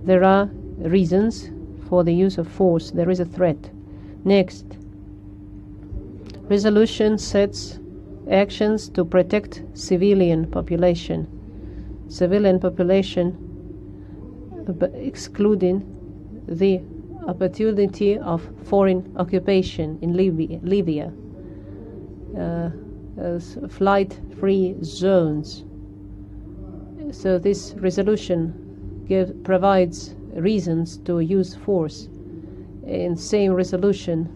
There are reasons for the use of force. There is a threat. Next, resolution sets actions to protect civilian population. Civilian population, excluding the opportunity of foreign occupation in Libya. flight-free zones. So this resolution provides reasons to use force. In same resolution,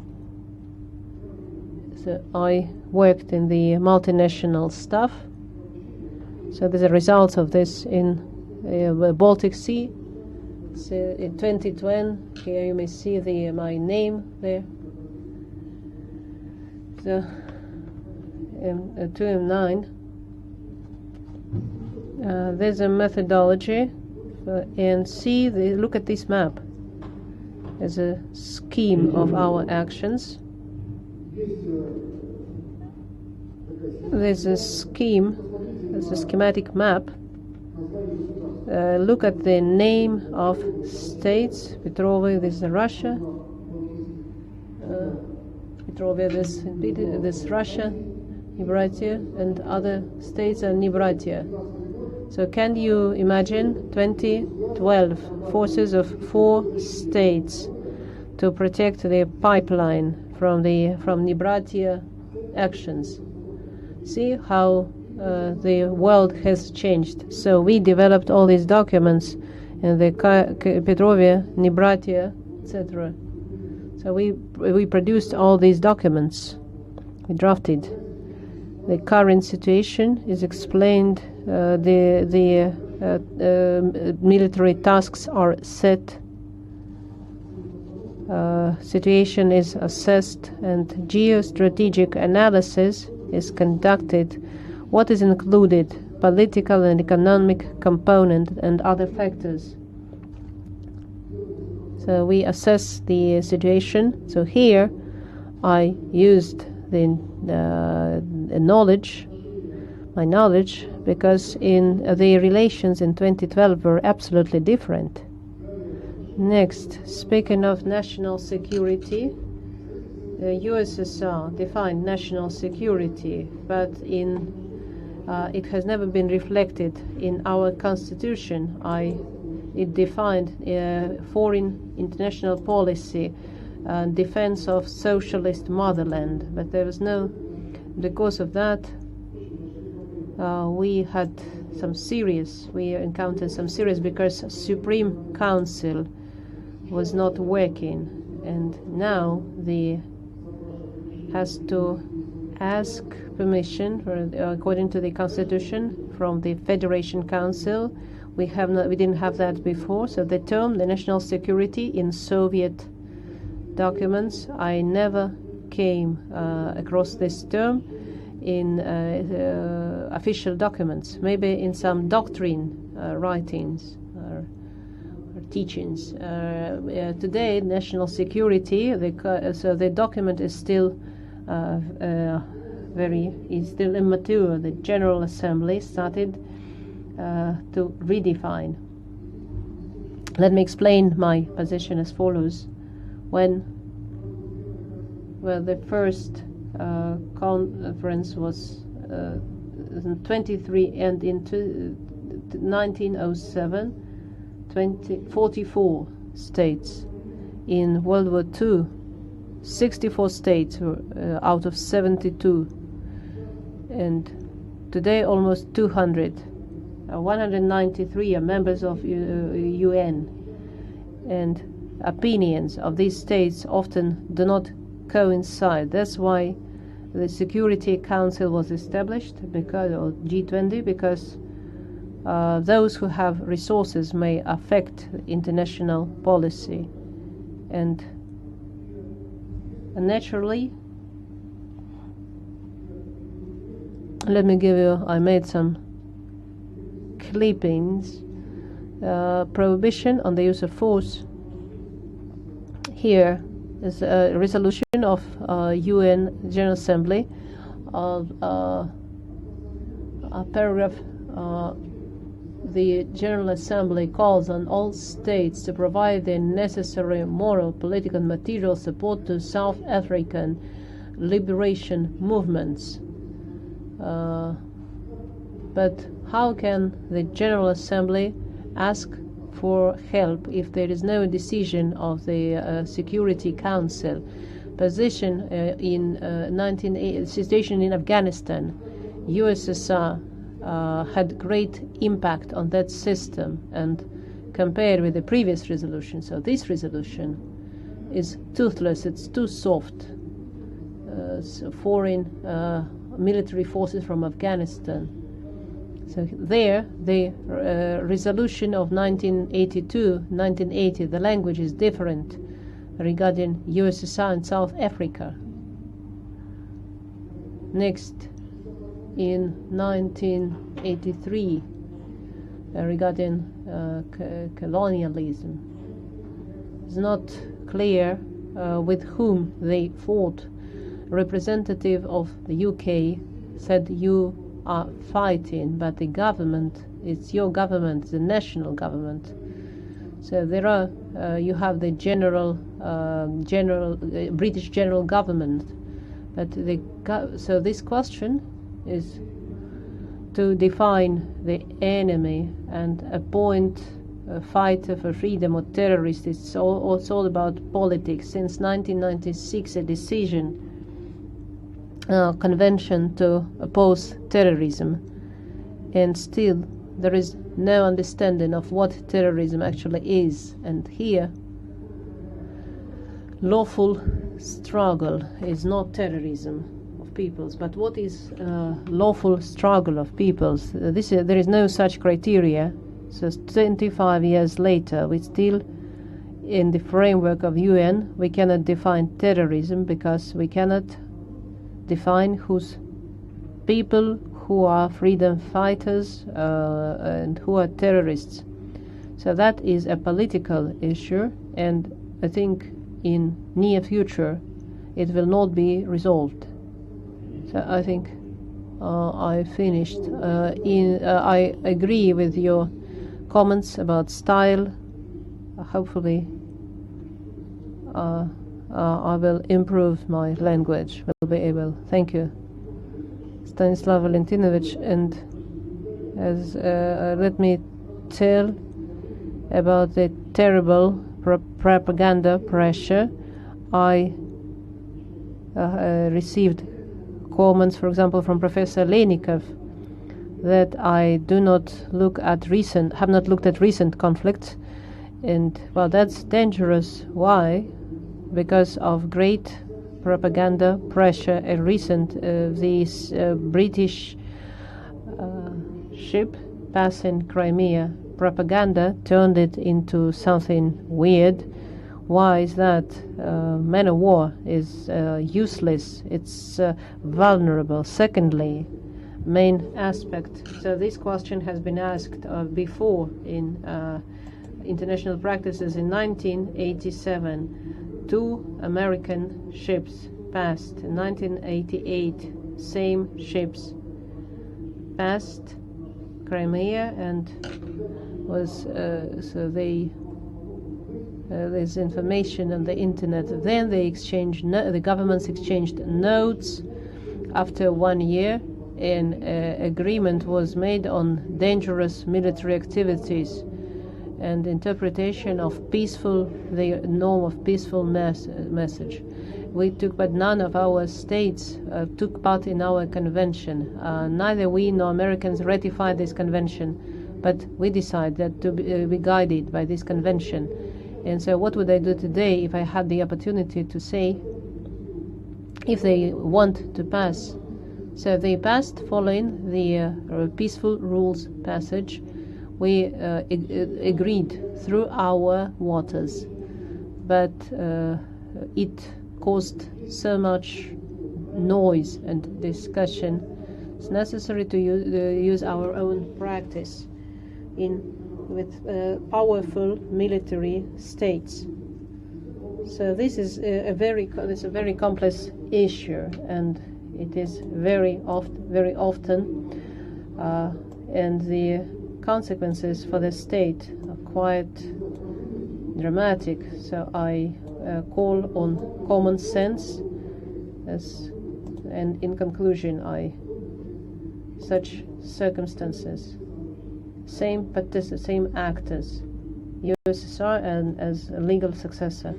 so I worked in the multinational staff. So there's a result of this in Baltic Sea. So in 2020, here you may see my name there. So in 2M9, there's a methodology, and look at this map. There's a scheme of our actions. There's a scheme, there's a schematic map. Look at the name of states. Petrovia, this is Russia. Petrovia, this Russia, Nibratia, and other states are Nibratia. So can you imagine 2012 forces of 4 states to protect the pipeline from Nibratia actions? See how the world has changed. So we developed all these documents in the Petrovia, Nibratia, etc. So we produced all these documents. We drafted. The current situation is explained. The military tasks are set. Situation is assessed, and geostrategic analysis is conducted. What is included? Political and economic component and other factors. So we assess the situation. So here I used my knowledge, because in the relations in 2012 were absolutely different. Next, speaking of national security, the USSR defined national security, but it has never been reflected in our constitution. It defined foreign international policy, defense of socialist motherland, but there was no. Because of that, we encountered some serious, because Supreme Council was not working, and now has to ask permission according to the constitution from the Federation Council. We didn't have that before. So the term, the national security, in Soviet documents, I never came across this term in official documents, maybe in some doctrine writings or teachings. Today, national security, the document is still still immature. The General Assembly started to redefine. Let me explain my position as follows. When the first conference was in 23, and in 1907, 44 states. In World War II, 64 states were out of 72, and today almost 200. 193 are members of UN, and opinions of these states often do not coincide. That's why the Security Council was established, or G20, because those who have resources may affect international policy, and naturally, let me give you. I made some clippings. Prohibition on the use of force. Here is a resolution of UN General Assembly of a paragraph. The General Assembly calls on all states to provide the necessary moral, political, and material support to South African liberation movements. But how can the General Assembly ask for help if there is no decision of the Security Council? position in situation in Afghanistan. USSR had great impact on that system, and compared with the previous resolution, so this resolution is toothless, it's too soft. So foreign military forces from Afghanistan. So there, the resolution of 1980, the language is different regarding USSR and South Africa. Next, in 1983, regarding colonialism, it's not clear with whom they fought. Representative of the UK said you are fighting, but the government, it's your government, the national government. So there are you have the British general government, but so this question is to define the enemy and appoint a fighter for freedom or terrorist. It's all about politics. Since 1996, a decision convention to oppose terrorism, and still there is no understanding of what terrorism actually is. And here, lawful struggle is not terrorism of peoples, but what is lawful struggle of peoples? There is no such criteria. So 25 years later, we still, in the framework of UN, we cannot define terrorism because we cannot define whose people who are freedom fighters and who are terrorists. So that is a political issue, and I think in near future it will not be resolved. So I think I finished. I agree with your comments about style. Hopefully I will improve my language. Will be able. Thank you, Stanislav Valentinovich. And as let me tell about the terrible propaganda pressure. I received comments, for example, from Professor Lenikov, that I have not looked at recent conflicts, and well, that's dangerous. Why? Because of great propaganda pressure. A recent this British ship passing Crimea, propaganda turned it into something weird. Why is that? Man of war is useless. It's vulnerable. Secondly, main aspect. So this question has been asked before in international practices. In 1987, 2 American ships passed. In 1988, same ships passed Crimea, and was so they there's information on the internet. Then they exchanged the governments exchanged notes. After 1 year, an agreement was made on dangerous military activities and interpretation of the norm of peaceful message. We took, but none of our states took part in our convention. Neither we nor Americans ratified this convention, but we decided to be guided by this convention. And so what would I do today if I had the opportunity to say, if they want to pass? So they passed following the peaceful rules passage. We agreed through our waters, but it caused so much noise and discussion. It's necessary to use our own practice with powerful military states. So this is a very complex issue, and it is very often, and the consequences for the state are quite dramatic. So I call on common sense, and in conclusion, such circumstances, same actors, USSR and as a legal successor.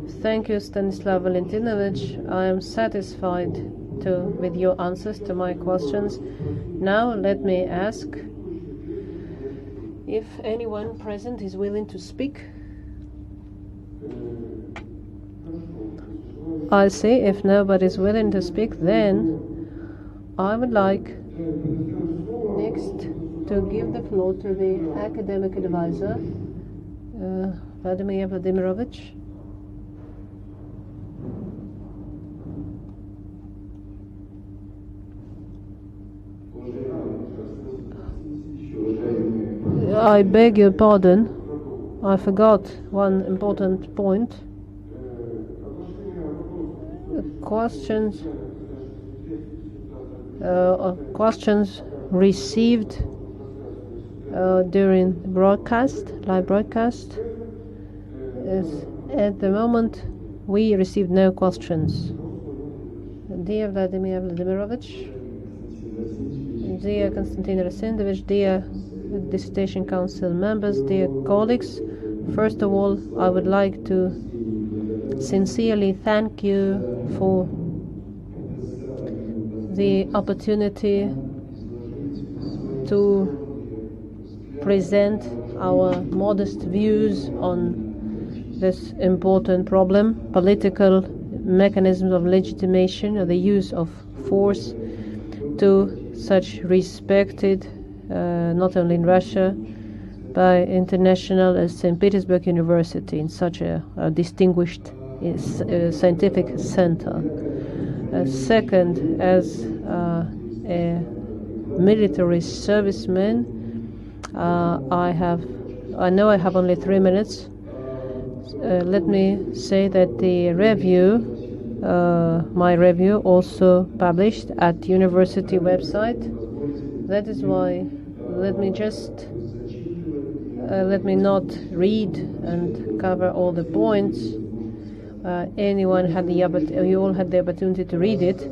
Thank you, Stanislav Valentinovich. I am satisfied with your answers to my questions. Now let me ask if anyone present is willing to speak. I see. If nobody is willing to speak, then I would like next to give the floor to the academic advisor, Vladimir Vladimirovich. I beg your pardon. I forgot one important point. Questions received during live broadcast. At the moment, we received no questions. Dear Vladimir Vladimirovich, dear Konstantin Rasendovich, dear Dissertation Council members, dear colleagues, first of all, I would like to sincerely thank you for the opportunity to present our modest views on this important problem, political mechanisms of legitimation, or the use of force, to such respected, not only in Russia, by international as St. Petersburg University, in such a distinguished scientific center. Second, as a military serviceman, I know I have only 3 minutes. Let me say that the review, my review, also published at university website. That is why let me not read and cover all the points. You all had the opportunity to read it.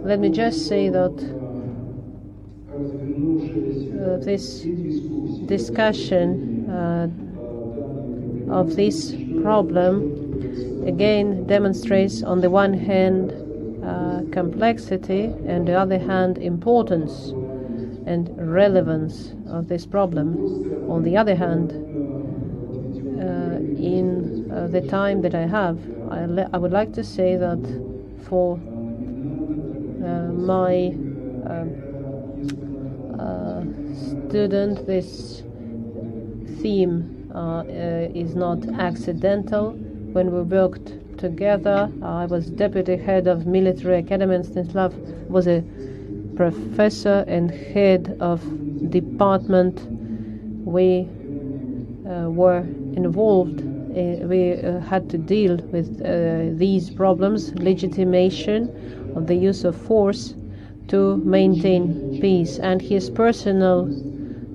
Let me just say that this discussion of this problem again demonstrates, on the one hand, complexity, and the other hand, importance and relevance of this problem. On the other hand, in the time that I have, I would like to say that for my student, this theme is not accidental. When we worked together, I was deputy head of military academy, and Stanislav was a professor and head of department. We were involved. We had to deal with these problems, legitimation of the use of force to maintain peace, and his personal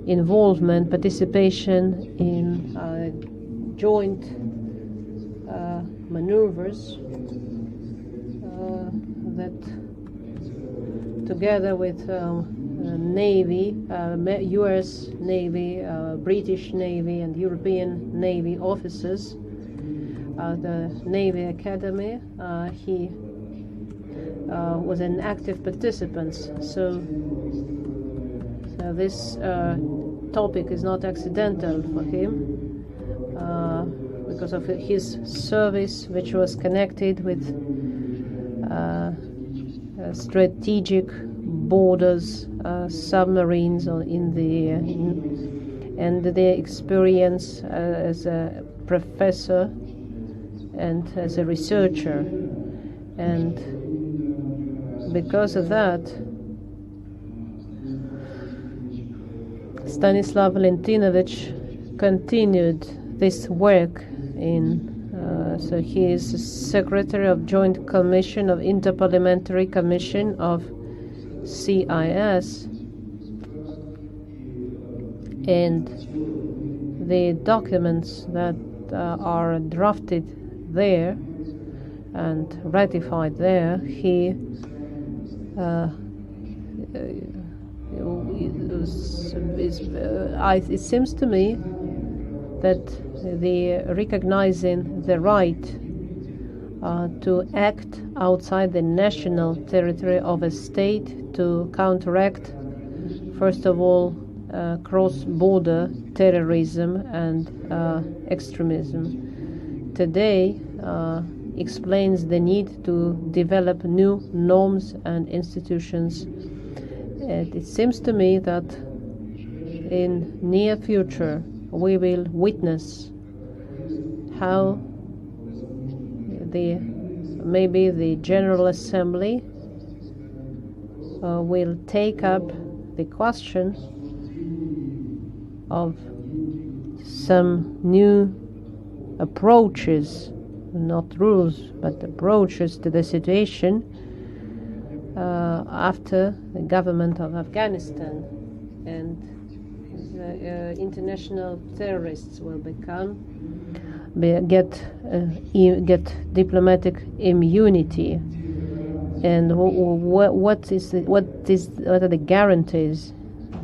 involvement, participation in joint maneuvers that together with Navy, U.S. Navy, British Navy and European Navy officers, the Navy Academy, he was an active participant. So this topic is not accidental for him, because of his service, which was connected with strategic borders, submarines, and their experience as a professor and as a researcher. And because of that, Stanislav Valentinovich continued this work so he is Secretary of Joint Commission of Interparliamentary Commission of CIS, and the documents that are drafted there and ratified there, it seems to me that the recognizing the right to act outside the national territory of a state to counteract, first of all, cross-border terrorism and extremism. Today explains the need to develop new norms and institutions. And it seems to me that in near future we will witness how maybe the General Assembly will take up the question of some new approaches, not rules, but approaches to the situation after the government of Afghanistan, and the international terrorists will get diplomatic immunity. And what are the guarantees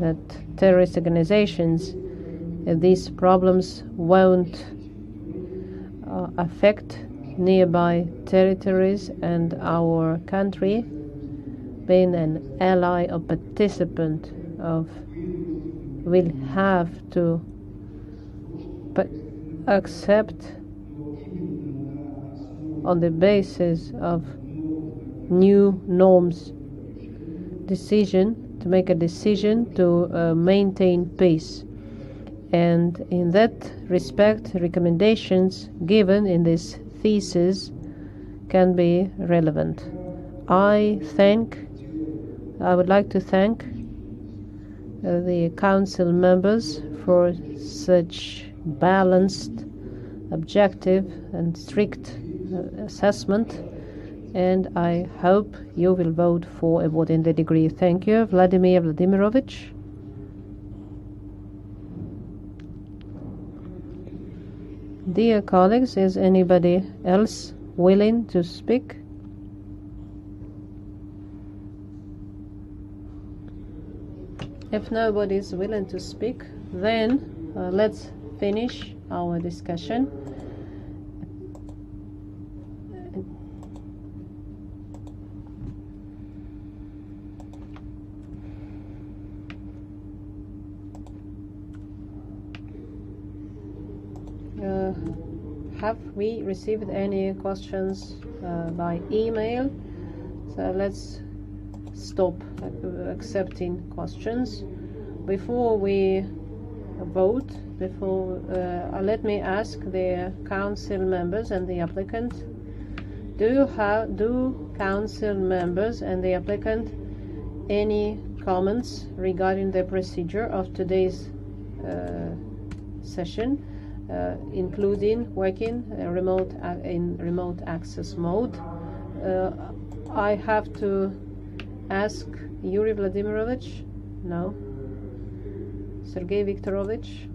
that terrorist organizations, these problems won't affect nearby territories, and our country, being an ally or participant of, will have to accept on the basis of new norms to make a decision to maintain peace. And in that respect, recommendations given in this thesis can be relevant. I would like to thank the council members for such balanced, objective and strict assessment, and I hope you will vote for awarding the degree. Thank you. Vladimir Vladimirovich. Dear colleagues, is anybody else willing to speak? If nobody is willing to speak, then let's finish our discussion. Have we received any questions by email? So let's stop accepting questions. Before we vote, let me ask the council members and the applicant, do council members and the applicant any comments regarding the procedure of today's session, including working in remote access mode? I have to ask Yuri Vladimirovich? No. Sergei Viktorovich?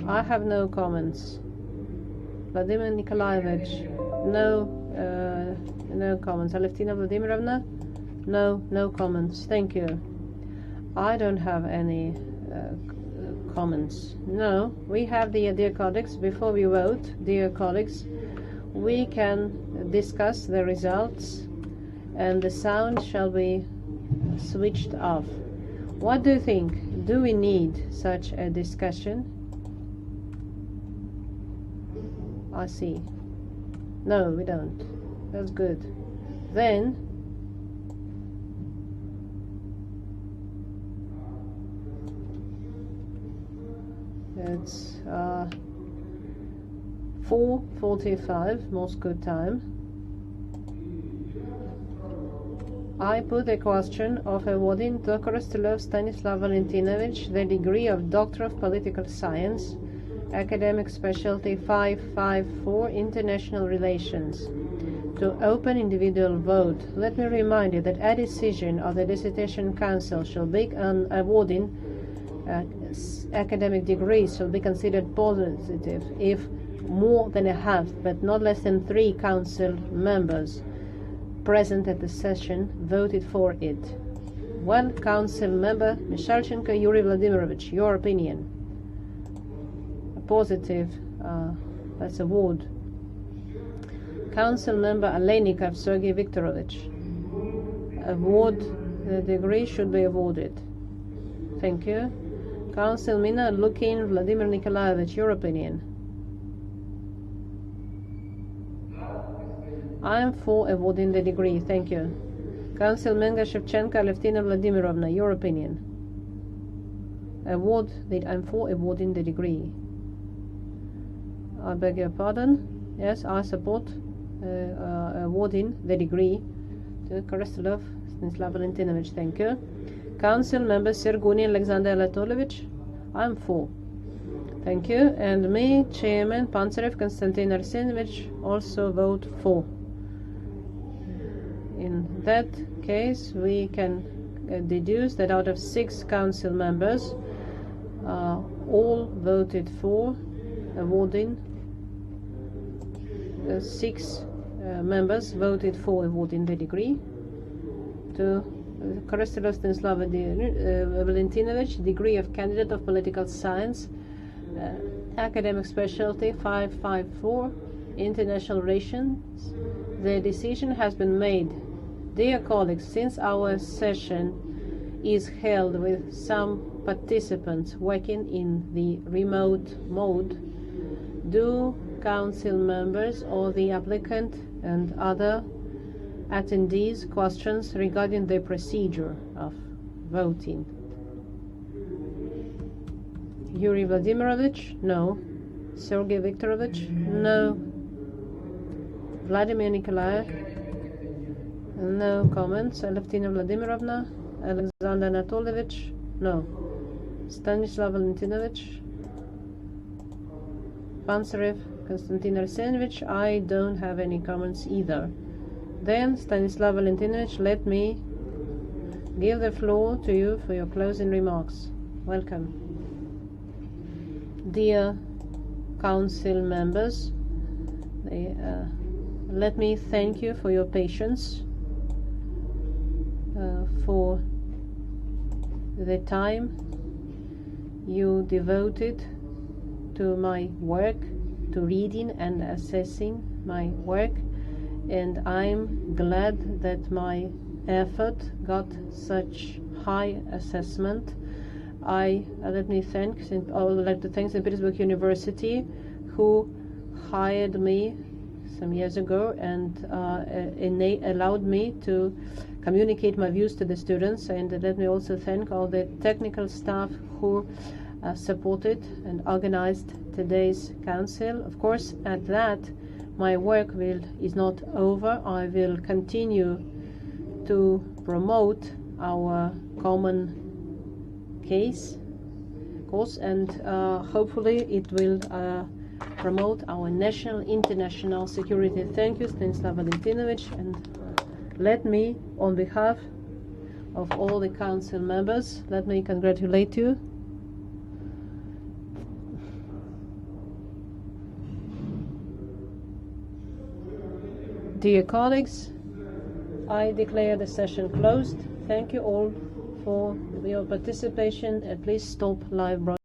I have no comments. Vladimir Nikolaevich? No comments. Alevtina Vladimirovna? No comments. Thank you. I don't have any comments. No, we have the dear colleagues. Before we vote, dear colleagues, we can discuss the results, and the sound shall be switched off. What do you think? Do we need such a discussion? I see. No, we don't. That's good. Then it's 4:45 Moscow time. I put a question of awarding to Korostelev Stanislav Valentinovich the degree of Doctor of Political Science, Academic Specialty 554, International Relations. To open individual vote, let me remind you that a decision of the Dissertation Council shall be on awarding academic degrees shall be considered positive if more than a half, but not less than 3 council members present at the session voted for it. Well, council member Michalchenko Yuri Vladimirovich, your opinion? A positive, let's award. Council Member Alenikov Sergei Viktorovich. Award the degree should be awarded. Thank you. Council Member Lukin Vladimir Nikolaevich, your opinion. I am for awarding the degree. Thank you. Council Member Shevchenko Alevtina Vladimirovna, your opinion. I'm for awarding the degree. I beg your pardon. Yes, I support awarding the degree to Korostelev Stanislav Valentinovich. Thank you. Council Member Serguny Alexander Anatolovich, I am for. Thank you. And me, Chairman Pantarev Konstantin Arsenovich, also vote for. In that case, we can deduce that out of 6 council members, all voted for awarding. 6 members voted for awarding the degree to Korostelev Stanislav Valentinovich, degree of Candidate of Political Science, academic specialty 554, International Relations. The decision has been made. Dear colleagues, since our session is held with some participants working in the remote mode, do council members or the applicant and other attendees questions regarding the procedure of voting? Yuri Vladimirovich? No. Sergei Viktorovich? No. Vladimir Nikolaev? No comments. Alevtina Vladimirovna? Alexander Anatolovich? No. Stanislav Valentinovich? Pantarev Konstantin Arsenovich? I don't have any comments either. Then, Stanislav Valentinovich, let me give the floor to you for your closing remarks. Welcome. Dear council members, let me thank you for your patience, for the time you devoted to my work, to reading and assessing my work, and I'm glad that my effort got such high assessment. I would like to thank St. Petersburg University, who hired me some years ago and allowed me to communicate my views to the students. And let me also thank all the technical staff who supported and organized today's council. Of course, at that, my work is not over. I will continue to promote our common course, and hopefully it will promote our national, international security. Thank you, Stanislav Valentinovich, and let me, on behalf of all the council members, let me congratulate you. Dear colleagues, I declare the session closed. Thank you all for your participation, and please stop live broadcast.